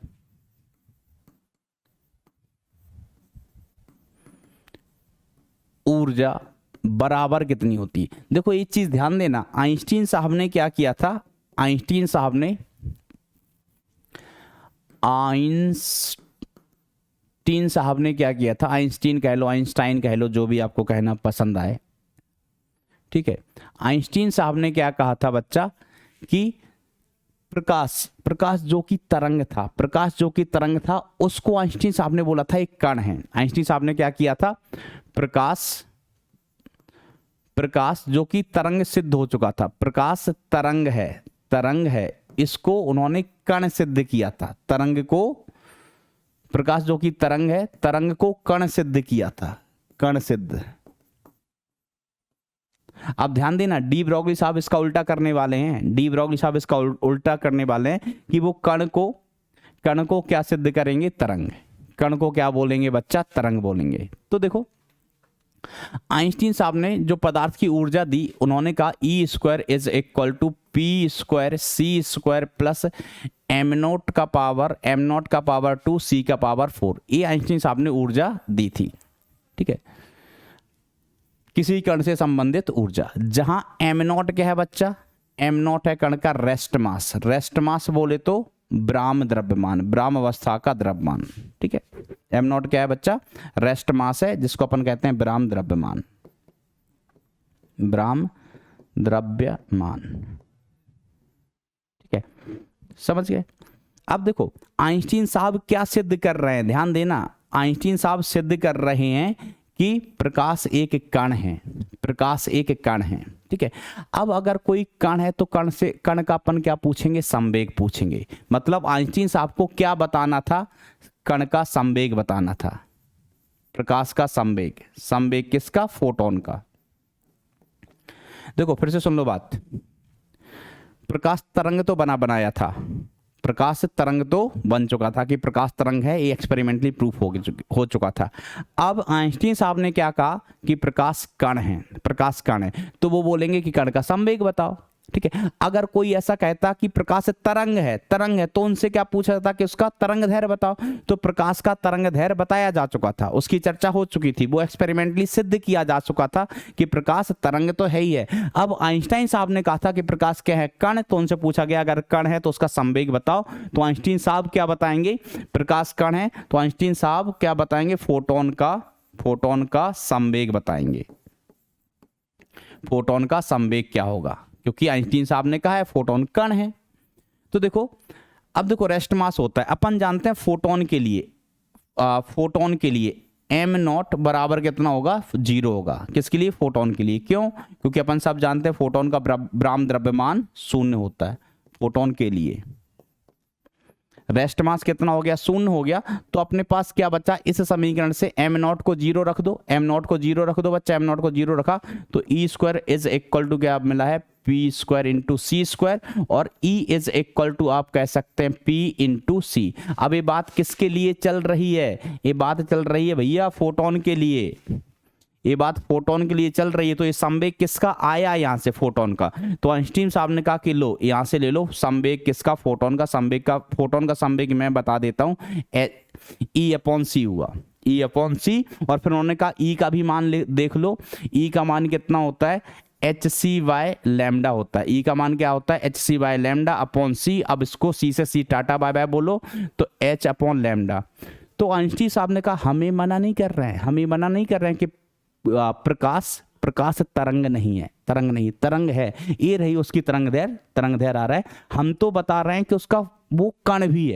बराबर कितनी होती है। देखो एक चीज ध्यान देना, आइंस्टीन साहब ने क्या किया था, आइंस्टीन साहब ने क्या किया था, आइंस्टीन कह लो, आइंस्टाइन कह लो, जो भी आपको कहना पसंद आए। ठीक है, आइंस्टीन साहब ने क्या कहा था बच्चा कि प्रकाश जो कि तरंग था, उसको आइंस्टीन साहब ने बोला था एक कण है। आइंस्टीन साहब ने क्या किया था, प्रकाश जो कि तरंग सिद्ध हो चुका था, प्रकाश तरंग है, इसको उन्होंने कण सिद्ध किया था। प्रकाश जो कि तरंग है, तरंग को कण सिद्ध किया था, कण सिद्ध। अब ध्यान देना, डी ब्रॉगली साहब इसका उल्टा करने वाले हैं, डी ब्रॉगली साहब इसका उल्टा करने वाले हैं कि वो कण को क्या सिद्ध करेंगे, तरंग। कण को क्या बोलेंगे बच्चा, तरंग बोलेंगे। तो देखो आइंस्टीन साहब ने जो पदार्थ की ऊर्जा दी, उन्होंने कहा E² is equal to P² C² plus m0 का पावर 2 C का पावर 4। ये आइंस्टीन साहब ने ऊर्जा दी थी। ठीक है, किसी कण से संबंधित ऊर्जा, जहां m0 क्या है बच्चा, m0 है कण का रेस्ट मास बोले तो ब्राह्म द्रव्यमान, ब्राह्म अवस्था का द्रव्यमान। ठीक है, m0 क्या है बच्चा, रेस्ट मास है, जिसको अपन कहते हैं ब्राह्म द्रव्यमान। ठीक है, समझ गए। अब देखो आइंस्टीन साहब क्या सिद्ध कर रहे हैं, ध्यान देना, आइंस्टीन साहब सिद्ध कर रहे हैं कि प्रकाश एक कण है। ठीक है, अब अगर कोई कण है तो कण का अपन क्या पूछेंगे, संवेग पूछेंगे। मतलब आइंस्टीन साहब को क्या बताना था, कण का संवेग बताना था, प्रकाश का संवेग किसका, फोटोन का। देखो फिर से सुन लो बात, प्रकाश तरंग तो बनाया था, प्रकाश तरंग तो बन चुका था कि प्रकाश तरंग है, ये एक्सपेरिमेंटली प्रूफ हो चुका था। अब आइंस्टीन साहब ने क्या कहा कि प्रकाश कण है, तो वो बोलेंगे कि कण का संवेग बताओ। ठीक है। अगर कोई ऐसा कहता कि प्रकाश तरंग है तो उनसे क्या पूछा जाता कि उसका तरंग दैर्घ्य बताओ। तो प्रकाश का तरंग दैर्घ्य बताया जा चुका था, उसकी चर्चा हो चुकी थी, वो एक्सपेरिमेंटली सिद्ध किया जा चुका था कि प्रकाश तरंग तो है ही है। अब आइंस्टाइन साहब ने कहा था कि प्रकाश क्या है, कण। तो उनसे पूछा गया अगर कण है तो उसका संवेग बताओ। तो आइंस्टीन साहब क्या बताएंगे, प्रकाश कण है तो आइंस्टीन साहब क्या बताएंगे, फोटोन का संवेग बताएंगे। फोटोन का संवेग क्या होगा, क्योंकि आइंस्टीन साहब ने कहा है फोटोन कण है। तो देखो, अब देखो रेस्ट मास होता है, अपन जानते हैं फोटोन के लिए एम नॉट बराबर कितना होगा, 0 होगा। किसके लिए, फोटोन के लिए। क्यों, क्योंकि अपन सब जानते हैं फोटोन का ब्राह्म द्रव्यमान 0 होता है। फोटोन के लिए रेस्ट मास कितना हो गया, 0 हो गया। तो अपने पास क्या बचा, इस समीकरण से एम नॉट को 0 रख दो, एम नॉट को 0 रख दो बच्चा, एम नॉट को 0 रखा तो E square is equal to क्या मिला है, P square into C square, और ई इज इक्वल टू आप कह सकते हैं पी इंटू सी। अब ये बात किसके लिए चल रही है, ये बात चल रही है भैया फोटोन के लिए, ये बात फोटोन के लिए चल रही है। तो ये संवेग किसका आया, यहां से फोटोन का। तो आइंस्टीन साहब ने कहा कि लो यहां से ले लो संवेग किसका, फोटोन का। फोटोन का संवेग मैं बता देता हूं, ई अपॉन सी हुआ, ई अपॉन सी। और फिर उन्होंने कहा ई का भी मान देख लो, ई का मान कितना होता है, एच सी वाई लैम्डा होता है। ई का मान क्या होता है, H C by lambda upon C. अब इसको सी से सी टाटा बाय बाय बोलो तो एच अपॉन लैम्डा। तो आइंस्टीन साहब ने कहा हमें मना नहीं कर रहे हैं कि प्रकाश तरंग नहीं है, तरंग है। ये रही उसकी तरंग दैर्घ्य आ रहा है। हम तो बता रहे हैं कि उसका वो कण ही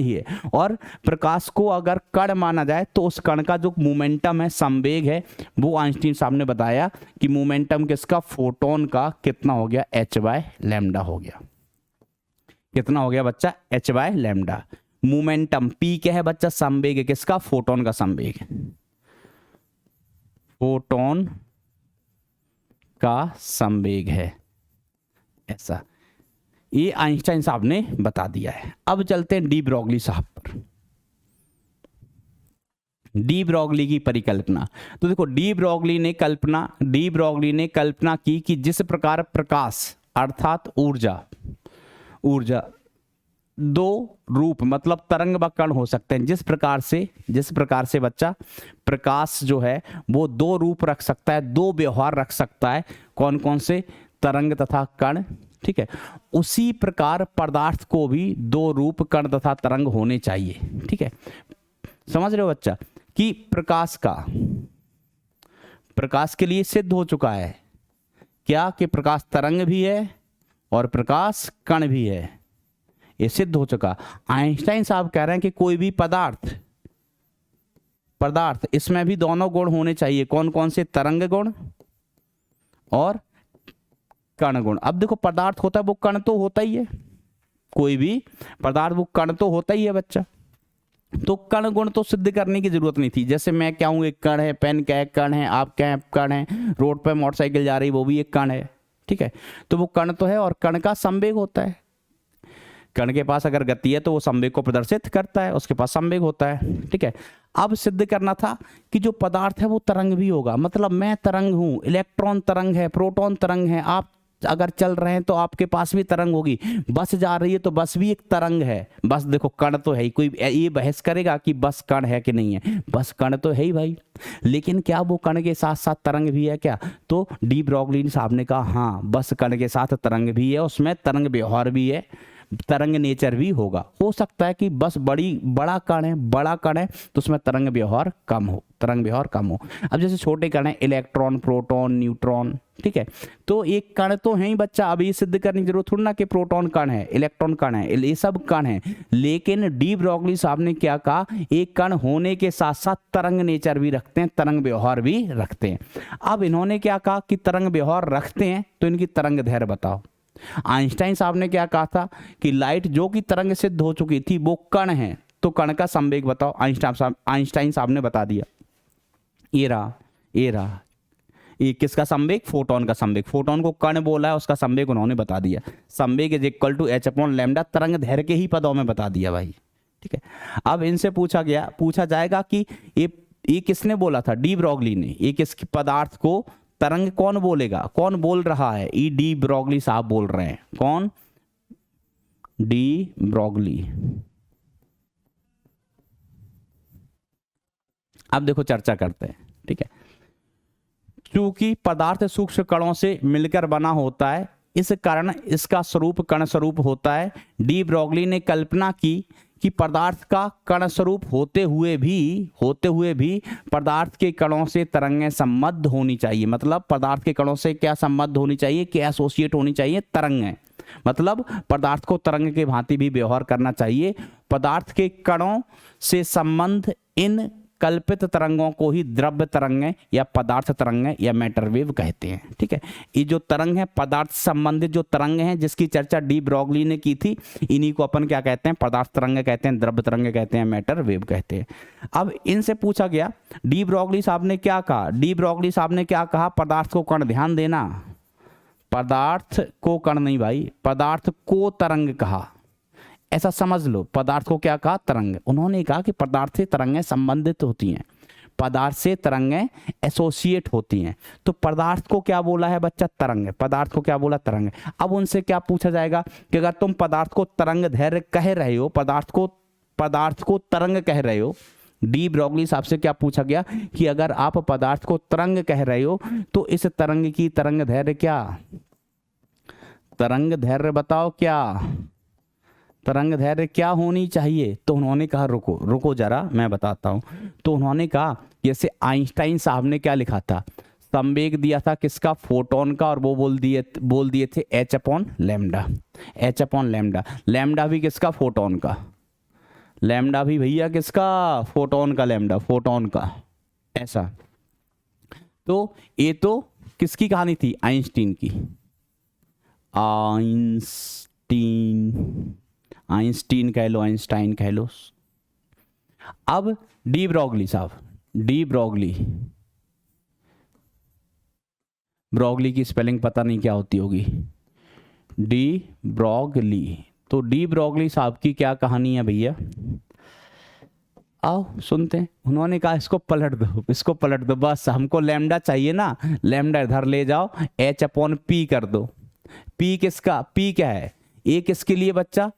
है। और प्रकाश को अगर कण माना जाए तो उस कण का जो मोमेंटम है, संवेग है, वो आइंस्टीन साहब ने बताया कि मोमेंटम किसका, फोटोन का कितना हो गया, एच बाय लैम्डा हो गया। कितना हो गया बच्चा, H by lambda. Momentum P क्या है बच्चा, संवेग है किसका, फोटोन का संवेग, फोटोन का संवेग है ऐसा। ये आइंस्टाइन साहब ने बता दिया है। अब चलते हैं डी ब्रॉगली साहब पर। डी ब्रॉगली की परिकल्पना। तो देखो डी ब्रॉगली ने कल्पना की कि जिस प्रकार प्रकाश अर्थात ऊर्जा दो रूप मतलब तरंग व कण हो सकते हैं। जिस प्रकार से बच्चा प्रकाश जो है वो दो रूप रख सकता है, दो व्यवहार रख सकता है। कौन कौन से, तरंग तथा कण, ठीक है। उसी प्रकार पदार्थ को भी दो रूप कण तथा तरंग होने चाहिए, ठीक है। समझ रहे हो बच्चा कि प्रकाश के लिए सिद्ध हो चुका है क्या, कि प्रकाश तरंग भी है और प्रकाश कण भी है, ये सिद्ध हो चुका। आइंस्टाइन साहब कह रहे हैं कि कोई भी पदार्थ इसमें भी दोनों गुण होने चाहिए। कौन कौन से, तरंग गुण और कण गुण। अब देखो पदार्थ होता है वो कण तो होता ही है, कोई भी पदार्थ वो कण तो होता ही है बच्चा। तो कण गुण तो सिद्ध करने की जरूरत नहीं थी। जैसे मैं क्या हूं, एक कण है, पेन क्या है, कण है, आप क्या है, कण है, रोड पर मोटरसाइकिल जा रही वो भी एक कण है, ठीक है। तो वो कण तो है और कण का संवेग होता है। कण के पास अगर गति है तो वो संवेग को प्रदर्शित करता है, उसके पास संवेग होता है, ठीक है। अब सिद्ध करना था कि जो पदार्थ है वो तरंग भी होगा। मतलब मैं तरंग हूं, इलेक्ट्रॉन तरंग है, प्रोटॉन तरंग है, आप अगर चल रहे हैं तो आपके पास भी तरंग होगी, बस जा रही है तो बस भी एक तरंग है। बस देखो कण तो है ही, कोई ये बहस करेगा कि बस कण है कि नहीं है, बस कण तो है ही भाई। लेकिन क्या वो कण के साथ साथ तरंग भी है क्या? तो डी ब्रॉगली साहब ने कहा हाँ, बस कण के साथ तरंग भी है, उसमें तरंग व्यवहार भी है, तरंग नेचर भी होगा। हो सकता है कि बस बड़ा कण है तो उसमें तरंग व्यवहार कम हो। अब जैसे छोटे कण है, इलेक्ट्रॉन, प्रोटॉन, न्यूट्रॉन, ठीक है। तो एक कण तो है ही बच्चा, अब ये सिद्ध करने की जरूरत थोड़ी ना कि प्रोटॉन कण है, इलेक्ट्रॉन कण है, ये सब कण है। लेकिन डी ब्रॉगली साहब ने क्या कहा, एक कण होने के साथ साथ तरंग नेचर भी रखते हैं, तरंग व्यवहार भी रखते हैं। अब इन्होंने क्या कहा कि तरंग व्यवहार रखते हैं तो इनकी तरंग दैर्घ्य बताओ। आइंस्टाइन साहब ने क्या कहा था कि लाइट जो कि तरंग सिद्ध हो चुकी थी वो कण है, तो कण का संवेग बताओ। आइंस्टाइन साहब ने बता दिया, ये रहा ये किसका संवेग, फोटोन का संवेग। फोटोन को कण बोला है, उसका संवेग उन्होंने बता दिया। संवेग is equal to H upon lambda, तरंग दैर्घ्य के ही पदों में बता दिया भाई, ठीक है। अब इनसे पूछा जाएगा कि ये किसने बोला था, डी ब्रॉगली ने। ये किस पदार्थ को तरंग कौन बोलेगा, कौन बोल रहा है? ई डी ब्रॉगली साहब बोल रहे हैं। कौन? De Broglie. अब देखो चर्चा करते हैं, ठीक है। चूंकि पदार्थ सूक्ष्म कणों से मिलकर बना होता है, इस कारण इसका स्वरूप कण स्वरूप होता है। डी ब्रॉगली ने कल्पना की कि पदार्थ का कण स्वरूप होते हुए भी पदार्थ के कणों से तरंगें संबद्ध होनी चाहिए। मतलब पदार्थ के कणों से क्या संबद्ध होनी चाहिए, क्या एसोसिएट होनी चाहिए? तरंगें। मतलब पदार्थ को तरंग के भांति भी व्यवहार करना चाहिए। पदार्थ के कणों से संबंध इन कल्पित तरंगों को ही द्रव्य तरंगें या पदार्थ तरंगें या मैटर वेव कहते हैं, ठीक है। ये जो तरंग है, पदार्थ संबंधित जो तरंग हैं जिसकी चर्चा डी ब्रॉगली ने की थी, इन्हीं को अपन क्या कहते हैं? पदार्थ तरंगे कहते हैं, द्रव्य तरंगे कहते हैं, मैटर वेव कहते हैं। अब इनसे पूछा गया, डी ब्रॉगली साहब ने क्या कहा? डी ब्रॉगली साहब ने क्या कहा? पदार्थ को कण, ध्यान देना, पदार्थ को कण नहीं भाई, पदार्थ को तरंग कहा, ऐसा समझ लो। पदार्थ को क्या कहा? तरंग। उन्होंने कहा कि पदार्थ से तरंगें संबंधित होती हैं, पदार्थ से तरंगें एसोसिएट होती हैं। तो पदार्थ को क्या बोला है बच्चा? तरंग। पदार्थ को क्या बोला? तरंग। अब उनसे क्या पूछा जाएगा कि अगर तुम पदार्थ को तरंग धैर्य कह रहे हो, पदार्थ को तरंग कह रहे हो, डी ब्रॉगली साहब से क्या पूछा गया कि अगर आप पदार्थ को तरंग कह रहे हो तो इस तरंग की तरंग धैर्य क्या? तरंग धैर्य बताओ क्या? तरंग धैर्य क्या होनी चाहिए? तो उन्होंने कहा रुको जरा मैं बताता हूं। तो उन्होंने कहा, जैसे आइंस्टाइन साहब ने क्या लिखा था? संवेग दिया था किसका? फोटोन का, और वो बोल दिए थे H upon lambda. H upon lambda, lambda भी किसका? फोटोन का। लैम्डा भी भैया किसका? फोटोन का, लैम्डा फोटोन का। ऐसा। तो ये तो किसकी कहानी थी? आइंस्टीन की। आइंस्टीन कह लो, आइंस्टाइन कह लो। अब डी ब्रॉगली साहब, डी ब्रॉगली की स्पेलिंग पता नहीं क्या होती होगी, डी ब्रॉगली। तो डी ब्रॉगली साहब की क्या कहानी है भैया? आओ सुनते हैं। उन्होंने कहा इसको पलट दो, बस हमको लैम्डा चाहिए ना, लैम्डा इधर ले जाओ, एच अपॉन पी कर दो। पी किसका? पी क्या है? ए किसके लिए बच्चा?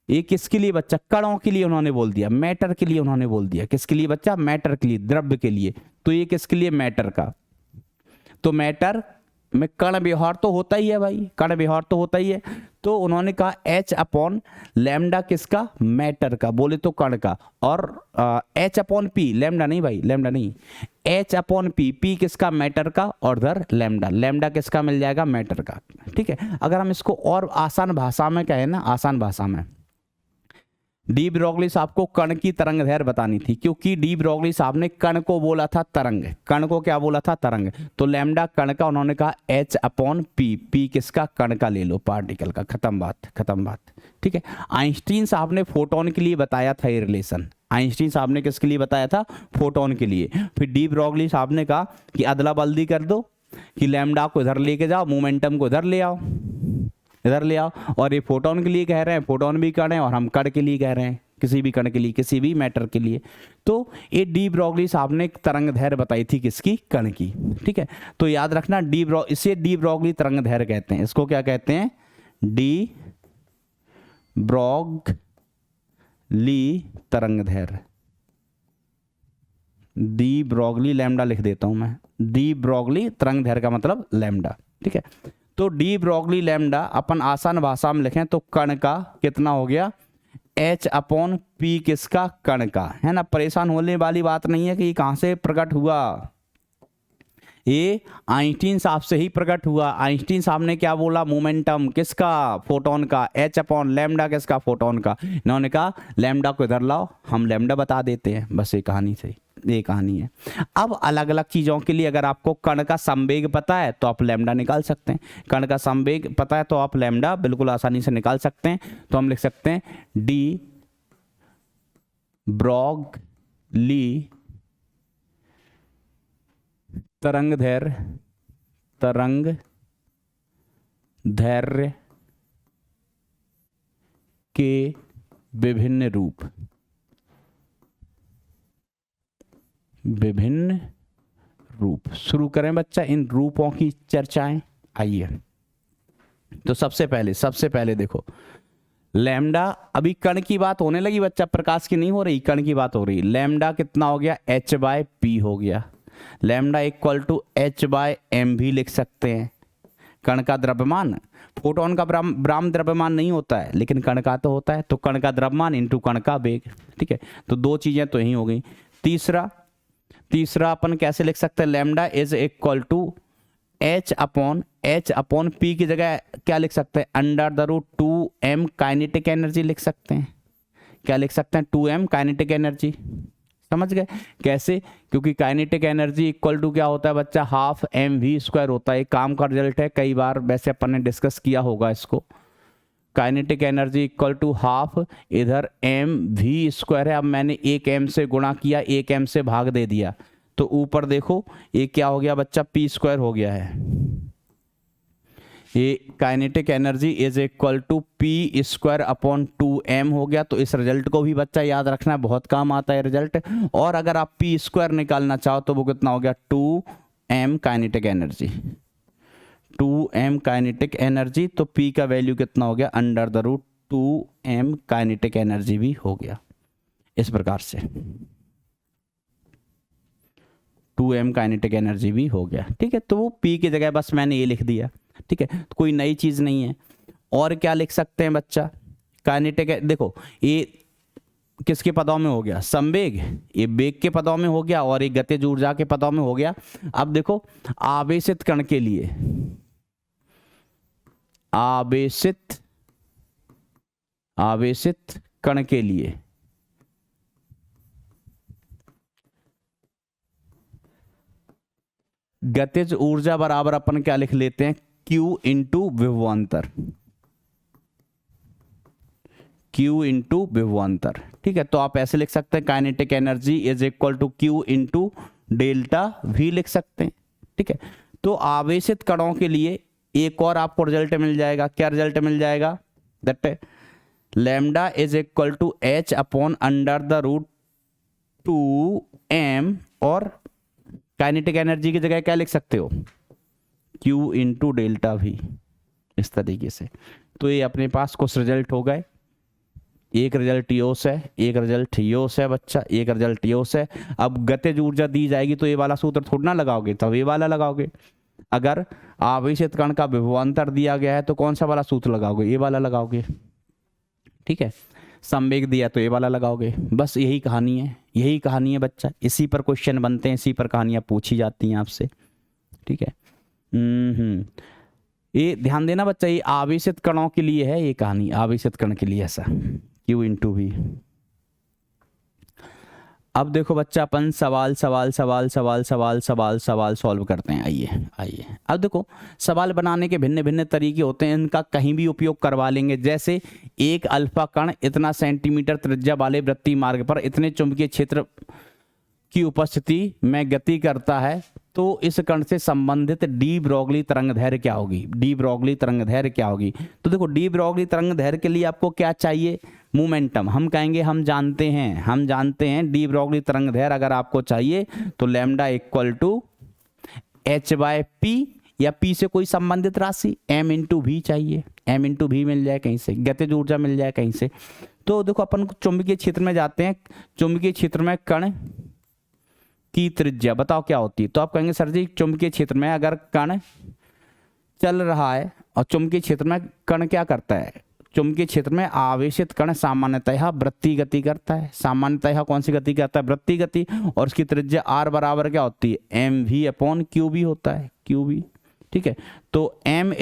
ये किसके लिए बच्चा? कणों के लिए उन्होंने बोल दिया, मैटर के लिए उन्होंने बोल दिया। किसके लिए बच्चा? मैटर के लिए, द्रव्य के लिए। तो ये किसके लिए? मैटर का। तो मैटर में कण व्यवहार तो होता ही है भाई, कण व्यवहार तो होता ही है। तो उन्होंने कहा एच अपॉन लैम्डा किसका? मैटर का, बोले तो कण का। और एच अपॉन पी, लैम्डा नहीं भाई, लैम्डा नहीं, एच अपॉन पी, पी किसका? मैटर का, और उधर लैम्डा, लैम्डा किसका मिल जाएगा? मैटर का, ठीक है। अगर हम इसको और आसान भाषा में कहें ना, आसान भाषा में, डी ब्रॉगली साहब को कण की तरंग दैर्घ्य बतानी थी, क्योंकि डी ब्रॉगली साहब ने कण को बोला था तरंग। कण को क्या बोला था? तरंग। तो लैम्डा कण का, उन्होंने कहा एच अपॉन पी, पी किसका? कण का ले लो, पार्टिकल का। खत्म बात, ठीक है। आइंस्टीन साहब ने फोटोन के लिए बताया था ये रिलेशन। आइंस्टीन साहब ने किसके लिए बताया था? फोटोन के लिए। फिर डी ब्रॉगली साहब ने कहा कि अदला बदली कर दो, कि लैम्डा को इधर लेके जाओ, मोमेंटम को इधर ले आओ, इधर ले आओ। और ये फोटोन के लिए कह रहे हैं, फोटोन भी कण है, और हम कण के लिए कह रहे हैं, किसी भी कण के लिए, किसी भी मैटर के लिए। तो ये डी ब्रॉगली साहब ने तरंग दैर्घ्य बताई थी किसकी? कण की, ठीक है। तो याद रखना, इसे डी ब्रॉगली तरंग दैर्घ्य कहते हैं। इसको क्या कहते हैं? डी ब्रॉगली तरंग दैर्घ्य। डी ब्रॉगली लैम्डा लिख देता हूं मैं, डी ब्रॉगली तरंग दैर्घ्य का मतलब लैम्डा, ठीक है। तो डी ब्रॉगली लैम्डा अपन आसान भाषा में लिखें तो कण का कितना हो गया? एच अपॉन पी किसका? कण का, है ना। परेशान होने वाली बात नहीं है कि ये कहां से प्रकट हुआ, ये आइंस्टीन साहब से ही प्रकट हुआ। आइंस्टीन साहब ने क्या बोला? मोमेंटम किसका? फोटोन का। एच अपॉन लैम्डा किसका? फोटोन का। इन्होंने कहा लैम्डा को इधर लाओ, हम लैम्डा बता देते हैं, बस ये कहानी से, ये कहानी है। अब अलग अलग चीजों के लिए अगर आपको कण का संवेग पता है तो आप लैम्डा निकाल सकते हैं। कण का संवेग पता है तो आप लैम्डा बिल्कुल आसानी से निकाल सकते हैं। तो हम लिख सकते हैं डी ब्रॉगली तरंग दैर्घ्य के विभिन्न रूप। शुरू करें बच्चा इन रूपों की चर्चाएं। आइए, तो सबसे पहले देखो लैम्डा, अभी कण की बात होने लगी बच्चा, प्रकाश की नहीं हो रही, कण की बात हो रही। लैम्डा कितना हो गया, h बाय पी हो गया। Lambda equal to h by M भी लिख सकते हैं। कण का द्रव्यमान, फोटोन का ब्राह्म द्रव्यमान नहीं होता है, लेकिन कण का तो होता है, तो कण का द्रव्यमान इंटू कण का वेग। ठीक है, तो दो चीजें तो यही हो गई। तीसरा अपन कैसे लिख सकते हैं, lambda is equal to h upon P की जगह क्या लिख सकते हैं, under the root 2m kinetic energy लिख सकते हैं। क्या लिख सकते हैं, 2m काइनेटिक एनर्जी। समझ गए कैसे, क्योंकि काइनेटिक एनर्जी इक्वल टू क्या होता है बच्चा, हाफ एम वी स्क्वायर होता है। काम का रिजल्ट है, कई बार वैसे अपन ने डिस्कस किया होगा इसको। Kinetic energy equal to half, इधर एम वी स्क्वायर है। अब मैंने एक एम से गुणा किया, एक एम से भाग दे दिया, तो ऊपर देखो ये क्या हो गया बच्चा, पी स्क्वायर हो गया है। ये kinetic energy is equal to P square upon 2m हो गया। तो इस रिजल्ट को भी बच्चा याद रखना, बहुत काम आता है रिजल्ट। और अगर आप पी स्क्वायर निकालना चाहो तो वो कितना हो गया, 2m kinetic energy, 2m kinetic energy. तो p का वैल्यू कितना हो गया, under the root 2m kinetic energy भी हो गया। इस प्रकार से 2m काइनेटिक एनर्जी भी हो गया। ठीक है, तो वो p की जगह बस मैंने ये लिख दिया। ठीक है, तो कोई नई चीज नहीं है। और क्या लिख सकते हैं बच्चा, काइनेटिक, देखो ये किसके पदों में हो गया, संवेग, ये वेग के पदों में हो गया, और ये गतिज ऊर्जा के पदों में हो गया। अब देखो आवेशित कण के लिए, आवेशित कण के लिए गतिज ऊर्जा बराबर अपन क्या लिख लेते हैं, Q इंटू विभवांतर, Q इंटू विभवांतर। ठीक है, तो आप ऐसे लिख सकते हैं, kinetic energy is equal to Q into delta V लिख सकते हैं। ठीक है, तो आवेशित कणों के लिए एक और आपको रिजल्ट मिल जाएगा। क्या रिजल्ट मिल जाएगा, that lambda is equal to h upon under the root 2m, और काइनेटिक एनर्जी की जगह क्या लिख सकते हो, Q इंटू डेल्टा V, इस तरीके से। तो ये अपने पास कुछ रिजल्ट हो गए। एक रिजल्ट योस है, एक रिजल्ट योस है बच्चा, एक रिजल्ट योस है। अब गतिज ऊर्जा दी जाएगी तो ये वाला सूत्र थोड़ा ना लगाओगे, तब ये वाला लगाओगे। अगर आवेशित कण का विभवांतर दिया गया है तो कौन सा वाला सूत्र लगाओगे, ये वाला लगाओगे। ठीक है, संवेग दिया तो ये वाला लगाओगे। बस यही कहानी है, यही कहानी है बच्चा। इसी पर क्वेश्चन बनते हैं, इसी पर कहानियां पूछी जाती हैं आपसे। ठीक है, ये ध्यान देना बच्चा, ये आवेशित कणों के लिए है ये कहानी, आवेशित कण के लिए ऐसा Q इंटू V। अब देखो बच्चा अपन सवाल सॉल्व करते हैं। आइए अब देखो, सवाल बनाने के भिन्न भिन्न तरीके होते हैं, इनका कहीं भी उपयोग करवा लेंगे। जैसे एक अल्फा कण इतना सेंटीमीटर त्रिज्या वाले वृत्तीय मार्ग पर इतने चुंबकीय क्षेत्र की उपस्थिति में गति करता है, तो इस कण से संबंधित डी ब्रोगली तरंगदैर्घ्य क्या होगी, डी ब्रोगली तरंगदैर्घ्य क्या होगी। तो देखो डी ब्रोगली तरंगदैर्घ्य के लिए आपको क्या चाहिए, मोमेंटम। हम कहेंगे हम जानते हैं डी ब्रोगली तरंगदैर्घ्य अगर आपको चाहिए तो lambda equal to h by P, या p से कोई संबंधित राशि m इंटू वी चाहिए, m इंटू वी मिल जाए कहीं से, गतिज ऊर्जा मिल जाए कहीं से। तो देखो अपन चुंबकीय क्षेत्र में जाते हैं, चुंबकीय क्षेत्र में कण की त्रिज्या बताओ क्या होती है। तो आप कहेंगे सर जी चुंबकीय क्षेत्र में अगर कण चल रहा है और चुंबकीय क्षेत्र में कण क्या करता है, चुंबकीय क्षेत्र में आवेशित कण सामान्यतः वृत्तीय गति करता है। सामान्यतः कौन सी गति करता है, वृत्तीय गति, और उसकी त्रिज्या r बराबर क्या होती है, M V upon Q B होता है, क्यू बी। ठीक है, तो एम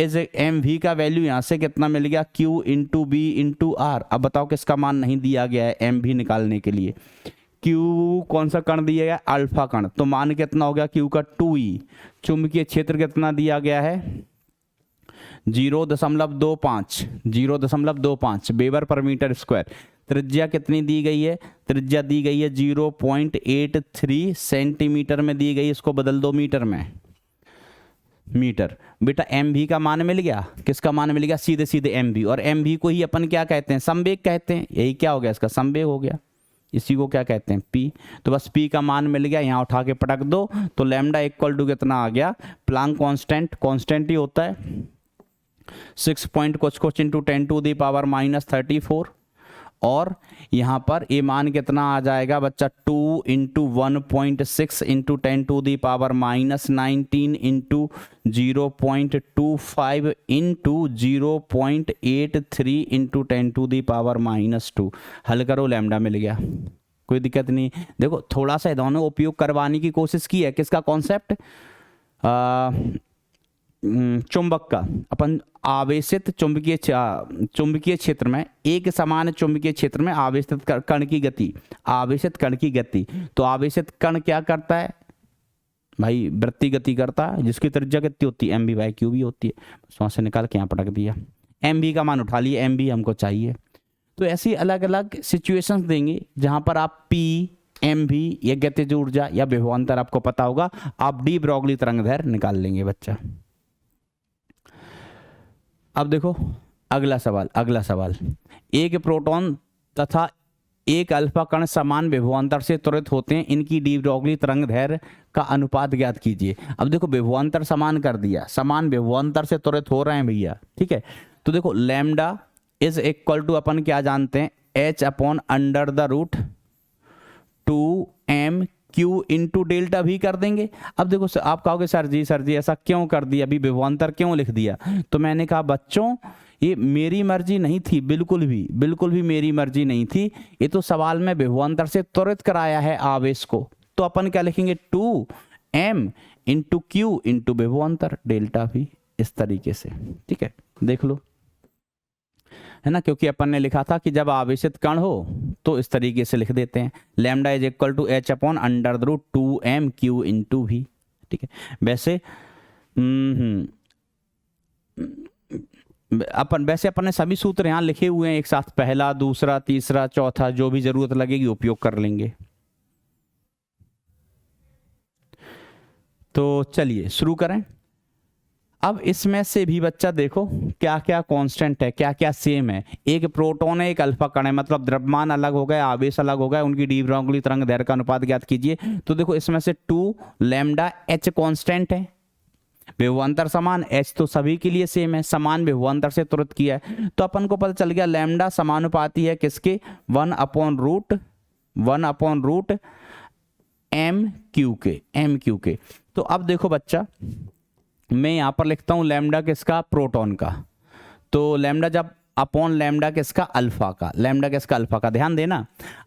वी का वैल्यू यहाँ से कितना मिल गया, Q into B into R. अब बताओ किसका मान नहीं दिया गया है एम वी निकालने के लिए, Q कौन सा कण दिया गया, अल्फा कण, तो मान कितना हो गया Q का 2e। चुंबकीय क्षेत्र कितना दिया गया है, 0.25 वेबर पर मीटर स्क्वायर। त्रिज्या कितनी दी गई है, त्रिज्या दी गई है 0.83 सेंटीमीटर में दी गई, इसको बदल दो मीटर में, मीटर। बेटा एम वी का मान मिल गया, किसका मान मिल गया, सीधे सीधे एम वी। और एम वी को ही अपन क्या कहते हैं, संवेग कहते हैं। यही क्या हो गया, इसका संवेग हो गया। इसी को क्या कहते हैं, पी। तो बस पी का मान मिल गया, यहाँ उठा के पटक दो तो लैम्डा इक्वल टू कितना आ गया, प्लांक कांस्टेंट, कांस्टेंट ही होता है 6 पॉइंट कुछ इंटू 10 टू दी पावर -34, और यहाँ पर ये मान कितना आ जाएगा बच्चा, 2 into 1.6 into 10 to the power -19 into 0.25 into 0.83 into 10 to the power -2। हल करो, लैम्डा मिल गया, कोई दिक्कत नहीं। देखो थोड़ा सा दोनों उपयोग करवाने की कोशिश की है, किसका कॉन्सेप्ट, चुंबक का। अपन आवेशित चुंबकीय क्षेत्र में, एक समान चुंबकीय क्षेत्र में आवेशित कण की गति, आवेशित कण की गति। तो आवेशित कण क्या करता है भाई, वृत्तीय गति करता है, जिसकी त्रिज्या कितनी होती है, mv/q होती है। वहां से निकाल के यहाँ पटक दिया, mv का मान उठा लिए, mv हमको चाहिए। तो ऐसी अलग अलग सिचुएशंस देंगे जहां पर आप p, mv या गतिज ऊर्जा या विभवांतर आपको पता होगा, आप डी ब्रोगली तरंगदैर्घ्य निकाल लेंगे बच्चा। अब देखो अगला सवाल, एक प्रोटॉन तथा एक अल्फा कण समान विभवांतर से त्वरित होते हैं, इनकी डी ब्रोगली तरंगदैर्घ्य का अनुपात ज्ञात कीजिए। अब देखो विभवांतर समान कर दिया, समान विभवांतर से त्वरित हो रहे हैं भैया, ठीक है। तो देखो लैम्डा इज इक्वल टू, अपन क्या जानते हैं, h/√2m q इंटू डेल्टा भी कर देंगे। अब देखो आप कहोगे सर जी ऐसा क्यों कर दिया, अभी विभवांतर क्यों लिख दिया, तो मैंने कहा बच्चों ये मेरी मर्जी नहीं थी, बिल्कुल भी मेरी मर्जी नहीं थी, ये तो सवाल में विभवांतर से त्वरित कराया है आवेश को। तो अपन क्या लिखेंगे, 2m इंटू q इंटू विभवांतर डेल्टा भी, इस तरीके से, ठीक है। देख लो, है ना, क्योंकि अपन ने लिखा था कि जब आवेशित कण हो तो इस तरीके से लिख देते हैं, lambda is equal to h/√2m q into v, ठीक है। वैसे अपन ने सभी सूत्र यहाँ लिखे हुए हैं एक साथ, पहला, दूसरा, तीसरा, चौथा, जो भी जरूरत लगेगी उपयोग कर लेंगे। तो चलिए शुरू करें। अब इसमें से भी बच्चा देखो क्या क्या कांस्टेंट है, क्या क्या सेम है। एक प्रोटॉन है, एक अल्फा कण है, मतलब द्रव्यमान अलग हो गया, आवेश अलग हो गया, उनकी डी ब्रोगली तरंगदैर्घ्य का अनुपात ज्ञात कीजिए। तो देखो इसमें से 2 लैम्डा h कांस्टेंट है, विभवांतर समान, h तो सभी के लिए सेम है, समान विभवांतर से तुरंत किया है। तो अपन को पता चल गया लैम्डा समानुपाती है किसके, 1/√m q के। तो अब देखो बच्चा, मैं यहां पर लिखता हूं लैम्डा किसका, प्रोटॉन का। तो लैम्डा जब अपॉन लैम्डा किसका, अल्फा का, लैम्डा किसका, अल्फा का, ध्यान देना।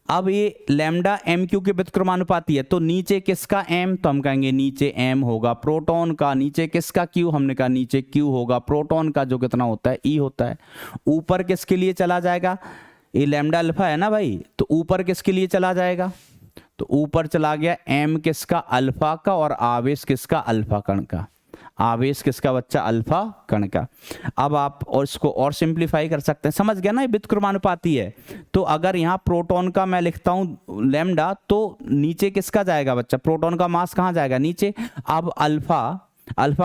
अब ये लैम्डा एम क्यू के व्युत्क्रमानुपाती है, तो नीचे किसका m, तो हम कहेंगे नीचे m होगा प्रोटॉन का, नीचे किसका q, हमने कहा नीचे q होगा प्रोटॉन का, जो कितना होता है e होता है। ऊपर किसके लिए चला जाएगा, ये लैम्डा अल्फा है ना भाई, तो ऊपर किसके लिए चला जाएगा, तो ऊपर चला गया m किसका, अल्फा का, और आवेश किसका, अल्फा कण का, आवेश किसका बच्चा, अल्फा कण का। अब आप और इसको और सिंप्लीफाई कर सकते हैं, समझ गया ना, ये व्युत्क्रमानुपाती है। तो अगर यहाँ प्रोटॉन का मैं लिखता हूँ लैम्डा, तो नीचे किसका जाएगा बच्चा, प्रोटॉन का मास कहाँ जाएगा, नीचे। अब अल्फा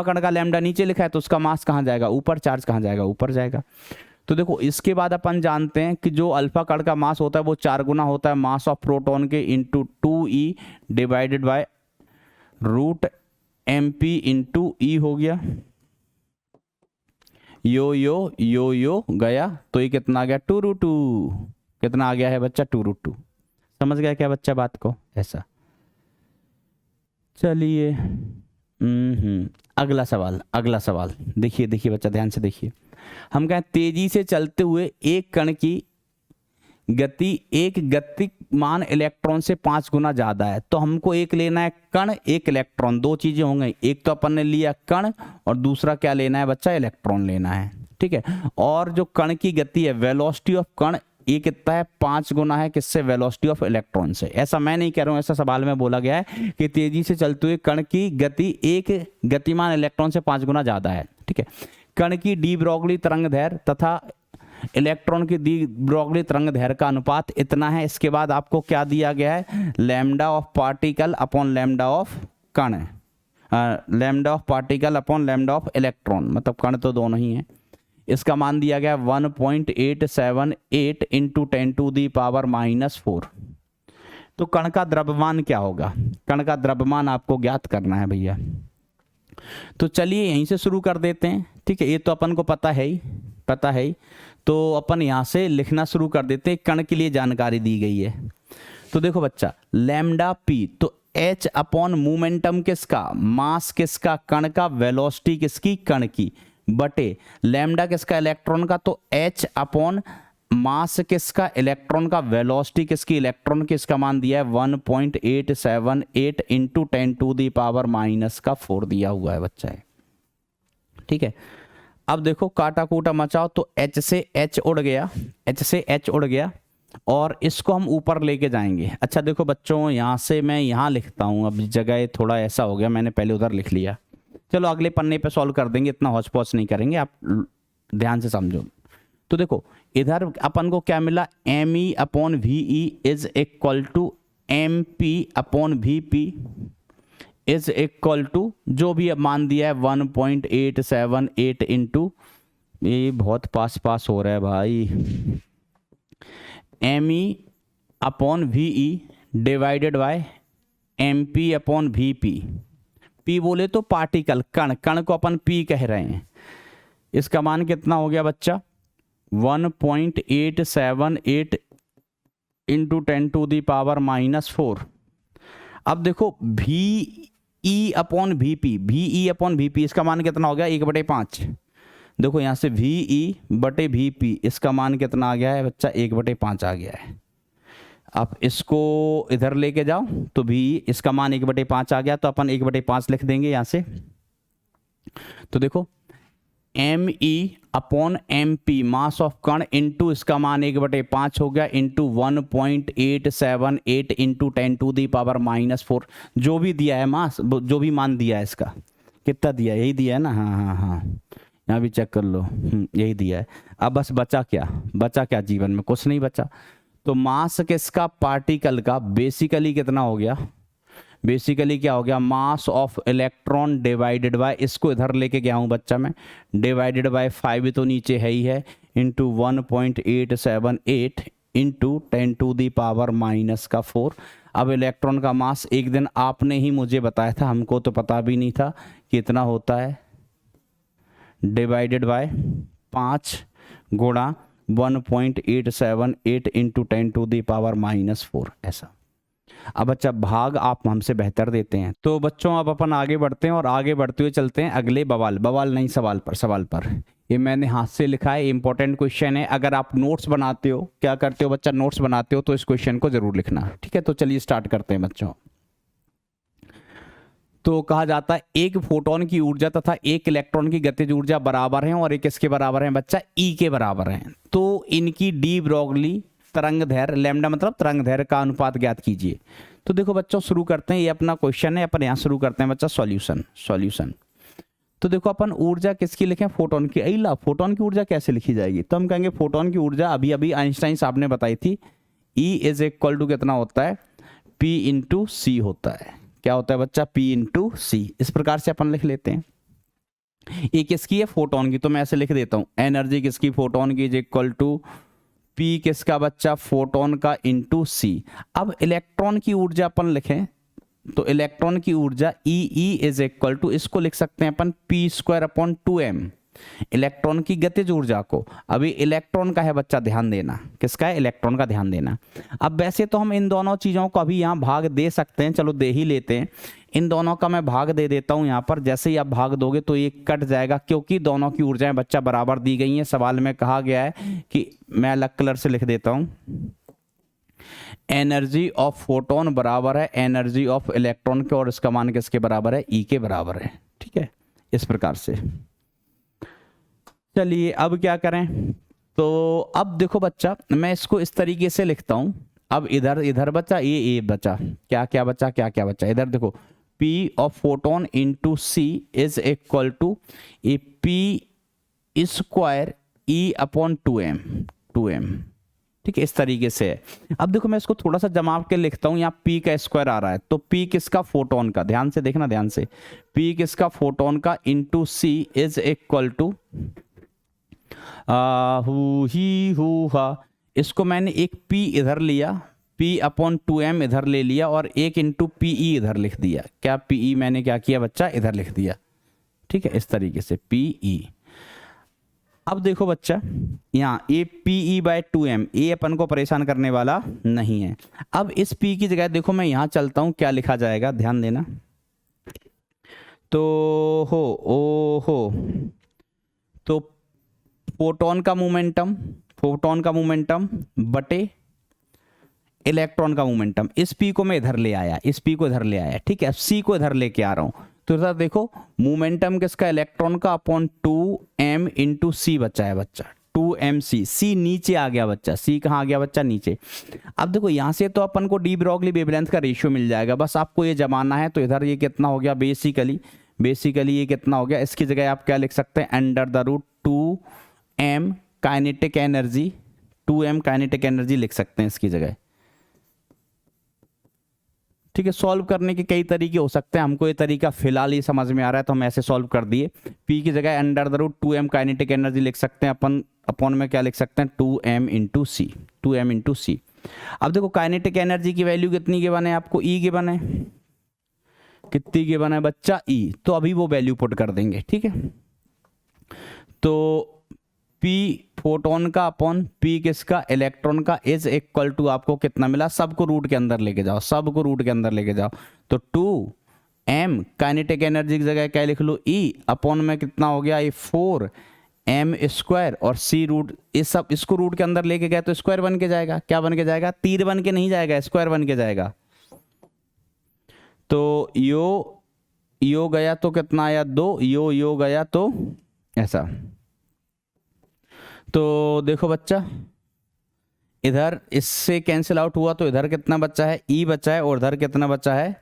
कण का लैम्डा नीचे लिखा है, तो उसका मास कहाँ जाएगा, ऊपर, चार्ज कहाँ जाएगा, ऊपर जाएगा। तो देखो इसके बाद अपन जानते हैं कि जो अल्फा कण का मास होता है वो 4 गुना होता है मास ऑफ प्रोटॉन के, into 2e divided by √mp into E हो गया, यो गया, तो ये कितना आ गया, 2√2, कितना आ गया है बच्चा, 2√2। समझ गया क्या बच्चा बात को, ऐसा। चलिए अगला सवाल देखिए बच्चा, ध्यान से देखिए। हम कहें तेजी से चलते हुए एक कण की गति एक गतिमान इलेक्ट्रॉन से 5 गुना ज्यादा है, तो हमको एक लेना है कण, एक इलेक्ट्रॉन, दो चीजें होंगी, एक तो अपन ने लिया कण और दूसरा क्या लेना है बच्चा, इलेक्ट्रॉन लेना है, ठीक है। और जो कण की गति है, वेलोसिटी ऑफ कण, ये कितना है, 5 गुना है किससे, वेलोसिटी ऑफ इलेक्ट्रॉन से। ऐसा मैं नहीं कह रहा हूं, ऐसा सवाल में बोला गया है कि तेजी से चलते हुए कण की गति एक गतिमान इलेक्ट्रॉन से 5 गुना ज्यादा है, ठीक है। कण की डी ब्रोगली तरंगदैर्घ्य तथा इलेक्ट्रॉन की डी ब्रोगली तरंगदैर्घ्य का अनुपात इतना है। इसके बाद आपको क्या दिया गया है, lambda of particle upon lambda of कण, lambda of particle upon lambda of electron, मतलब कण तो दोनों ही है। इसका मान दिया गया 1.878 इंटू 10 टू दी पावर -4, तो कण का द्रव्यमान क्या होगा, कण का द्रव्यमान आपको ज्ञात करना है भैया। तो चलिए यहीं से शुरू कर देते हैं, ठीक है, ये तो अपन को पता है ही, पता है ही। तो अपन यहाँ से लिखना शुरू कर देते हैं, कण के लिए जानकारी दी गई है। तो देखो बच्चा, लैम्डा पी, तो एच अपॉन मोमेंटम किसका, मास किसका, कण का, वेलोसिटी किसकी, कण की, बटे लैम्डा किसका, इलेक्ट्रॉन का, तो एच अपॉन मास किसका, इलेक्ट्रॉन का, वेलोसिटी किसकी, इलेक्ट्रॉन की, इसका मान दिया है 1.878 इंटू 10⁻⁻⁴ दिया हुआ है बच्चा है, ठीक है। अब देखो काटा कूटा मचाओ, तो एच से एच उड़ गया, एच से एच उड़ गया, और इसको हम ऊपर लेके जाएंगे। अच्छा देखो बच्चों, यहाँ से मैं यहाँ लिखता हूँ, अब जगह थोड़ा ऐसा हो गया, मैंने पहले उधर लिख लिया, चलो अगले पन्ने पे सॉल्व कर देंगे, इतना हौच पौच नहीं करेंगे, आप ध्यान से समझो। तो देखो इधर अपन को क्या मिला, M E upon V E is equal to M P upon V P is equal to, जो भी अब मान दिया है 1.878 इंटू, ये बहुत पास पास हो रहा है भाई, M E upon V E divided by M P upon V P. P बोले तो पार्टिकल, कण, कण को अपन पी कह रहे हैं। इसका मान कितना हो गया बच्चा, 1.878 इंटू 10⁻⁻⁴। अब देखो भी ई अपॉन वी पी, भी ई अपॉन वी पी, इसका मान कितना हो गया, 1/5। देखो यहाँ से वी ई बटे वी पी, इसका मान कितना आ गया है बच्चा, 1/5 आ गया है। अब इसको इधर लेके जाओ, तो भी इसका मान 1/5 आ गया, तो अपन 1/5 लिख देंगे यहाँ से। तो देखो M E upon M P, mass of कण, इंटू इसका मान 1/5 हो गया, इंटू 1.878 इंटू 10⁻⁻⁴, जो भी दिया है मास, जो भी मान दिया है, इसका कितना दिया है, यही दिया है ना, हाँ हाँ हाँ, यहाँ भी चेक कर लो, यही दिया है। अब बस बचा क्या, बचा क्या जीवन में, कुछ नहीं बचा। तो मास किसका, पार्टिकल का, बेसिकली कितना हो गया, बेसिकली क्या हो गया, mass of electron divided by, इसको इधर लेके गया हूं बच्चा मैं, डिवाइडेड बाय 5 तो नीचे है ही है, इंटू 1.878 इंटू 10⁻⁻⁴। अब इलेक्ट्रॉन का मास एक दिन आपने ही मुझे बताया था, हमको तो पता भी नहीं था कितना होता है, डिवाइडेड बाय 5 गुणा 1.878 इंटू 10⁻⁻⁴, ऐसा। अब बच्चा भाग आप हमसे बेहतर देते हैं। तो बच्चों अब अपन आगे बढ़ते हैं, और आगे बढ़ते हुए चलते हैं अगले बवाल नहीं, सवाल पर। ये मैंने हाथ से लिखा है, इंपॉर्टेंट क्वेश्चन है। अगर आप नोट्स बनाते हो, क्या करते हो बच्चा, नोट्स बनाते हो, तो इस क्वेश्चन को जरूर लिखना, ठीक है। तो चलिए स्टार्ट करते हैं बच्चों। तो कहा जाता है एक फोटोन की ऊर्जा तथा एक इलेक्ट्रॉन की गतिज ऊर्जा बराबर है, और एक किसके बराबर है बच्चा, ई के बराबर है। तो इनकी डी ब्रोगली तरंग दैर्घ्य, लैम्डा मतलब तरंग दैर्घ्य का अनुपात ज्ञात कीजिए। तो देखो बच्चों शुरू करते हैं, ये अपना क्वेश्चन है, अपन यहाँ शुरू करते हैं बच्चा सॉल्यूशन। तो देखो अपन ऊर्जा किसकी लिखें, फोटोन की। अइला फोटोन की ऊर्जा कैसे लिखी जाएगी, तो हम कहेंगे फोटोन की ऊर्जा अभी अभी आइंस्टाइन साहब ने बताई थी, E इज इक्वल टू कितना होता है, P इंटू सी होता है। क्या होता है बच्चा, P इंटू सी। इस प्रकार से अपन लिख लेते हैं। ये किसकी है, फोटोन की, तो मैं ऐसे लिख देता हूँ, एनर्जी किसकी, फोटोन की, इज इक्वल टू पी किसका बच्चा, फोटोन का, इंटू सी। अब इलेक्ट्रॉन की ऊर्जा अपन लिखें, तो इलेक्ट्रॉन की ऊर्जा ई इज इक्वल टू, इसको लिख सकते हैं अपन p²/2m, इलेक्ट्रॉन की गतिज ऊर्जा को। अभी इलेक्ट्रॉन का है बच्चा, ध्यान देना, किसका है, इलेक्ट्रॉन का, ध्यान देना। अब वैसे तो हम इन दोनों चीज़ों को अभी यहाँ भाग दे सकते हैं, चलो दे ही लेते हैं। इन दोनों का मैं भाग दे देता हूँ यहाँ पर। जैसे ही आप भाग दोगे तो ये कट जाएगा, क्योंकि दोनों की ऊर्जाएं बच्चा बराबर दी गई हैं। सवाल में कहा गया है कि, मैं अलग कलर से लिख देता हूँ, एनर्जी ऑफ फोटोन बराबर है एनर्जी ऑफ इलेक्ट्रॉन के, और इसका मान किसके बराबर है, ई के बराबर है, ठीक है। इस प्रकार से चलिए अब क्या करें, तो अब देखो बच्चा मैं इसको इस तरीके से लिखता हूं। अब इधर बच्चा ये बचा, क्या बचा, क्या बचा, इधर देखो, P of photon into C is equal to a P square E upon 2m, ठीक है। इस तरीके से है। अब देखो मैं इसको थोड़ा सा जमा के लिखता हूं, यहाँ P का स्क्वायर आ रहा है, तो P किसका, फोटोन का, ध्यान से देखना, ध्यान से, P किसका, फोटोन का, into C is equal to हु ही हु हा। इसको मैंने एक P इधर लिया, P अपॉन 2m इधर ले लिया और 1 इंटू पी ई इधर लिख दिया। क्या पी ई मैंने क्या किया बच्चा, इधर लिख दिया। ठीक है, इस तरीके से पी ई। अब देखो बच्चा, यहाँ A P E bye 2m, ए अपन को परेशान करने वाला नहीं है। अब इस P की जगह देखो मैं यहाँ चलता हूँ, क्या लिखा जाएगा ध्यान देना। तो तो फोटोन का मोमेंटम बटे इलेक्ट्रॉन का मोमेंटम, इस P को मैं इधर ले आया, इस P को इधर ले आया। ठीक है, C को इधर लेके आ रहा हूँ। तो इधर देखो मोमेंटम किसका, इलेक्ट्रॉन का, अपॉन 2m इंटू सी बचा है बच्चा, 2mc। सी नीचे आ गया बच्चा, सी कहाँ आ गया बच्चा, नीचे। अब देखो यहाँ से तो अपन को डी ब्रॉगली वेवलेंथ का रेशियो मिल जाएगा, बस आपको ये जमाना है। तो इधर ये कितना हो गया, बेसिकली ये कितना हो गया, इसकी जगह आप क्या लिख सकते हैं, under the root 2m kinetic energy, 2m kinetic energy लिख सकते हैं इसकी जगह। ठीक है, सॉल्व करने के कई तरीके हो सकते हैं, हमको ये तरीका फिलहाल ही समझ में आ रहा है तो हम ऐसे सॉल्व कर दिए। P की जगह under the root 2m kinetic energy लिख सकते हैं अपन, अपॉन में क्या लिख सकते हैं, 2m इंटू सी। अब देखो काइनेटिक एनर्जी की वैल्यू कितनी गिवन है आपको, E गिवन है। कितनी गिवन है बच्चा, E। तो अभी वो वैल्यू पुट कर देंगे। ठीक है, तो P फोटोन का अपॉन P किसका, इलेक्ट्रॉन का, इज इक्वल टू आपको कितना मिला, सबको रूट के अंदर लेके जाओ, तो 2m काइनेटिक एनर्जी की जगह क्या लिख लो, E अपॉन में कितना हो गया, ये 4m स्क्वायर और C रूट, इस सब इसको रूट के अंदर लेके गए तो स्क्वायर बन के जाएगा। क्या बन के जाएगा, तीर बन के नहीं जाएगा, स्क्वायर बन के जाएगा। तो यो गया तो कितना आया, 2, यो गया तो ऐसा। तो देखो बच्चा, इधर इससे कैंसिल आउट हुआ तो इधर कितना बचा है, E बचा है, और इधर कितना बचा है,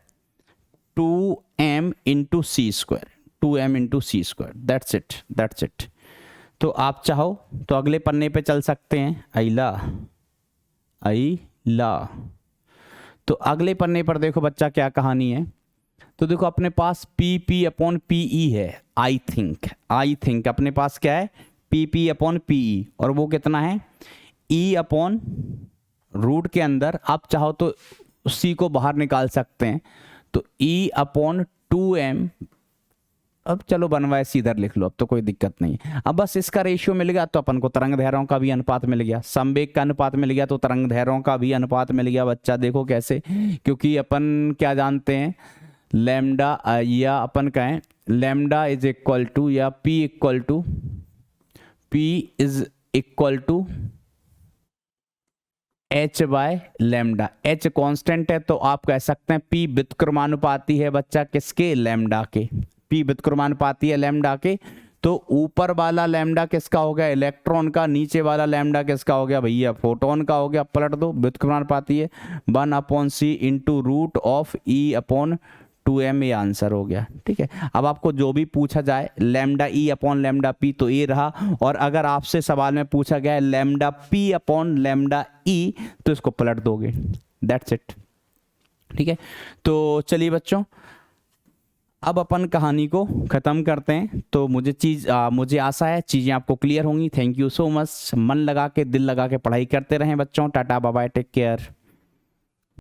2m into C square. That's it. तो आप चाहो तो अगले पन्ने पे चल सकते हैं, अइला। तो अगले पन्ने पर देखो बच्चा क्या कहानी है। तो देखो अपने पास P अपॉन PE है, आई थिंक अपने पास क्या है, P अपॉन PE, और वो कितना है, E अपॉन रूट के अंदर आप चाहो तो C को बाहर निकाल सकते हैं। तो E अपॉन 2m, अब चलो बनवाए इधर लिख लो, अब तो कोई दिक्कत नहीं। अब बस इसका रेशियो मिल गया तो अपन को तरंग दैर्ध्यों का भी अनुपात मिल गया, संवेग का अनुपात मिल गया, तो तरंग दैर्ध्यों का भी अनुपात मिल गया बच्चा। देखो कैसे, क्योंकि अपन क्या जानते हैं, लैम्डा, या अपन कहें लैम्डा इज इक्वल टू, या P is equal to H by lambda. H constant है तो आप कह सकते हैं P व्युत्क्रमानुपाती है बच्चा किसके, लैम्डा के। P व्युत्क्रमानुपाती है लैम्डा के। तो ऊपर वाला लैम्डा किसका हो गया, इलेक्ट्रॉन का, नीचे वाला लैम्डा किसका हो गया भैया, फोटोन का हो गया। पलट दो, व्युत्क्रमानुपाती है, 1/c into root of E upon 2m, ये आंसर हो गया। ठीक है, अब आपको जो भी पूछा जाए lambda E upon lambda P, तो ये रहा। और अगर आपसे सवाल में पूछा गया है lambda P upon lambda E, तो इसको पलट दोगे। That's it. ठीक है, तो चलिए बच्चों, अब अपन कहानी को ख़त्म करते हैं। तो मुझे आशा है चीज़ें आपको क्लियर होंगी। Thank you so much. मन लगा के, दिल लगा के पढ़ाई करते रहें बच्चों। Tata bye bye, take care.